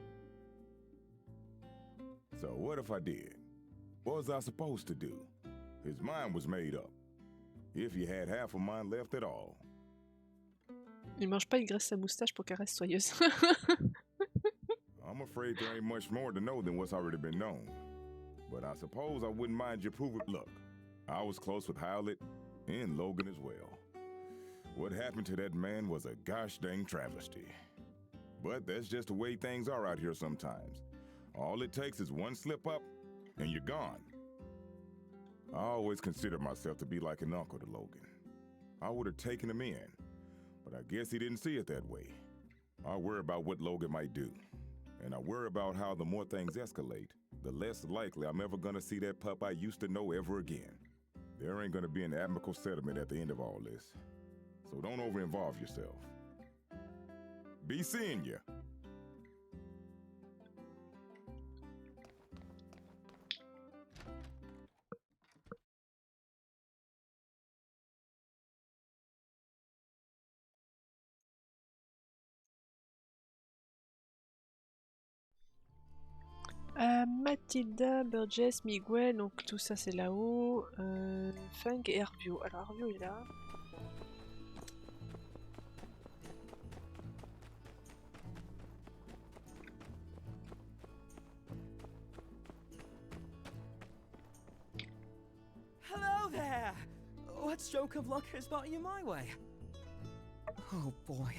So what if I did? What was I supposed to do? His mind was made up. If he had half of mine left at all. Il mange pas, il graisse sa moustache pour qu'elle reste soyeuse. I'm afraid there ain't much more to know than what's already been known. But I suppose I wouldn't mind you proving. Look, I was close with Howlett and Logan as well. What happened to that man was a gosh dang travesty. But that's just the way things are out here sometimes. All it takes is one slip up, and you're gone. I always considered myself to be like an uncle to Logan. I would have taken him in, but I guess he didn't see it that way. I worry about what Logan might do, and I worry about how the more things escalate, the less likely I'm ever gonna see that pup I used to know ever again. There ain't gonna be an amicable settlement at the end of all this, so don't over-involve yourself. Be seeing ya. Mathilda, Burgess, Miguel, donc tout ça c'est là-haut. Funk et Arvio. Alors Arvio est là. Hello there! What stroke of luck has brought you my way? Oh boy.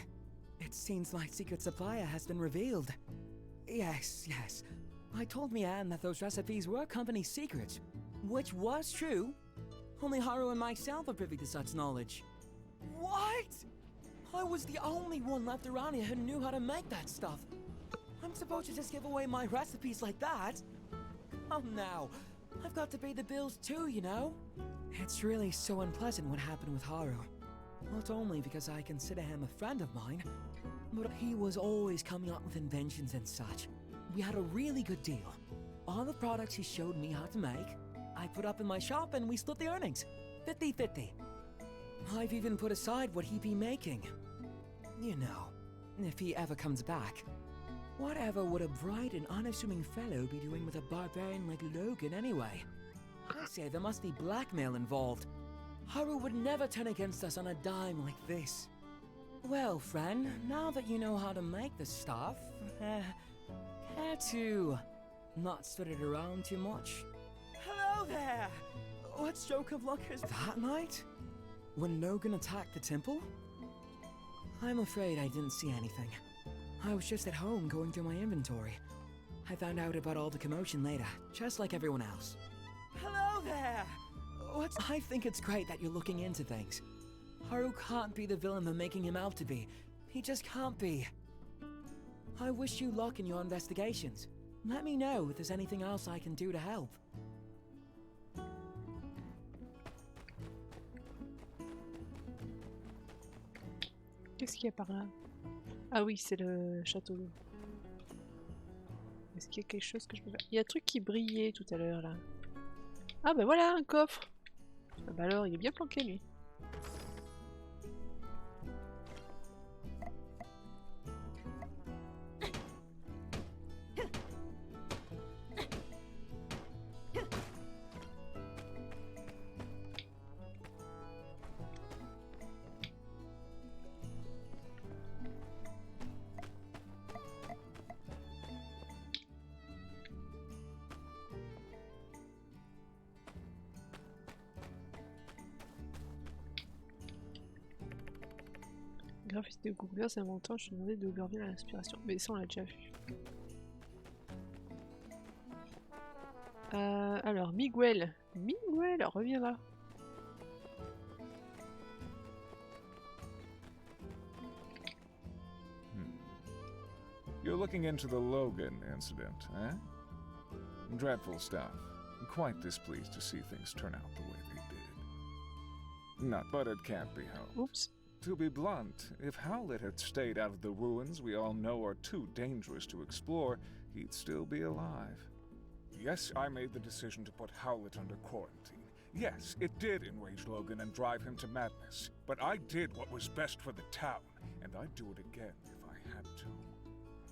It seems my secret supplier has been revealed. Yes. I told Mianne that those recipes were company secrets, which was true. Only Haru and myself are privy to such knowledge. What? I was the only one left around here who knew how to make that stuff. I'm supposed to just give away my recipes like that? Oh no, I've got to pay the bills too, you know? It's really so unpleasant what happened with Haru. Not only because I consider him a friend of mine, but he was always coming up with inventions and such. We had a really good deal. All the products he showed me how to make, I put up in my shop and we split the earnings. 50-50. I've even put aside what he'd be making. You know, if he ever comes back. Whatever would a bright and unassuming fellow be doing with a barbarian like Logan anyway? I say there must be blackmail involved. Haru would never turn against us on a dime like this. Well, friend, now that you know how to make the stuff, care to not spread it around too much? Hello there! What stroke of luck is that night? When Logan attacked the temple? I'm afraid I didn't see anything. I was just at home going through my inventory. I found out about all the commotion later, just like everyone else. Hello there! I think it's great that you're looking into things. Haru can't be the villain they're making him out to be. He just can't be. I wish you luck in your investigations. Let me know if there's anything else I can do to help. Qu'est-ce qu'il y a par là? Ah oui, c'est le château. Est-ce qu'il y a quelque chose que je peux faire? Il y a un truc qui brillait tout à l'heure là. Ah bah voilà, un coffre. Ah bah alors, il est bien planqué lui. Graphiste de Google, c'est un montant, je suis demandé d'où leur vient l'inspiration. Mais ça, on l'a déjà vu. Alors, Miguel. Miguel, reviens là. You're looking into the Logan incident, eh? Dreadful stuff. Quite displeased to see things turn out the way they did. Not, but it can't be helped. Oops. To be blunt, if Howlett had stayed out of the ruins we all know are too dangerous to explore, he'd still be alive. Yes, I made the decision to put Howlett under quarantine. Yes, it did enrage Logan and drive him to madness. But I did what was best for the town, and I'd do it again if I had to.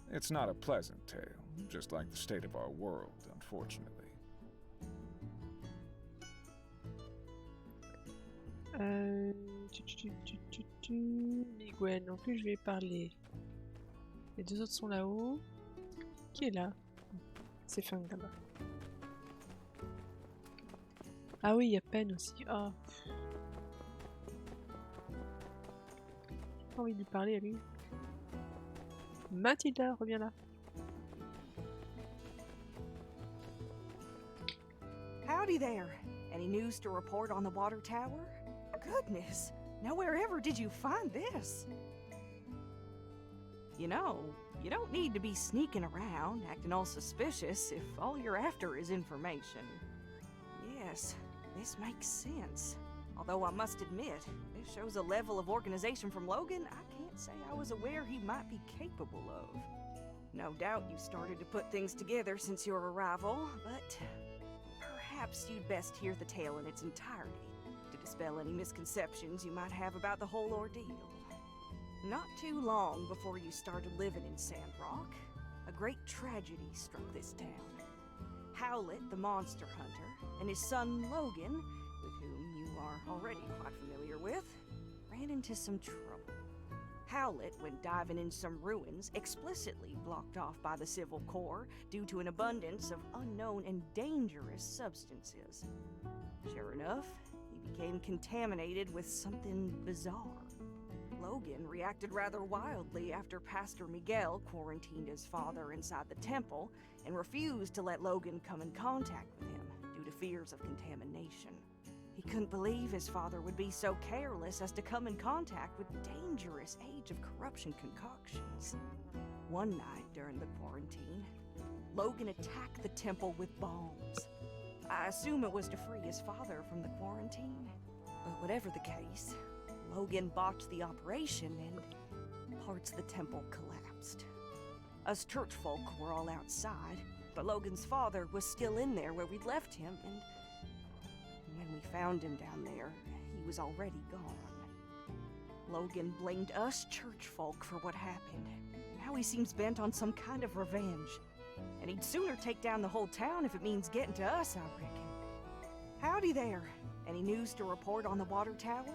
It's not a pleasant tale, just like the state of our world, unfortunately. Miguel, non plus je vais parler. Les deux autres sont là-haut. Qui est là? C'est Fang là-bas. Ah oui, il y a Pen aussi. Ah. J'ai pas envie de lui parler à lui. Mathilda, reviens là. Howdy there. Any news to report on the water tower? Goodness, nowhere ever did you find this. You know, you don't need to be sneaking around, acting all suspicious if all you're after is information. Yes, this makes sense. Although I must admit, this shows a level of organization from Logan I can't say I was aware he might be capable of. No doubt you started to put things together since your arrival, but perhaps you'd best hear the tale in its entirety to dispel any misconceptions you might have about the whole ordeal. Not too long before you started living in Sandrock, a great tragedy struck this town. Howlett, the monster hunter, and his son Logan, with whom you are already quite familiar with, ran into some trouble. Howlett went diving in some ruins explicitly blocked off by the Civil Corps due to an abundance of unknown and dangerous substances. Sure enough, he became contaminated with something bizarre. Logan reacted rather wildly after Pastor Miguel quarantined his father inside the temple and refused to let Logan come in contact with him due to fears of contamination. He couldn't believe his father would be so careless as to come in contact with dangerous Age of Corruption concoctions. One night during the quarantine, Logan attacked the temple with bombs. I assume it was to free his father from the quarantine. But whatever the case, Logan botched the operation and parts of the temple collapsed. Us church folk were all outside, but Logan's father was still in there where we'd left him, and when we found him down there, he was already gone. Logan blamed us church folk for what happened. Now he seems bent on some kind of revenge. And he'd sooner take down the whole town if it means getting to us, I reckon. Howdy there. Any news to report on the water tower?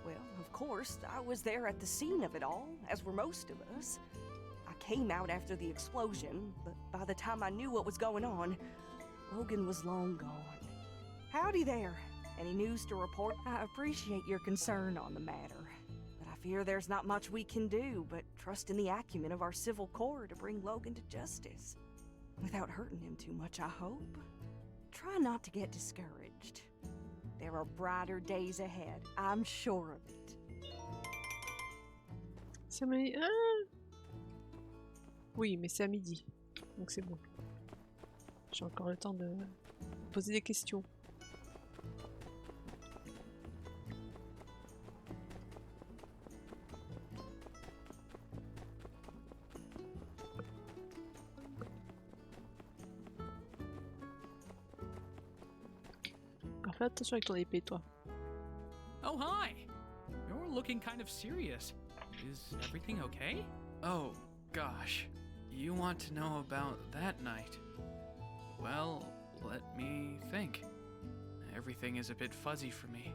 Well, of course, I was there at the scene of it all, as were most of us. I came out after the explosion, but by the time I knew what was going on, Logan was long gone. Howdy there. Any news to report? I appreciate your concern on the matter, but I fear there's not much we can do but trust in the acumen of our Civil Corps to bring Logan to justice. Without hurting him too much, I hope. Try not to get discouraged. There are brighter days ahead, I'm sure of it. Ça m'a dit... Ah oui, mais c'est à midi, donc c'est bon. J'ai encore le temps de poser des questions. Fais attention avec ton épée, toi. Oh, hi! You're looking kind of serious. Is everything okay? Oh, gosh. You want to know about that night? Well, let me think. Everything is a bit fuzzy for me.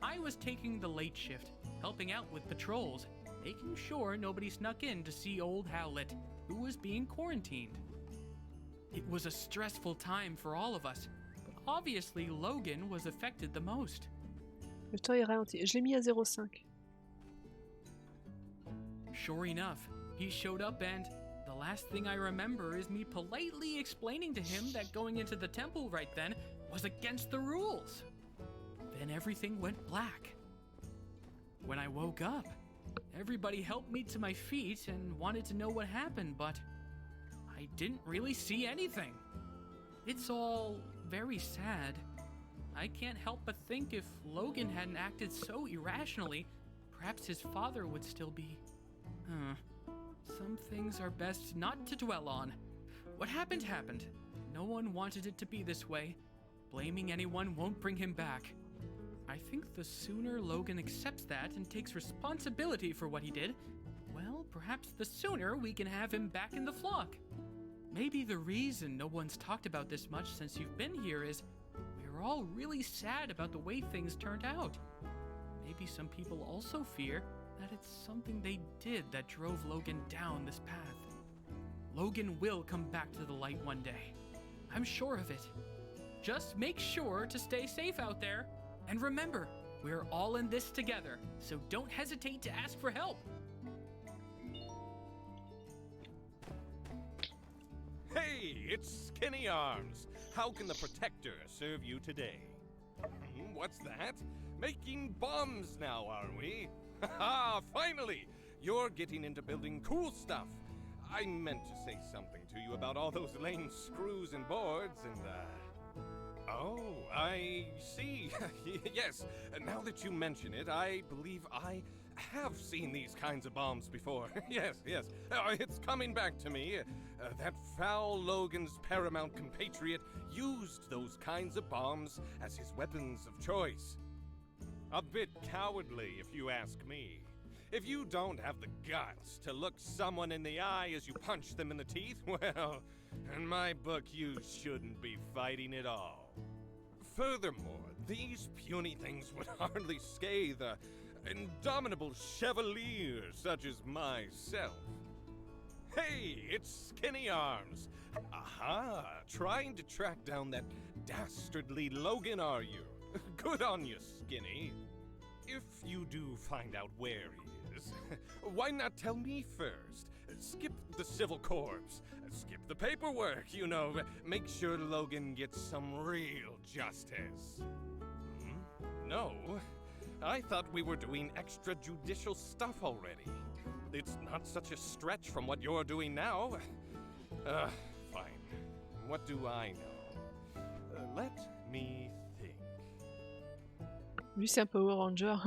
I was taking the late shift, helping out with patrols, making sure nobody snuck in to see old Howlett, who was being quarantined. It was a stressful time for all of us. Obviously, Logan was affected the most. Le temps est ralenti. Je l'ai mis à 0,5. Sure enough, he showed up and the last thing I remember is me politely explaining to him that going into the temple right then was against the rules. Then everything went black. When I woke up, everybody helped me to my feet and wanted to know what happened, but I didn't really see anything. It's all very sad. I can't help but think if Logan hadn't acted so irrationally, perhaps his father would still be... Some things are best not to dwell on. What happened happened. No one wanted it to be this way. Blaming anyone won't bring him back. I think the sooner Logan accepts that and takes responsibility for what he did, well, perhaps the sooner we can have him back in the flock. Maybe the reason no one's talked about this much since you've been here is we're all really sad about the way things turned out. Maybe some people also fear that it's something they did that drove Logan down this path. Logan will come back to the light one day. I'm sure of it. Just make sure to stay safe out there. And remember, we're all in this together, so don't hesitate to ask for help. Hey, it's Skinny Arms. How can the Protector serve you today? What's that? Making bombs now, are we? Ha! Finally! You're getting into building cool stuff. I meant to say something to you about all those lame screws and boards and, Oh, I see. Yes, now that you mention it, I believe I have seen these kinds of bombs before. Yes. It's coming back to me. That foul Logan's paramount compatriot used those kinds of bombs as his weapons of choice. A bit cowardly, if you ask me. If you don't have the guts to look someone in the eye as you punch them in the teeth, well, in my book, you shouldn't be fighting at all. Furthermore, these puny things would hardly scathe an indomitable chevalier such as myself. Hey, it's Skinny Arms. Aha, trying to track down that dastardly Logan, are you? Good on you, Skinny. If you do find out where he is, why not tell me first? Skip the civil corps. Skip the paperwork, you know. Make sure Logan gets some real justice. No, I thought we were doing extrajudicial stuff already. It's not such a stretch from what you're doing now. Fine. What do I know? Let me think. Lui, c'est un Power Ranger.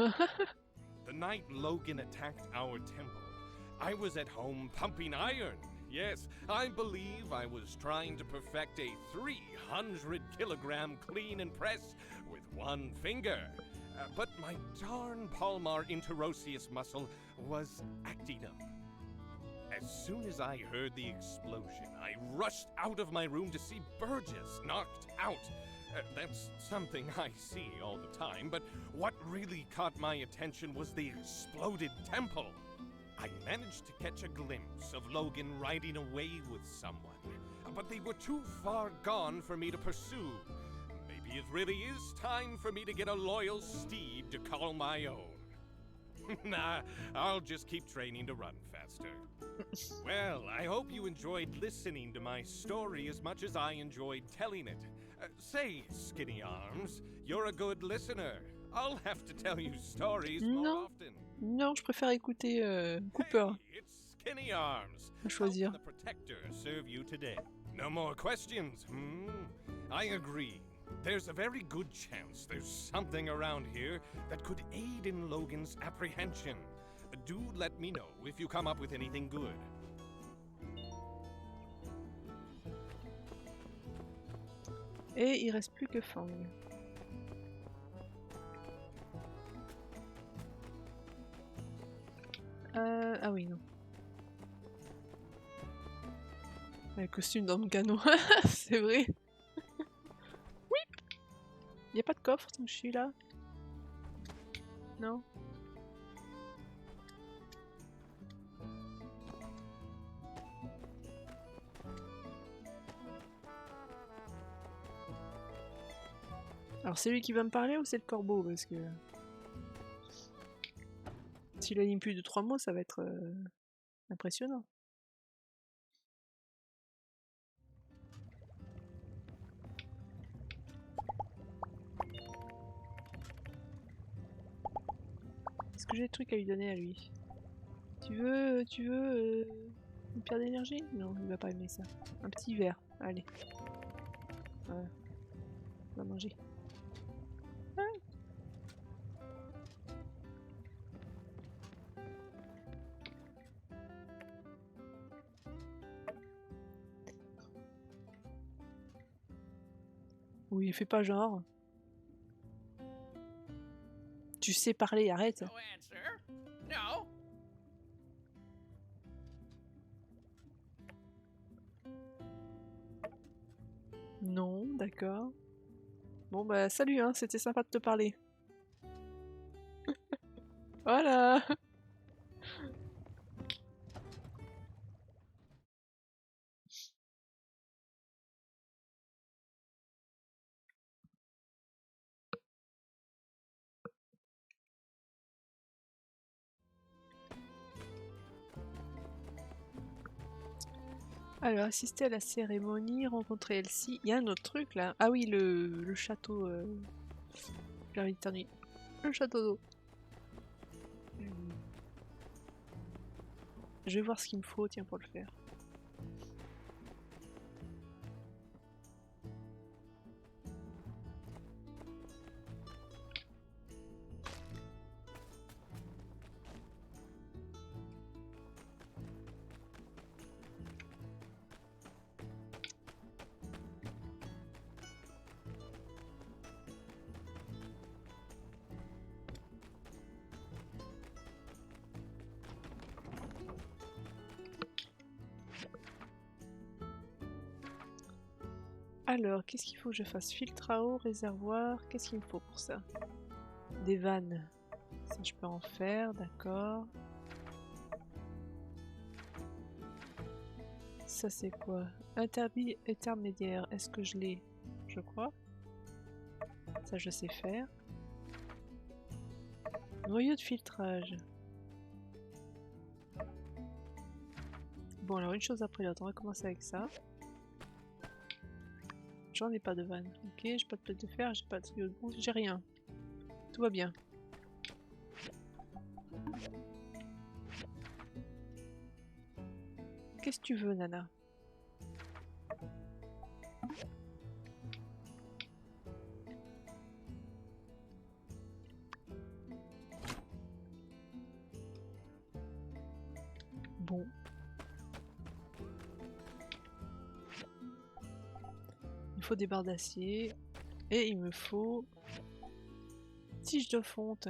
The night Logan attacked our temple, I was at home pumping iron. Yes, I believe I was trying to perfect a 300-kilogram clean and press with one finger. But my darn palmar interosseous muscle was acting up. As soon as I heard the explosion, I rushed out of my room to see Burgess knocked out. That's something I see all the time, but what really caught my attention was the exploded temple. I managed to catch a glimpse of Logan riding away with someone, but they were too far gone for me to pursue. Maybe it really is time for me to get a loyal steed to call my own. Nah, I'll just keep training to run faster. Well, I hope you enjoyed listening to my story as much as I enjoyed telling it. Say, Skinny Arms, you're a good listener. I'll have to tell you stories more often. Non, je préfère écouter Cooper. Hey, it's Skinny Arms. À choisir. How can the Protector serve you today? No more questions, I agree. There's a very good chance there's something around here that could aid in Logan's apprehension. Do let me know if you come up with anything good. Et il reste plus que Fang. Ah oui, non. Le costume d'homme canon, c'est vrai. Oui. Y a pas de coffre tant que je suis là. Non. Alors c'est lui qui va me parler ou c'est le corbeau? Parce que... s'il a mis plus de 3 mois, ça va être Impressionnant. Est-ce que j'ai des trucs à lui donner à lui? Tu veux une pierre d'énergie? Non, il va pas aimer ça. Un petit verre, allez. Voilà. On va manger. Ah. Oui, fais pas genre. Tu sais parler, arrête. No answer. No. Non, d'accord. Bon bah salut hein, c'était sympa de te parler. Voilà. Alors, assister à la cérémonie, rencontrer Elsie. Il y a un autre truc là. Ah oui, le château. J'ai envie d'éternuer. Le château d'eau. Je vais voir ce qu'il me faut, tiens, pour le faire. Alors, qu'est-ce qu'il faut que je fasse? Filtre à eau, réservoir, qu'est-ce qu'il me faut pour ça? Des vannes. Ça, je peux en faire, d'accord. Ça, c'est quoi? Interdit intermédiaire, est-ce que je l'ai? Je crois. Ça, je sais faire. Noyau de filtrage. Bon, alors une chose après l'autre, on va commencer avec ça. J'en ai pas de vanne. Ok, j'ai pas de plaque de fer, j'ai pas de tuyau de bronze, j'ai rien. Tout va bien. Qu'est-ce que tu veux, Nana? Bon. Il faut des barres d'acier. Et il me faut... tige de fonte.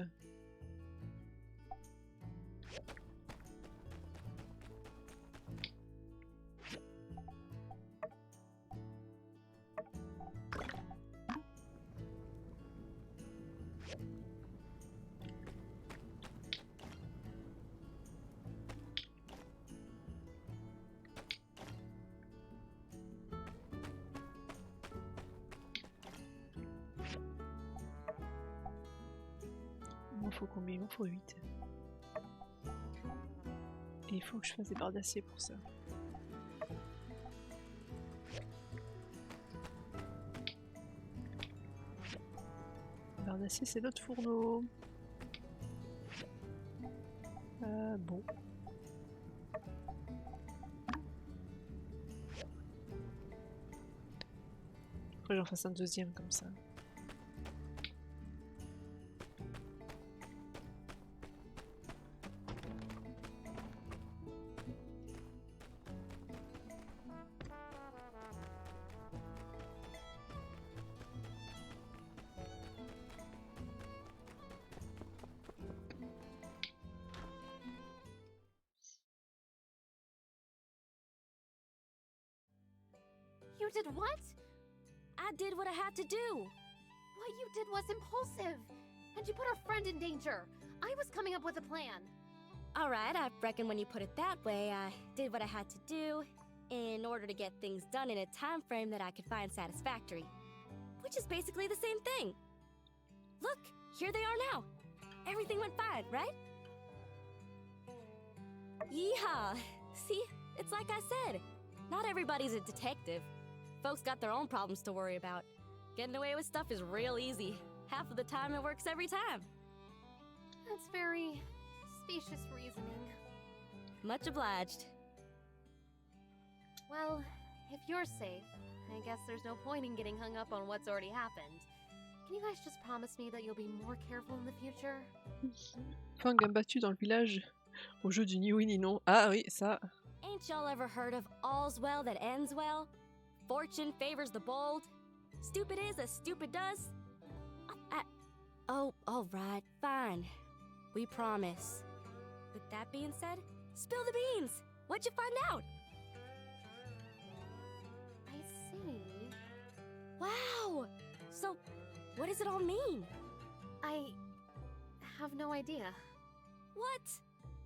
Il m'en faut combien? Il m'en faut 8. Et il faut que je fasse des barres d'acier pour ça. Les barres d'acier, c'est l'autre fourneau. Bon. Après, j'en fasse un deuxième comme ça. You did what? I did what I had to do. What you did was impulsive. And you put our friend in danger. I was coming up with a plan. All right, I reckon when you put it that way, I did what I had to do in order to get things done in a time frame that I could find satisfactory. Which is basically the same thing. Look, here they are now. Everything went fine, right? Yeehaw! See, it's like I said. Not everybody's a detective. Folks got their own problems to worry about. Getting away with stuff is real easy. Half of the time it works every time. That's very specious reasoning. Much obliged. Well, if you're safe, I guess there's no point in getting hung up on what's already happened. Can you guys just promise me that you'll be more careful in the future? Fang battu dans le village au jeu du ni oui ni non. Ah oui, ça. Ain't y'all ever heard of all's well that ends well? Fortune favors the bold. Stupid is as stupid does. Oh, all right, fine. We promise. With that being said, spill the beans. What'd you find out? I see. Wow! So, what does it all mean? I have no idea. What?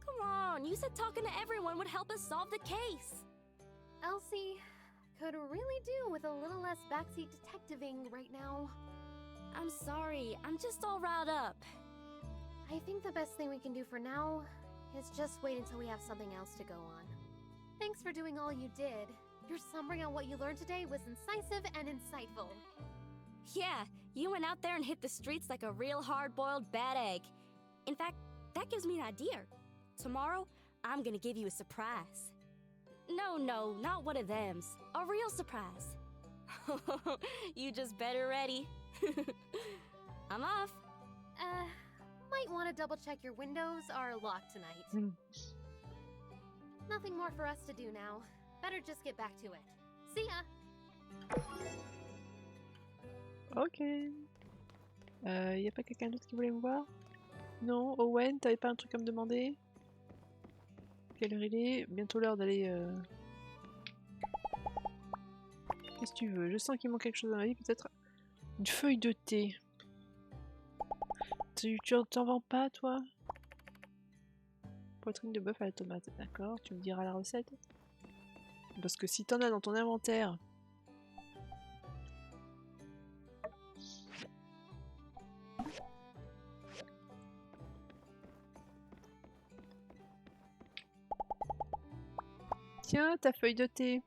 Come on, you said talking to everyone would help us solve the case. Elsie could really do with a little less backseat detectiving right now. I'm sorry, I'm just all riled up. I think the best thing we can do for now is just wait until we have something else to go on. Thanks for doing all you did. Your summary on what you learned today was incisive and insightful. Yeah, you went out there and hit the streets like a real hard-boiled bad egg. In fact, that gives me an idea. Tomorrow, I'm gonna give you a surprise. No, not one of thems. A real surprise. You just better ready. I'm off. Might want to double check your windows are locked tonight. Nothing more for us to do now. Better just get back to it. See ya! Ok. Y a pas quelqu'un d'autre qui voulait me voir? Non, Owen, t'avais pas un truc à me demander? Quelle heure il est? Bientôt l'heure d'aller... Qu'est-ce que tu veux? Je sens qu'il manque quelque chose dans la vie, peut-être une feuille de thé. Tu t'en vends pas, toi? Poitrine de bœuf à la tomate, d'accord, tu me diras la recette. Parce que si t'en as dans ton inventaire... Tiens, ta feuille de thé.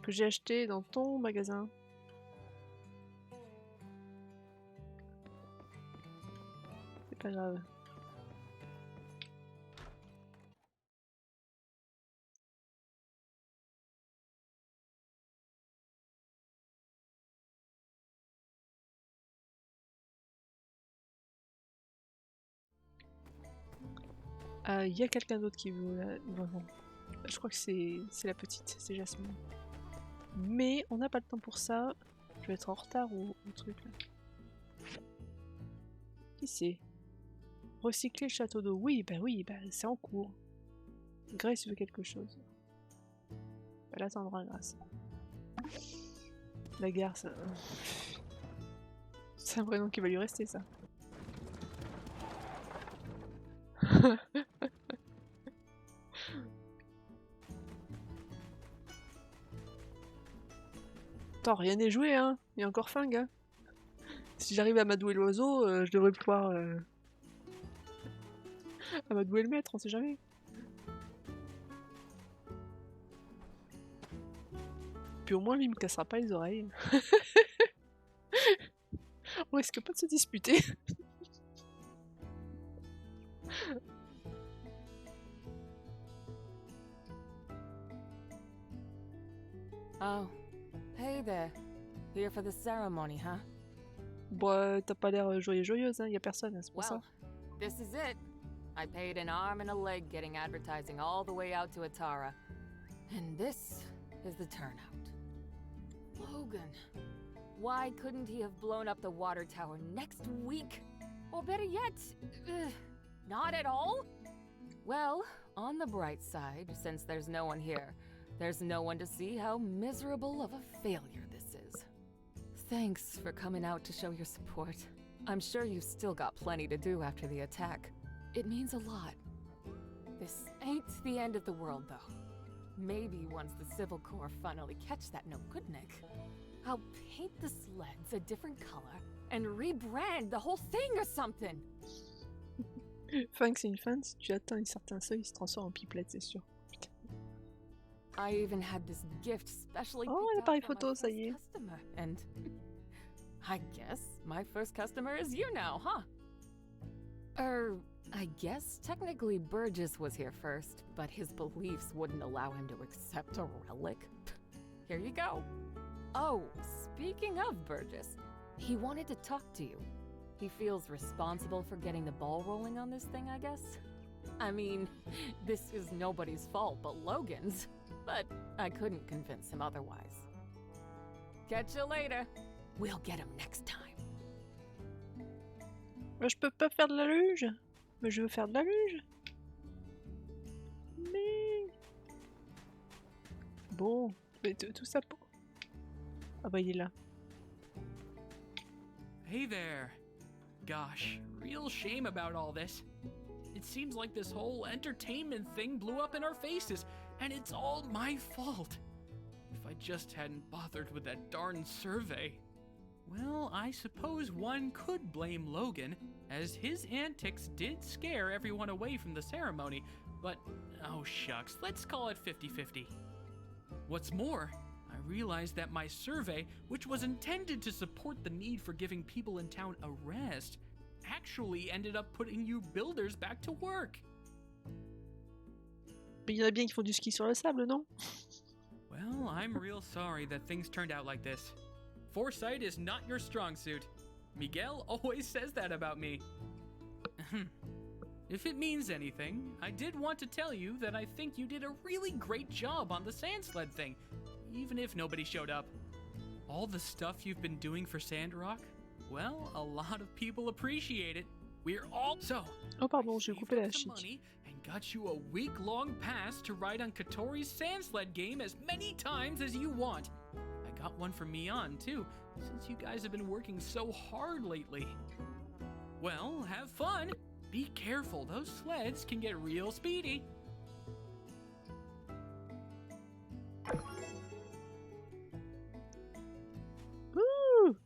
Que j'ai acheté dans ton magasin. C'est pas grave. Il y a quelqu'un d'autre qui veut la... Vraiment. Je crois que c'est la petite, c'est Jasmine. Mais on n'a pas le temps pour ça. Je vais être en retard au truc là. Qui c'est? Recycler le château d'eau. Oui, bah c'est en cours. Grace veut quelque chose. Elle attendra Grace. La gare, ça... C'est un vrai nom qui va lui rester ça. Attends, rien n'est joué, hein. Il y a encore Fing, hein. Si j'arrive à m'adouer l'oiseau, je devrais pouvoir... amadouer le maître, on sait jamais. Puis au moins, lui, il me cassera pas les oreilles. On risque pas de se disputer. Oh, hey there. Here for the ceremony, huh? Bon, t'as pas l'air joyeuse, hein, y a personne, c'est pour ça. This is it. I paid an arm and a leg getting advertising all the way out to Atara. And this is the turnout. Logan, why couldn't he have blown up the water tower next week? Or better yet, not at all? Well, on the bright side, since there's no one here, there's no one to see how miserable of a failure this is. Thanks for coming out to show your support. I'm sure you've still got plenty to do after the attack. It means a lot. This ain't the end of the world, though. Maybe once the Civil Corps finally catch that no-good Nick, I'll paint the sleds a different color and rebrand the whole thing or something. Fin que c'est une fan, si tu atteins un certain seuil, il se transforme en pipelette, c'est sûr. Putain. I even had this gift specially Oh, picked l'appareil out for my photo, ça first y est. customer, and I guess my first customer is you now, huh? I guess technically Burgess was here first, but his beliefs wouldn't allow him to accept a relic. Here you go. Oh, speaking of Burgess, he wanted to talk to you. He feels responsible for getting the ball rolling on this thing, I guess. I mean, this is nobody's fault but Logan's, but I couldn't convince him otherwise. Catch you later. We'll get him next time. Je peux pas faire de la luge. Mais je veux faire de la luge. Mais... Bon, mais tout ça pour... Ah bah il est là. Hey there. Gosh, real shame about all this. It seems like this whole entertainment thing blew up in our faces, and it's all my fault. If I just hadn't bothered with that darn survey. Well, I suppose one could blame Logan, as his antics did scare everyone away from the ceremony, but oh shucks, let's call it 50-50. What's more, I realized that my survey, which was intended to support the need for giving people in town a rest, actually ended up putting you builders back to work. Mais il y en a bien qui font du ski sur le sable, non? Well, I'm real sorry that things turned out like this. Foresight is not your strong suit. Miguel always says that about me. If it means anything, I did want to tell you that I think you did a really great job on the sand sled thing, even if nobody showed up. All the stuff you've been doing for Sandrock, well, a lot of people appreciate it. We're all so. Oh pardon, j'ai coupé la chic. Money and got you a week-long pass to ride on Katori's sand sled game as many times as you want. I got one for Mian too, since you guys have been working so hard lately. Well, have fun. Be careful, those sleds can get real speedy. Woo!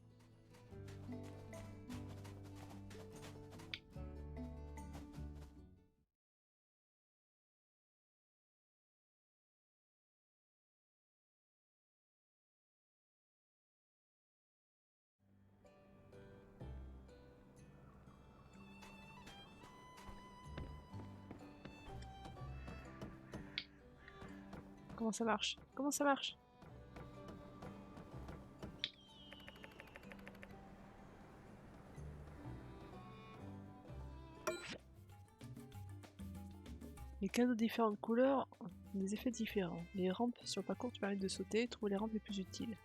Comment ça marche? Comment ça marche? Les canaux de différentes couleurs ont des effets différents. Les rampes sur le parcours te permettent de sauter, trouver les rampes les plus utiles.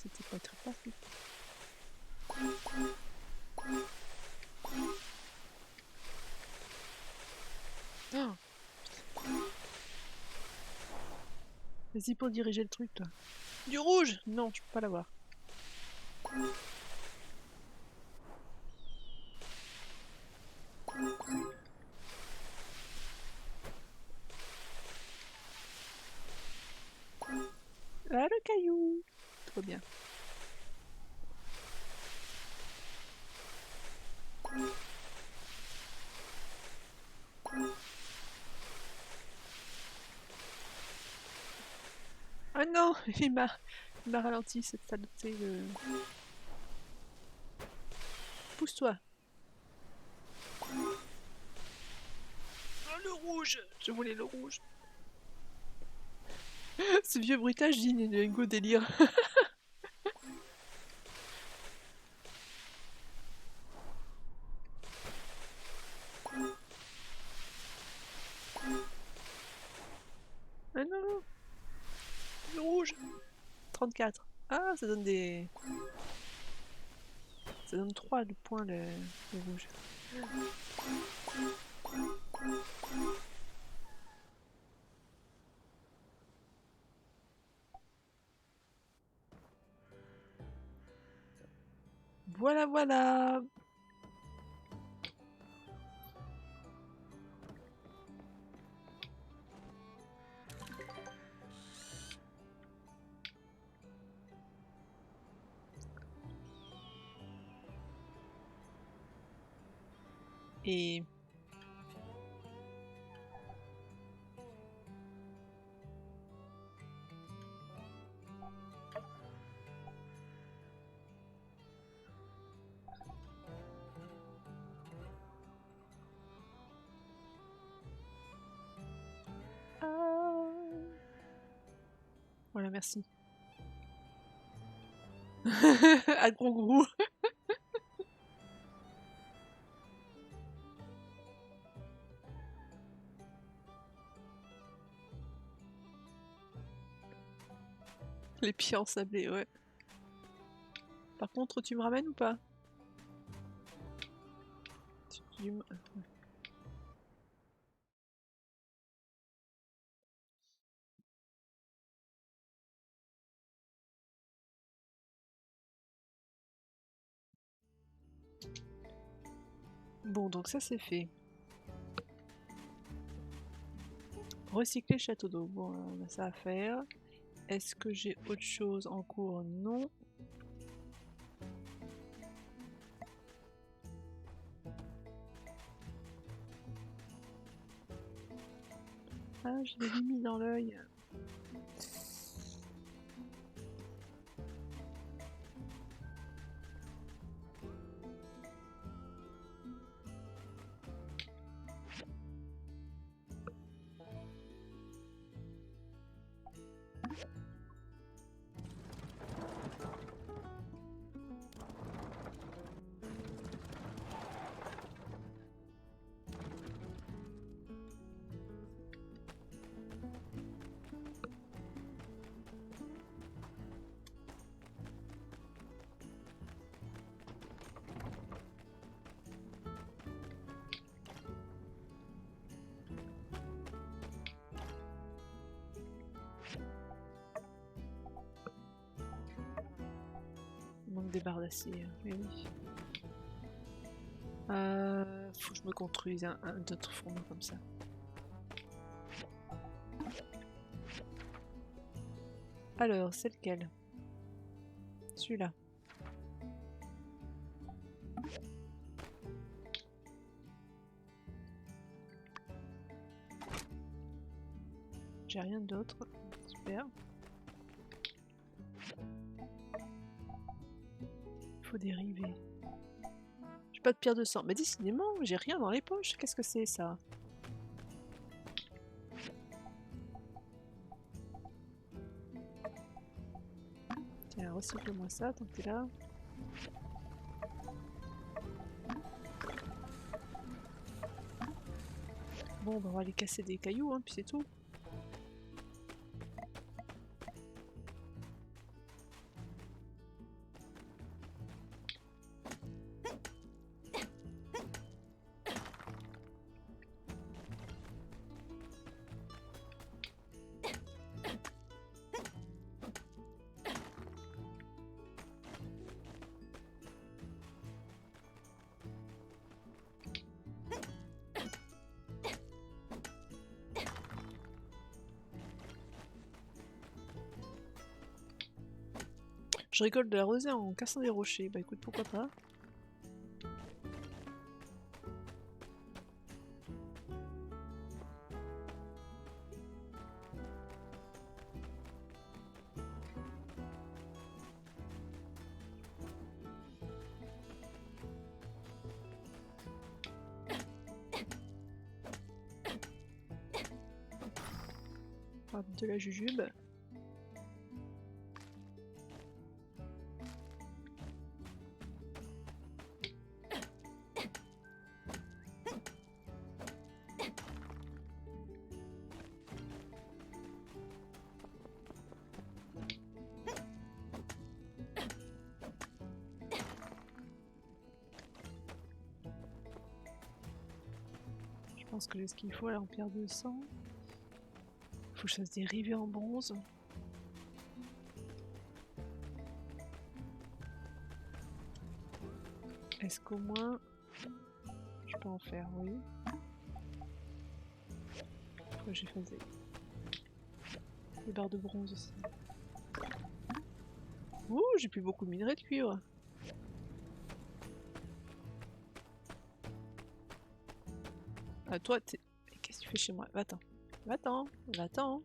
C'était pas très facile. Oh. Vas-y pour diriger le truc, toi. Du rouge! Non, je peux pas l'avoir. Ah, le caillou! Trop bien. Ah non, il m'a ralenti cette saleté de... Pousse-toi. Ah, le rouge! Je voulais le rouge. Ce vieux bruitage digne d'un go délire. Ah non! Le rouge! 34. Ah, ça donne des... Ça donne 3 de points le rouge. Voilà, voilà. Et voilà, merci. À gros goût. Les pieds ensablés, ouais. Par contre, tu me ramènes ou pas? Tu me- Bon, donc ça c'est fait. Recycler château d'eau. Bon, on a ça à faire. Est-ce que j'ai autre chose en cours? Non. Ah, je l'ai mis dans l'œil. Il manque des barres d'acier, oui, oui. Faut que je me construise un autre fourneau comme ça. Alors, c'est lequel? Celui-là. J'ai rien d'autre. Super. Il faut dériver. J'ai pas de pierre de sang. Mais décidément, j'ai rien dans les poches. Qu'est-ce que c'est ça? Tiens, recycle-moi ça tant que t'es là. Bon, bah, on va aller casser des cailloux, hein, puis c'est tout. Je rigole de l'arroser en cassant des rochers. Bah écoute, pourquoi pas. Hop, de la jujube. Je pense que j'ai ce qu'il faut là en pierre de sang. Faut que je fasse des rivets en bronze. Est-ce qu'au moins je peux en faire? Oui. Faut que j'ai fait des barres de bronze aussi. Ouh, j'ai plus beaucoup de minerais de cuivre. Ah, toi, t'es... Qu'est-ce que tu fais chez moi? Va-t'en. Va-t'en. Va-t'en.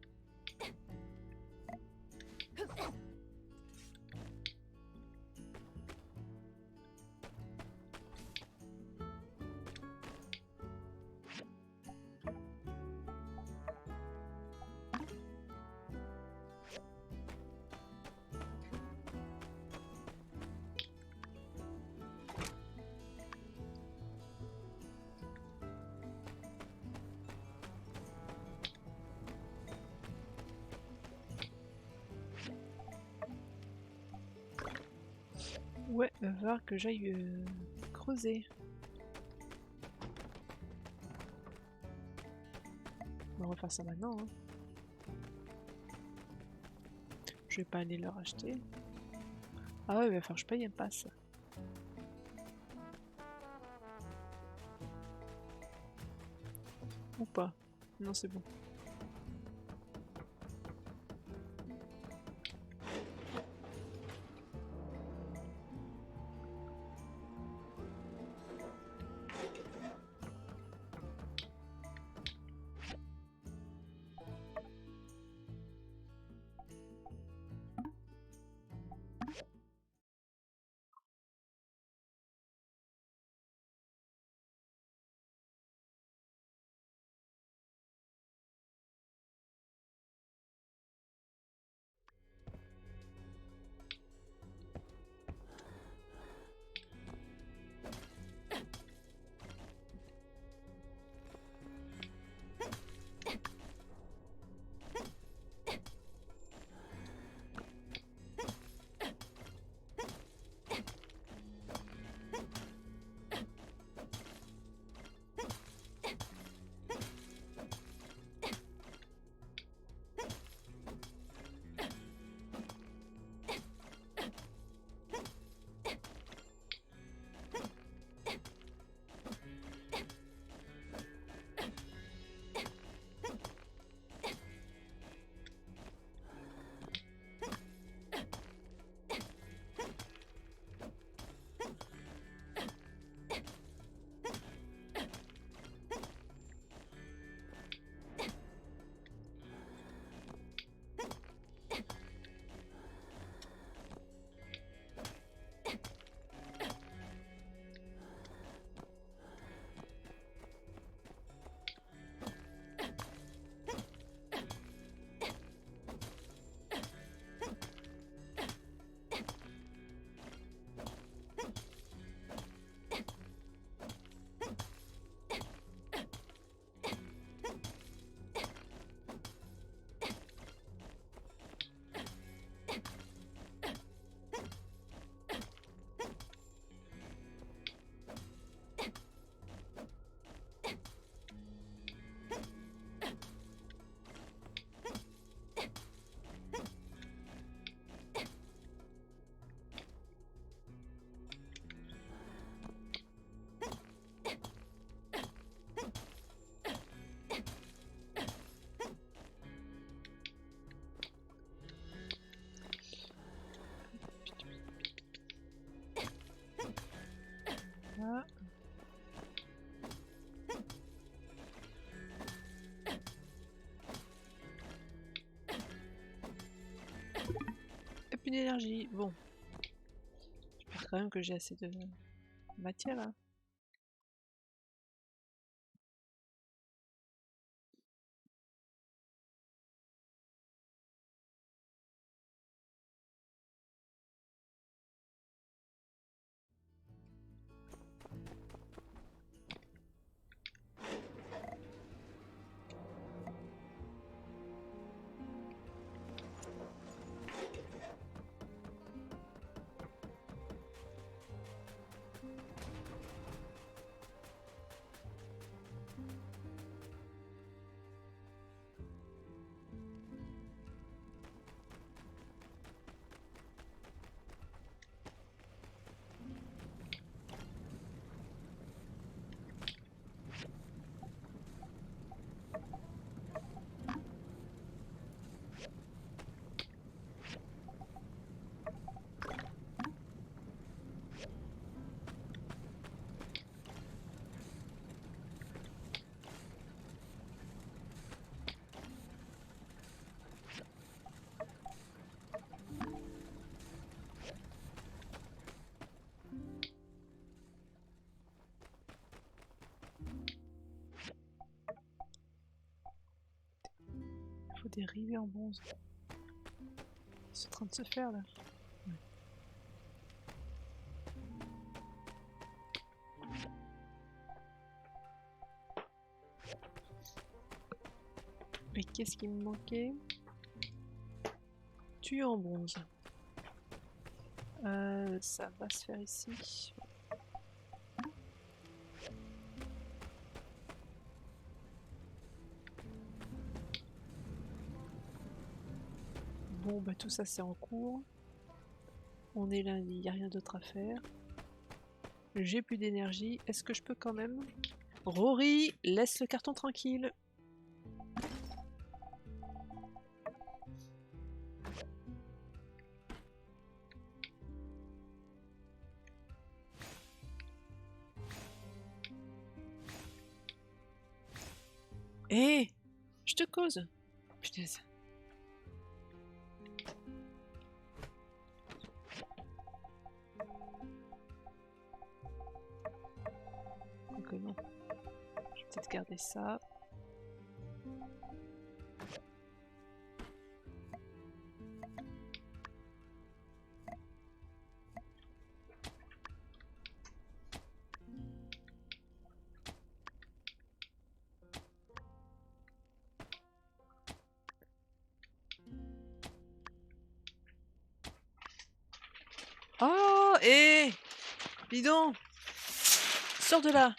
Ouais, va falloir que j'aille creuser. On va refaire ça maintenant. Hein. Je vais pas aller leur acheter. Ah ouais, il va falloir que je paye un pass. Ou pas. Non, c'est bon. Là. Et puis d'énergie. Bon. J'espère quand même que j'ai assez de matière là. faut des rivets en bronze. C'est en train de se faire là. Ouais. Et qu'est-ce qui me manquait? Tuyau en bronze. Ça va se faire ici. Bon, bah tout ça c'est en cours. On est lundi, il n'y a rien d'autre à faire. J'ai plus d'énergie. Est-ce que je peux quand même? Rory, laisse le carton tranquille. Hé, je te cause. Putain. Donc non. Je vais peut-être garder ça. Oh, hé, dis donc. Sors de là.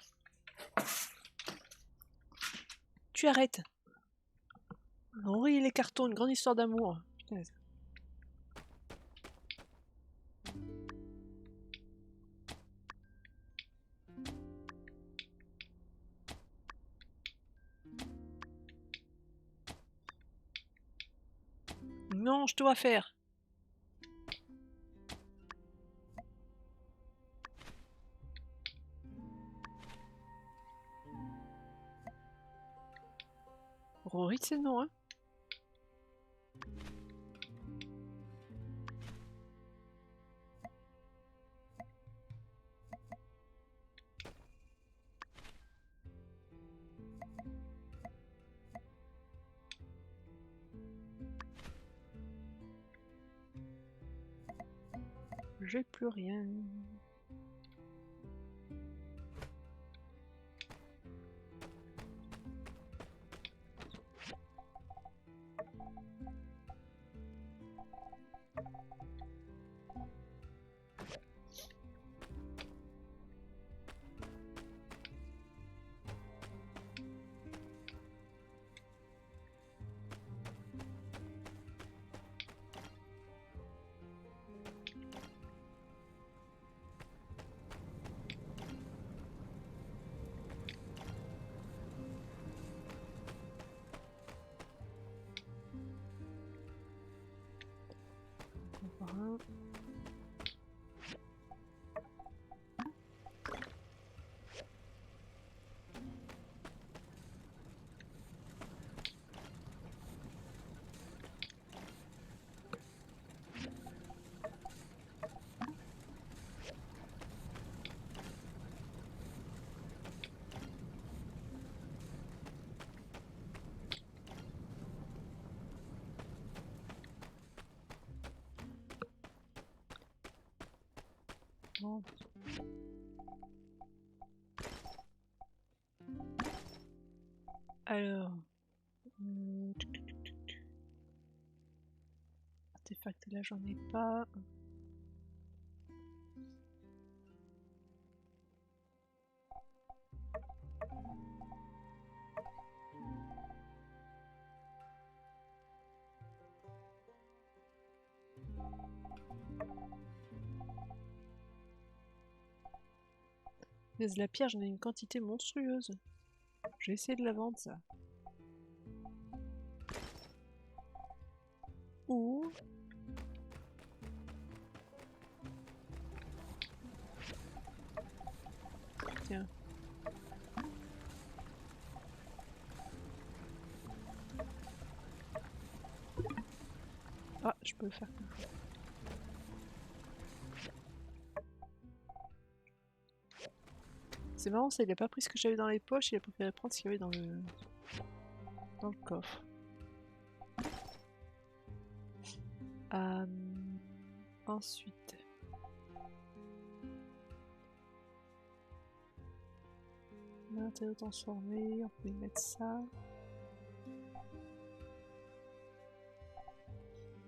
Tu arrêtes. Oui, les cartons, une grande histoire d'amour. Putain. Non, je te vois faire. Rory, c'est non, hein. J'ai plus rien. Voilà. Bon. Alors, artefact là j'en ai pas. Mais la pierre, j'en ai une quantité monstrueuse. Je vais essayer de la vendre, ça. Ou... Tiens. Ah, je peux le faire comme ça. C'est marrant, ça, il a pas pris ce que j'avais dans les poches, il a préféré prendre ce qu'il y avait dans le coffre. Ensuite. Matériaux transformés, on peut y mettre ça.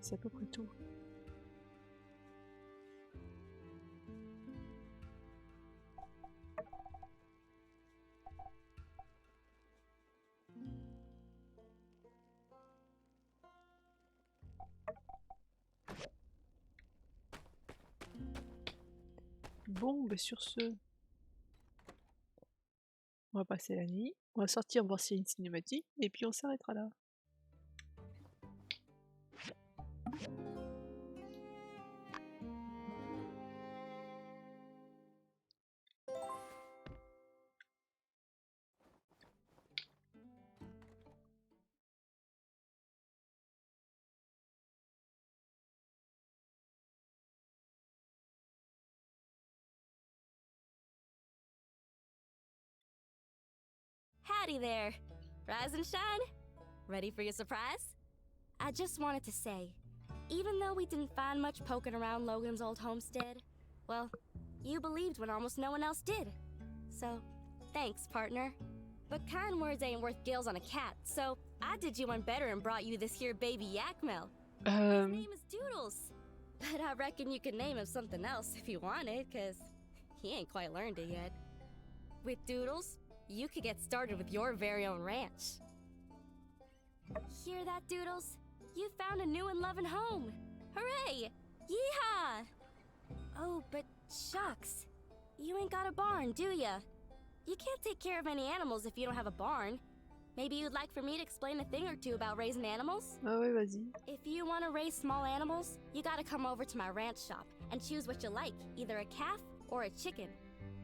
C'est à peu près tout. Bon, ben sur ce, on va passer la nuit. On va sortir voir s'il y a une cinématique et puis on s'arrêtera là. Howdy there. Rise and shine? Ready for your surprise? I just wanted to say, even though we didn't find much poking around Logan's old homestead, well, you believed when almost no one else did. So, thanks, partner. But kind words ain't worth gills on a cat, so I did you one better and brought you this here baby Yakmel. His name is Doodles. But I reckon you could name him something else if you wanted, cause he ain't quite learned it yet. With Doodles, you could get started with your very own ranch. Hear that, Doodles? You found a new and loving home. Hooray! Yeehaw! Oh, but shucks. You ain't got a barn, do ya? You can't take care of any animals if you don't have a barn. Maybe you'd like for me to explain a thing or two about raising animals? Ah ouais, vas-y. If you want to raise small animals, you gotta come over to my ranch shop and choose what you like, either a calf or a chicken.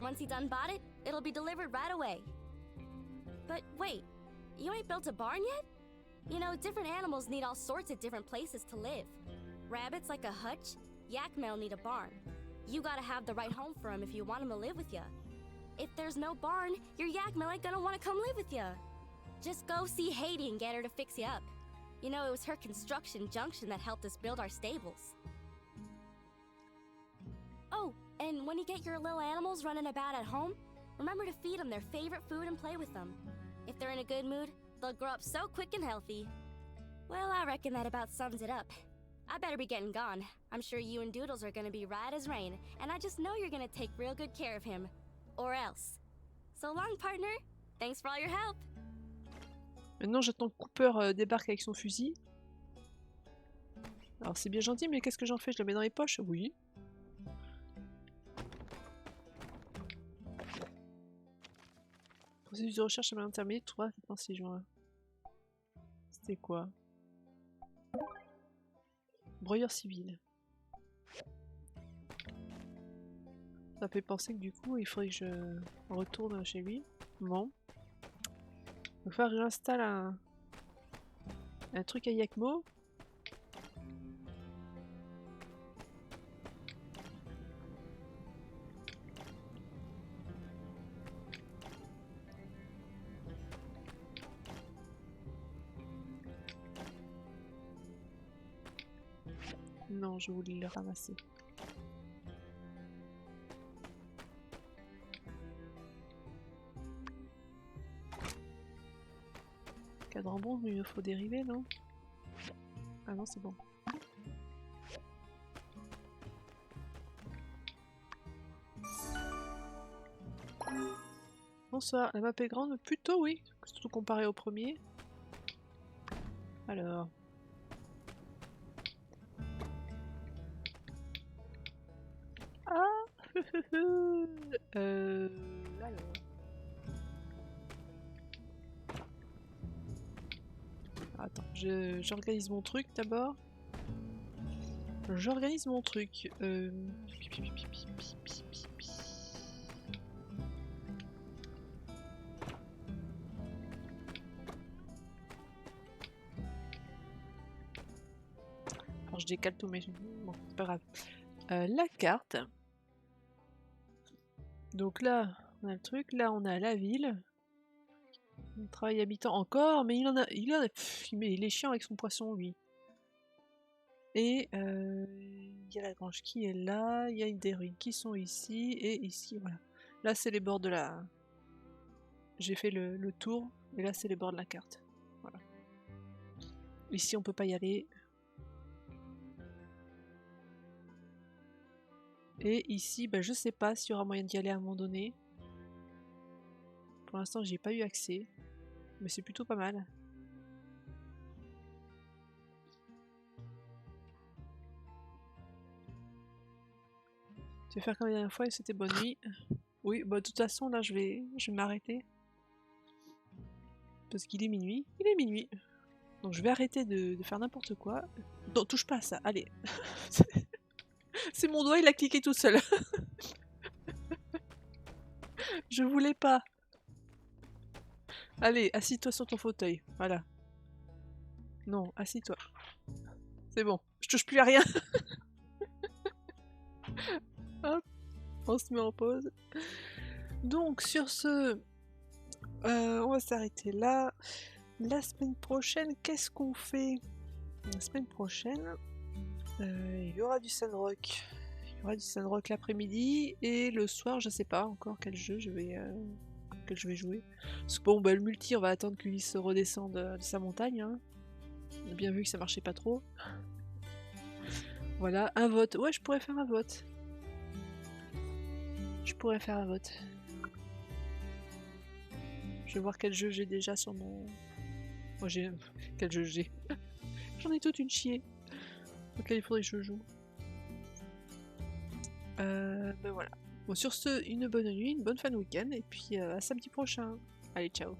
Once you done bought it, it'll be delivered right away. But wait, you ain't built a barn yet? You know, different animals need all sorts of different places to live. Rabbits like a hutch, Yakmel need a barn. You gotta have the right home for him if you want him to live with ya. If there's no barn, your Yakmel ain't gonna want to come live with ya. Just go see Haiti and get her to fix you up. You know, it was her construction junction that helped us build our stables. Oh, and when you get your little animals running about at home, remember to feed them their favorite food and play with them. If they're in a good mood, they'll grow up so quick and healthy. Well, I reckon that about sums it up. I better be getting gone. I'm sure you and Doodles are gonna be right as rain, and I just know you're gonna take real good care of him. Or else. So long, partner. Thanks for all your help. Maintenant, j'attends que Cooper débarque avec son fusil. Alors, c'est bien gentil, mais qu'est-ce que j'en fais? Je le mets dans les poches? Oui. Processus de recherche à mal intermédiaire, 3, 6 juin. C'était quoi? Broyeur civil. Ça fait penser que du coup, il faudrait que je retourne chez lui. Bon. Il va falloir que j'installe un truc à Yakmo. Non, je voulais le ramasser. Cadran bon, mais il me faut dériver, non? Ah non, c'est bon. Bonsoir, la map est grande? Plutôt oui, surtout comparé au premier. Alors... Ah alors... Attends, j'organise mon truc d'abord. J'organise mon truc. Alors je décale tout, mais bon, c'est pas grave. La carte. Donc là, on a le truc. Là, on a la ville. Le travail habitant encore, mais il est chiant avec son poisson, lui. Et il y a la grange qui est là, il y a des ruines qui sont ici, et ici, voilà. Là, c'est les bords de la... J'ai fait le tour, et là, c'est les bords de la carte. Voilà. Ici, on peut pas y aller. Et ici, bah, je sais pas s'il y aura moyen d'y aller à un moment donné. Pour l'instant, j'ai pas eu accès. Mais c'est plutôt pas mal. Tu vas faire comme la dernière fois et c'était bonne nuit. Oui, bah de toute façon, là, je vais m'arrêter. Parce qu'il est minuit. Il est minuit. Donc je vais arrêter de faire n'importe quoi. Non, touche pas à ça, allez. C'est mon doigt, il a cliqué tout seul. Je voulais pas. Allez, assis-toi sur ton fauteuil. Voilà. Non, assis-toi. C'est bon, je touche plus à rien. Hop, on se met en pause. Donc sur ce, on va s'arrêter là. La semaine prochaine, qu'est-ce qu'on fait? La semaine prochaine, il y aura du Sandrock. Il y aura du Sandrock l'après-midi et le soir, je sais pas encore quel jeu je vais jouer. Parce que bon, bah, le multi, on va attendre qu'il se redescende de sa montagne. Hein. On a bien vu que ça marchait pas trop. Voilà, un vote. Ouais, je pourrais faire un vote. Je pourrais faire un vote. Je vais voir quel jeu j'ai déjà sur mon... Moi j'ai... Quel jeu j'ai? J'en ai toute une chier. Auquel il faudrait que je joue. Ben voilà. Bon, sur ce, une bonne nuit, une bonne fin de week-end, et puis à samedi prochain. Allez, ciao.